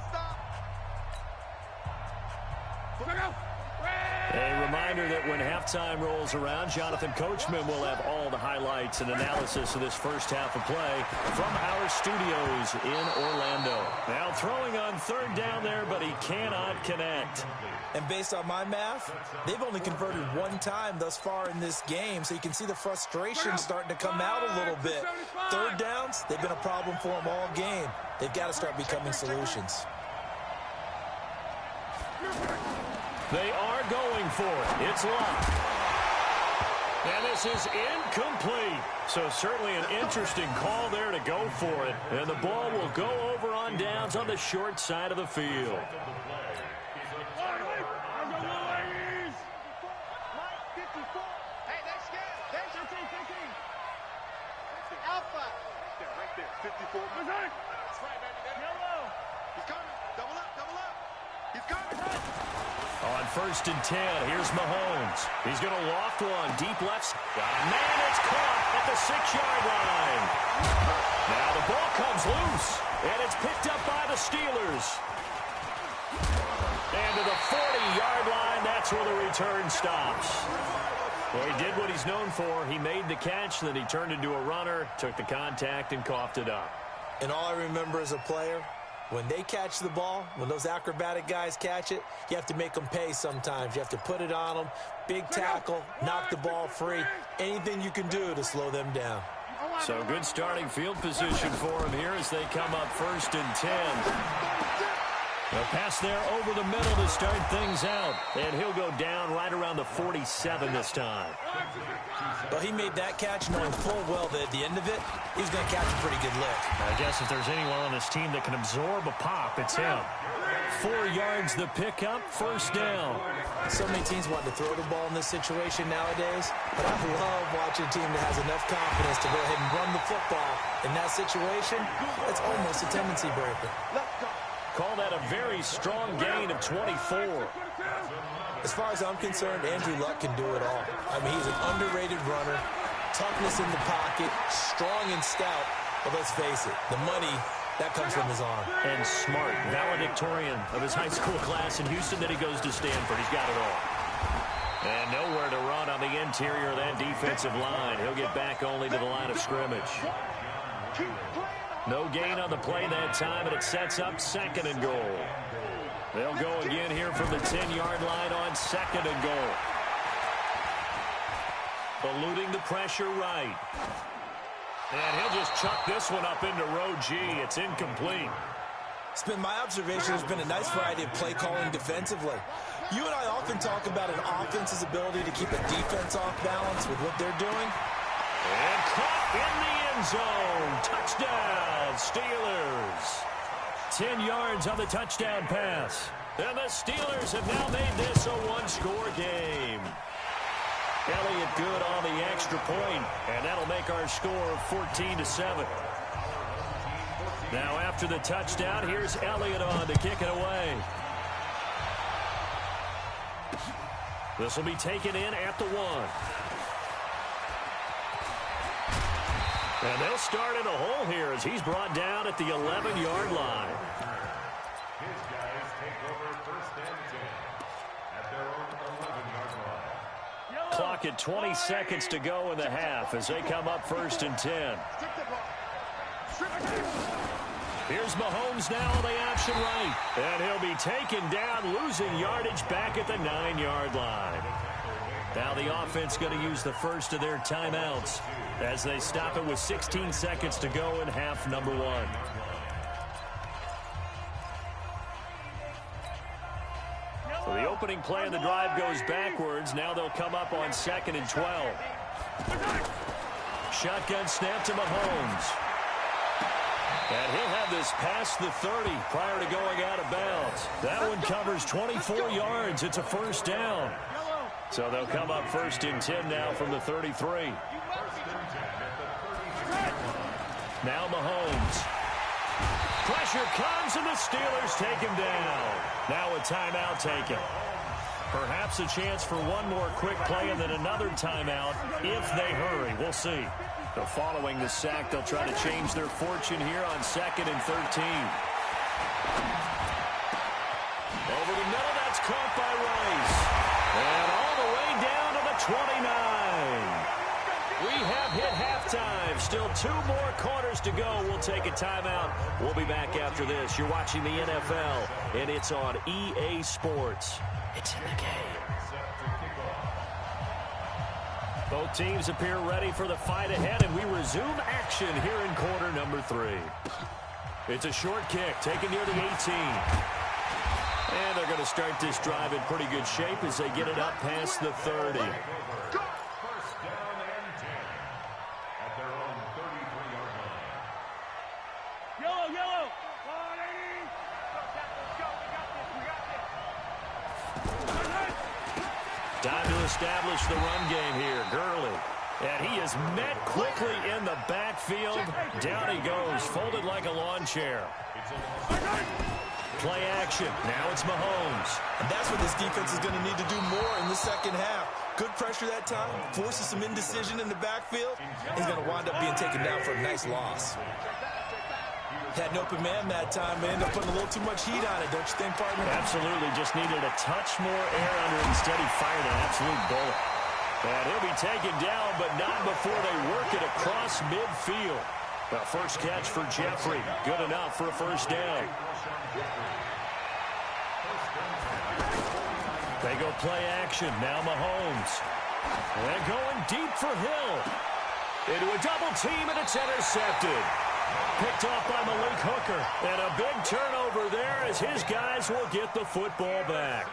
A reminder that when halftime rolls around, Jonathan Coachman will have all the highlights and analysis of this first half of play from our studios in Orlando. Now throwing on 3rd down there, but he cannot connect. And based on my math, they've only converted 1 time thus far in this game, so you can see the frustration starting to come out a little bit. 3rd downs, they've been a problem for them all game. They've got to start becoming solutions. They are going for it. It's Love. And this is incomplete. So certainly an interesting call there to go for it. And the ball will go over on downs on the short side of the field. On 1st and 10, here's Mahomes. He's going to loft one. Deep left. Got a man. It's caught at the 6-yard line. Now the ball comes loose, and it's picked up by the Steelers. And to the 40-yard line, that's where the return stops. Well, he did what he's known for. He made the catch, then he turned into a runner, took the contact, and coughed it up. And all I remember as a player, when they catch the ball, when those acrobatic guys catch it, you have to make them pay sometimes. You have to put it on them, big tackle, knock the ball free, anything you can do to slow them down. So good starting field position for him here as they come up 1st and 10. A pass there over the middle to start things out. And he'll go down right around the 47 this time. Well, he made that catch knowing full well that at the end of it, he's going to catch a pretty good lick. I guess if there's anyone on this team that can absorb a pop, it's him. 4 yards the pickup, 1st down. So many teams want to throw the ball in this situation nowadays, but I love watching a team that has enough confidence to go ahead and run the football. In that situation, it's almost a tendency breaker. Call that a very strong gain of 24. As far as I'm concerned, Andrew Luck can do it all. I mean, he's an underrated runner, toughness in the pocket, strong and stout. But let's face it, the money, that comes from his arm. And smart, valedictorian of his high school class in Houston, then he goes to Stanford. He's got it all. And nowhere to run on the interior of that defensive line. He'll get back only to the line of scrimmage. No gain on the play that time, and it sets up 2nd and goal. They'll go again here from the 10-yard line on 2nd and goal. Eluding the pressure right. And he'll just chuck this one up into row G. It's incomplete. It's been my observation. There's been a nice variety of play calling defensively. You and I often talk about an offense's ability to keep a defense off balance with what they're doing. And caught in the end zone. Touchdown, Steelers. 10 yards on the touchdown pass. And the Steelers have now made this a one-score game. Elliott good on the extra point, and that'll make our score 14-7. Now after the touchdown, here's Elliott on to kick it away. This will be taken in at the 1. And they'll start in a hole here as he's brought down at the 11-yard line. His guys take over 1st and 10 at their own 11-yard line. Clock at 20 seconds to go in the half as they come up 1st and 10. Here's Mahomes now on the option right. And he'll be taken down, losing yardage back at the 9-yard line. Now the offense going to use the first of their timeouts as they stop it with 16 seconds to go in half number 1. opening play of the drive goes backwards. Now they'll come up on 2nd and 12. Shotgun snap to Mahomes. And he'll have this past the 30 prior to going out of bounds. That one covers 24 yards. It's a first down. So they'll come up 1st and 10 now from the 33. Now Mahomes. Pressure comes, and the Steelers take him down. Now a timeout taken. Perhaps a chance for one more quick play and then another timeout if they hurry. We'll see. So following the sack, they'll try to change their fortune here on 2nd and 13. Over the middle, that's caught by Rice. And all the way down to the 29. We have hit halftime. Still 2 more quarters to go. We'll take a timeout. We'll be back after this. You're watching the NFL, and it's on EA Sports. It's in the game. Both teams appear ready for the fight ahead, and we resume action here in quarter number 3. It's a short kick taken near the 18. And they're going to start this drive in pretty good shape as they get it up past the 30. Time to establish the run game here. Gurley. And he is met quickly in the backfield. Down he goes, folded like a lawn chair. Play action. Now it's Mahomes. And that's what this defense is going to need to do more in the second half. Good pressure that time. Forces some indecision in the backfield. He's going to wind up being taken down for a nice loss. Had an open man that time, but ended up putting a little too much heat on it, don't you think, partner? Absolutely. Just needed a touch more air under it. Instead, he fired an absolute bullet. And he'll be taken down, but not before they work it across midfield. The first catch for Jeffrey. Good enough for a first down. They go play action. Now Mahomes. And going deep for Hill. Into a double team, and it's intercepted. Picked off by Malik Hooker. And a big turnover there as his guys will get the football back.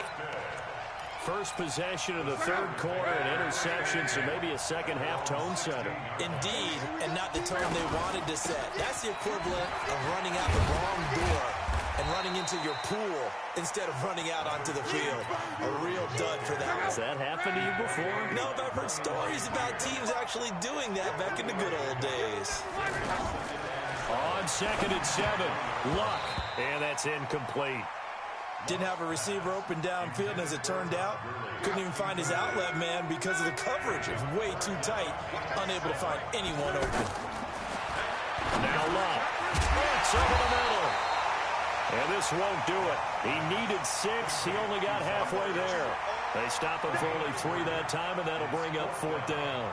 First possession of the third quarter, an interception, so maybe a second-half tone setter. Indeed, and not the tone they wanted to set. That's the equivalent of running out the wrong door and running into your pool instead of running out onto the field. A real dud for that. Has that happened to you before? No, but I've heard stories about teams actually doing that back in the good old days. On 2nd and 7, Luck, and that's incomplete. Didn't have a receiver open downfield, and as it turned out, couldn't even find his outlet man because of the coverage. It was way too tight, unable to find anyone open. Now Luck. It's over the middle. And this won't do it. He needed 6. He only got halfway there. They stop him for only 3 that time, and that'll bring up 4th down.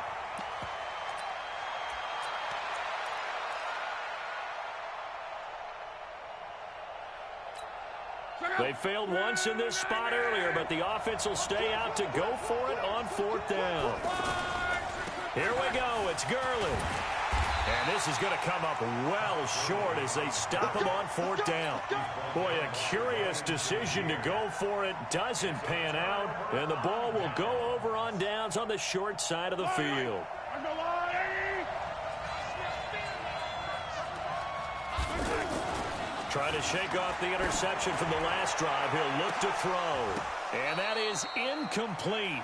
They failed once in this spot earlier, but the offense will stay out to go for it on 4th down. Here we go. It's Gurley. And this is going to come up well short as they stop him on 4th down. Boy, a curious decision to go for it. Doesn't pan out, and the ball will go over on downs on the short side of the field. Trying to shake off the interception from the last drive. He'll look to throw. And that is incomplete.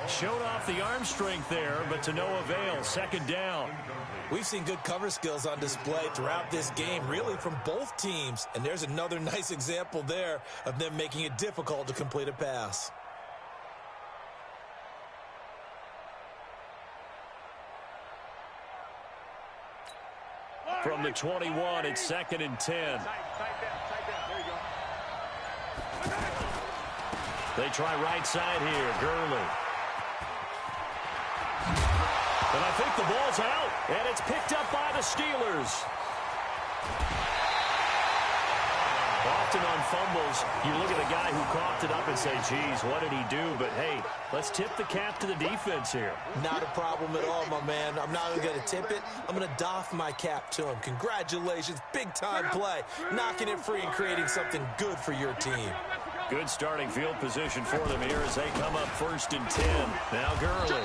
Showed off the arm strength there, but to no avail. 2nd down. We've seen good cover skills on display throughout this game, really from both teams. And there's another nice example there of them making it difficult to complete a pass. From the 21, it's 2nd and 10. They try right side here. Gurley. And I think the ball's out, and it's picked up by the Steelers. Often on fumbles, you look at the guy who coughed it up and say, geez, what did he do? But, hey, let's tip the cap to the defense here. Not a problem at all, my man. I'm not even going to tip it. I'm going to doff my cap to him. Congratulations. Big-time play. Knocking it free and creating something good for your team. Good starting field position for them here as they come up 1st and 10. Now Gurley.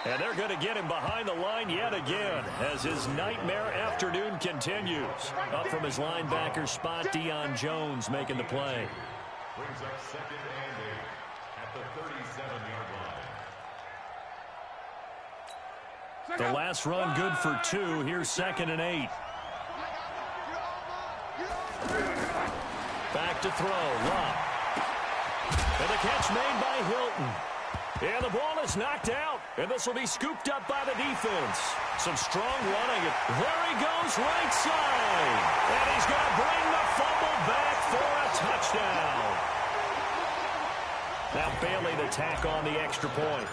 And they're going to get him behind the line yet again as his nightmare afternoon continues. Up from his linebacker spot, Deion Jones making the play. Brings up 2nd and 8 at the 37-yard line. The last run good for 2. Here's 2nd and 8. Back to throw. Love. And the catch made by Hilton. And the ball is knocked out. And this will be scooped up by the defense. Some strong running. There he goes right side. And he's going to bring the fumble back for a touchdown. Now Bailey to tack on the extra point.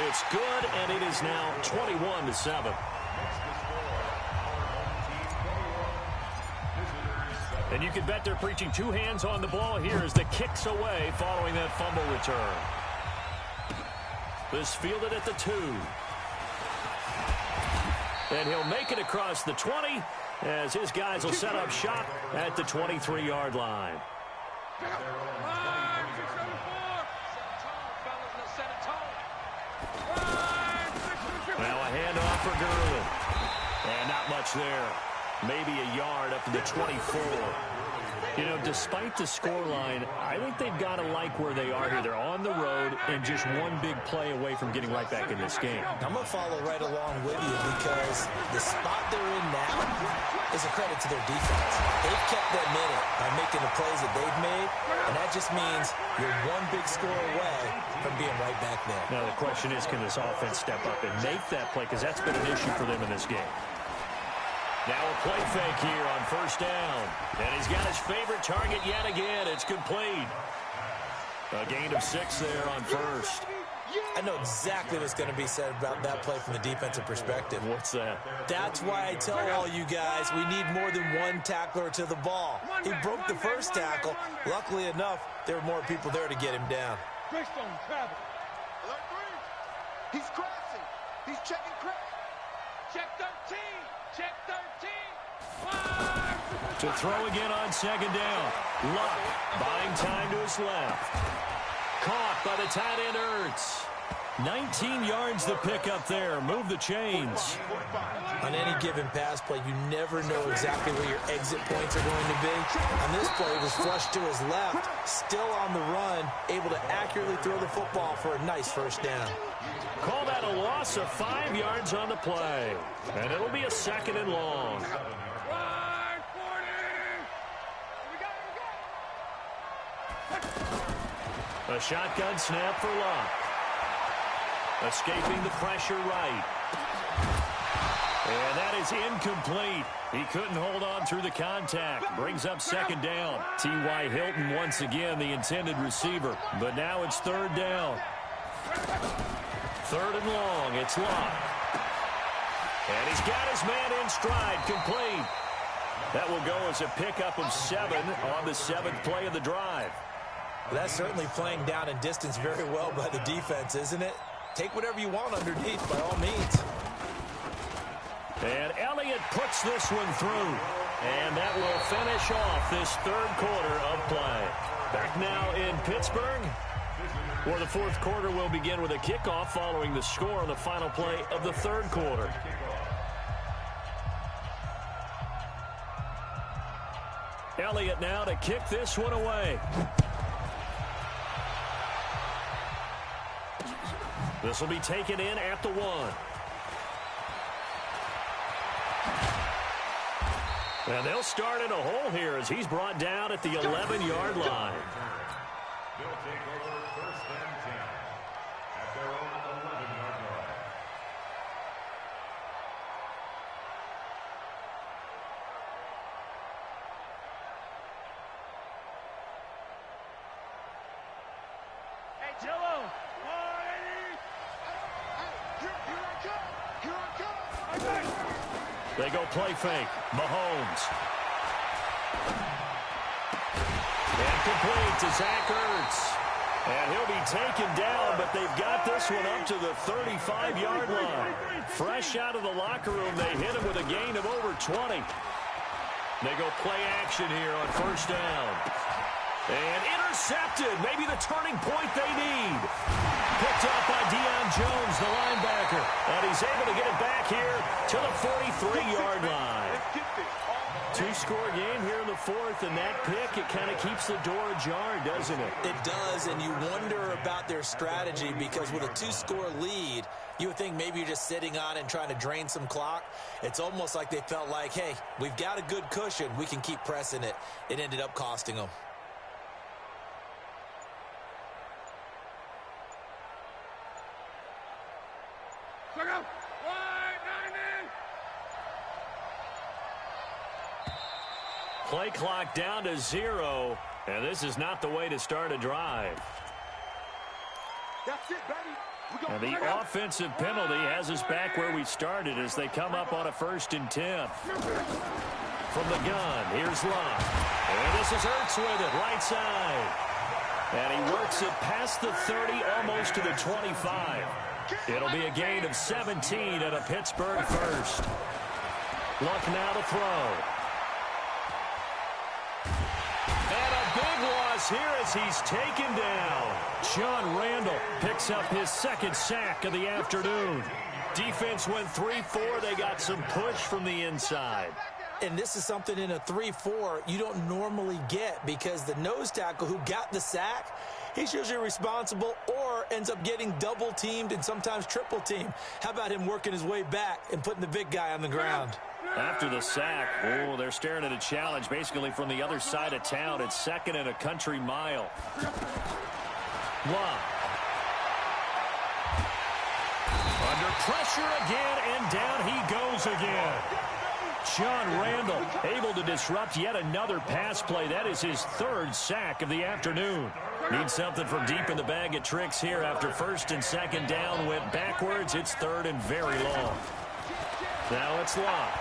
It's good, and it is now 21-7. And you can bet they're preaching 2 hands on the ball here as the kick's away following that fumble return. This fielded at the 2. And he'll make it across the 20 as his guys will set up shop at the 23-yard line. Now a handoff for Gurley. And not much there. Maybe a yard up to the 24. You know, despite the scoreline, I think they've got to like where they are here. They're on the road and just one big play away from getting right back in this game. I'm going to follow right along with you because the spot they're in now is a credit to their defense. They've kept them in it by making the plays that they've made, and that just means you're one big score away from being right back there. Now the question is, can this offense step up and make that play? Because that's been an issue for them in this game. Now a play fake here on 1st down. And he's got his favorite target yet again. It's complete. A gain of 6 there on 1st. I know exactly what's going to be said about that play from the defensive perspective. What's that? That's why I tell all you guys we need more than one tackler to the ball. He broke the first tackle. Luckily enough, there were more people there to get him down. He's crossing. He's checking crack. Check 13. Check 13. To throw again on 2nd down. Luck buying time to his left. Caught by the tight end Ertz. 19 yards to pick up there. Move the chains. On any given pass play, you never know exactly where your exit points are going to be. On this play, it was flushed to his left, still on the run, able to accurately throw the football for a nice 1st down. Call that a loss of 5 yards on the play. And it'll be a 2nd and long. A shotgun snap for Luck. Escaping the pressure right. And that is incomplete. He couldn't hold on through the contact. Brings up 2nd down. T.Y. Hilton once again the intended receiver. But now it's 3rd down. 3rd and long. It's Luck. And he's got his man in stride. Complete. That will go as a pickup of 7 on the 7th play of the drive. That's certainly playing down in distance very well by the defense, isn't it? Take whatever you want underneath, by all means. And Elliott puts this one through. And that will finish off this 3rd quarter of play. Back now in Pittsburgh, where the 4th quarter will begin with a kickoff following the score on the final play of the 3rd quarter. Elliott now to kick this one away. This will be taken in at the 1. And they'll start in a hole here as he's brought down at the 11-yard line. They'll take over 1st and 10 at their own 11-yard line. Hey, Jello. They go play fake. Mahomes. And complete to Zach Ertz. And he'll be taken down, but they've got this one up to the 35-yard line. Fresh out of the locker room, they hit him with a gain of over 20. They go play action here on first down. And intercepted. Maybe the turning point they need. Picked up by Deion Jones, the linebacker. And he's able to get it back here to the 43-yard line. Two-score game here in the fourth, and that pick, it kind of keeps the door ajar, doesn't it? It does, and you wonder about their strategy because with a two-score lead, you would think maybe you're just sitting on it and trying to drain some clock. It's almost like they felt like, hey, we've got a good cushion. We can keep pressing it. It ended up costing them. Play clock down to 0, and this is not the way to start a drive. That's it, baby. And the offensive penalty has us back where we started as they come up on a 1st and 10. From the gun, here's Love. And this is Ertz with it, right side. And he works it past the 30, almost to the 25. It'll be a gain of 17 and a Pittsburgh first. Luck now to throw. And a big loss here as he's taken down. John Randall picks up his 2nd sack of the afternoon. Defense went 3-4. They got some push from the inside. And this is something in a 3-4 you don't normally get because the nose tackle who got the sack, he's usually responsible or ends up getting double-teamed and sometimes triple-teamed. How about him working his way back and putting the big guy on the ground? After the sack, oh, they're staring at a challenge basically from the other side of town. It's 2nd and a country mile. Love. Under pressure again, and down he goes again. John Randall able to disrupt yet another pass play. That is his 3rd sack of the afternoon. Needs something from deep in the bag of tricks here after 1st and 2nd down. Went backwards. It's 3rd and very long. Now it's Love.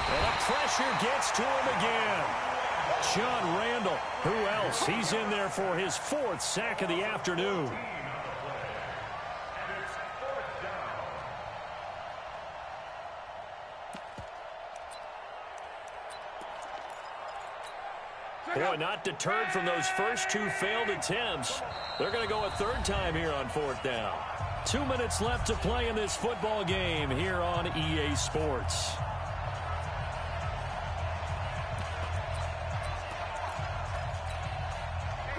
And the pressure gets to him again. John Randall. Who else? He's in there for his 4th sack of the afternoon. Boy, not deterred from those first 2 failed attempts. They're going to go a 3rd time here on 4th down. 2 minutes left to play in this football game here on EA Sports.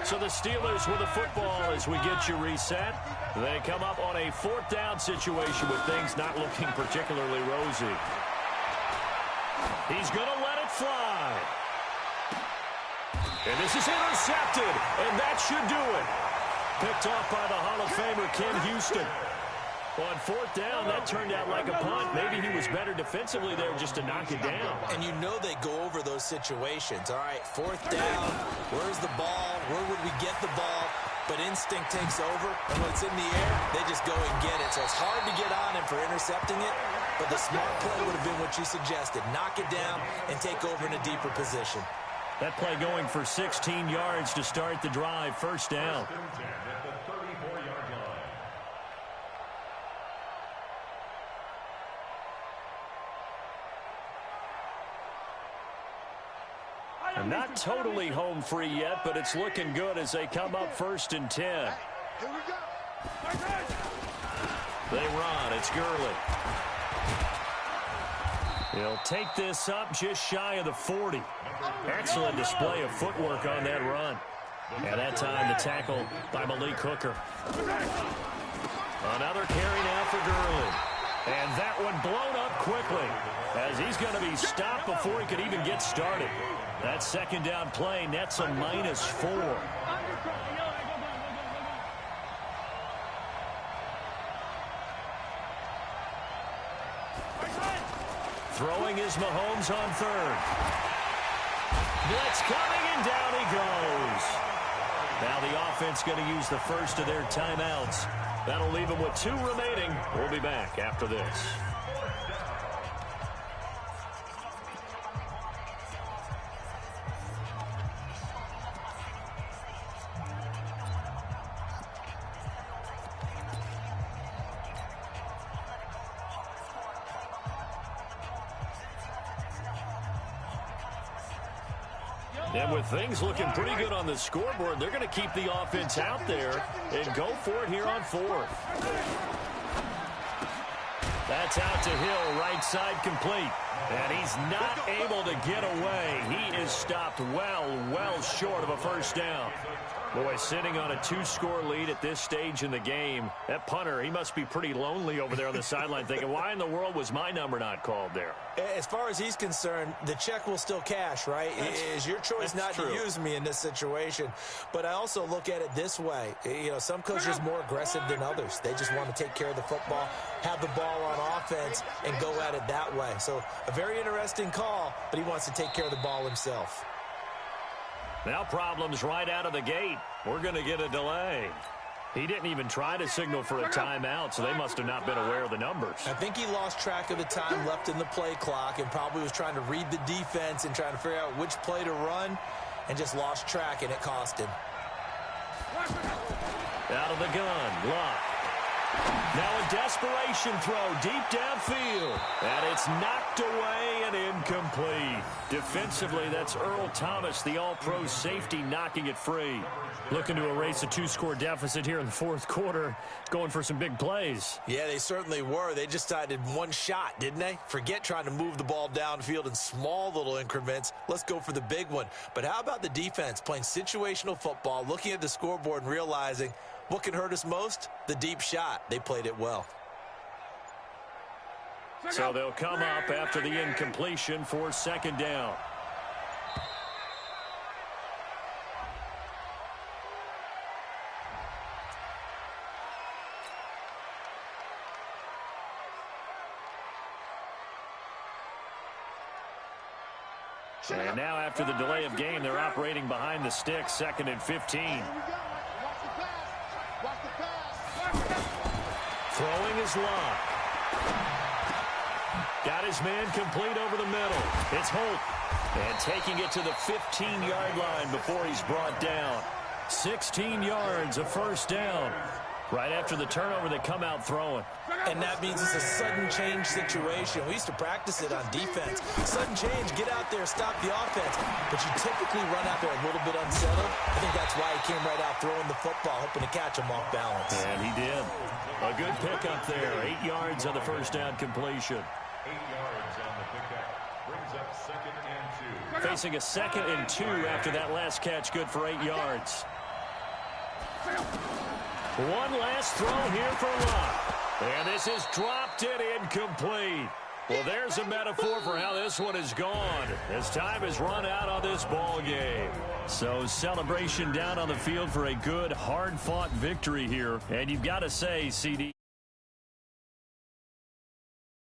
So the Steelers with the football as we get you reset. They come up on a 4th down situation with things not looking particularly rosy. He's going to let it fly. And this is intercepted, and that should do it. Picked off by the Hall of Famer Ken Houston. On 4th down, that turned out like a punt. Maybe he was better defensively there just to knock it down. And you know they go over those situations. All right, 4th down, where's the ball? Where would we get the ball? But instinct takes over, and when it's in the air, they just go and get it. So it's hard to get on him for intercepting it, but the smart play would have been what you suggested. Knock it down and take over in a deeper position. That play going for 16 yards to start the drive. 1st down. And not totally home free yet, but it's looking good as they come up 1st and 10. Here we go. They run. It's Gurley. He'll take this up just shy of the 40. Excellent display of footwork on that run. And that time the tackle by Malik Hooker. Another carry now for Gurley. And that one blown up quickly as he's going to be stopped before he could even get started. That 2nd down play nets a -4. Throwing is Mahomes on 3rd. Blitz coming, and down he goes. Now the offense going to use the first of their timeouts. That'll leave them with 2 remaining. We'll be back after this. And with things looking pretty good on the scoreboard, they're going to keep the offense out there and go for it here on fourth. That's out to Hill, right side complete. And he's not able to get away. He is stopped well short of a first down. Boy, sitting on a 2-score lead at this stage in the game, that punter, he must be pretty lonely over there on the sideline thinking, why in the world was my number not called there? As far as he's concerned, the check will still cash, right? It's your choice not to use me in this situation. But I also look at it this way. You know, some coaches are more aggressive than others. They just want to take care of the football, have the ball on offense, and go at it that way. So a very interesting call, but he wants to take care of the ball himself. Now problems right out of the gate. We're going to get a delay. He didn't even try to signal for a timeout, so they must have not been aware of the numbers. I think he lost track of the time left in the play clock and probably was trying to read the defense and trying to figure out which play to run and just lost track, and it cost him. Out of the gun, Luck. Now a desperation throw deep downfield. And it's knocked away and incomplete. Defensively, that's Earl Thomas, the all-pro safety, knocking it free. Looking to erase a 2-score deficit here in the fourth quarter. Going for some big plays. Yeah, they certainly were. They just decided one shot, didn't they? Forget trying to move the ball downfield in small little increments. Let's go for the big one. But how about the defense playing situational football, looking at the scoreboard and realizing what can hurt us most? The deep shot. They played it well. So they'll come up after the incompletion for second down. And now after the delay of game, they're operating behind the sticks, 2nd and 15. Throwing is Luck. Got his man complete over the middle. It's Holt. And taking it to the 15-yard line before he's brought down. 16 yards, a first down. Right after the turnover, they come out throwing. And that means it's a sudden change situation. We used to practice it on defense. Sudden change, get out there, stop the offense. But you typically run out there a little bit unsettled. I think that's why he came right out throwing the football, hoping to catch him off balance. And he did. A good pickup there. 8 yards on the first down completion. 8 yards on the pickup. Brings up 2nd and 2. Facing a 2nd and 2 after that last catch, good for 8 yards. One last throw here for Luck. And this is dropped and incomplete. Well, there's a metaphor for how this one is gone as time has run out on this ball game. So celebration down on the field for a good, hard-fought victory here. And you've got to say, CD.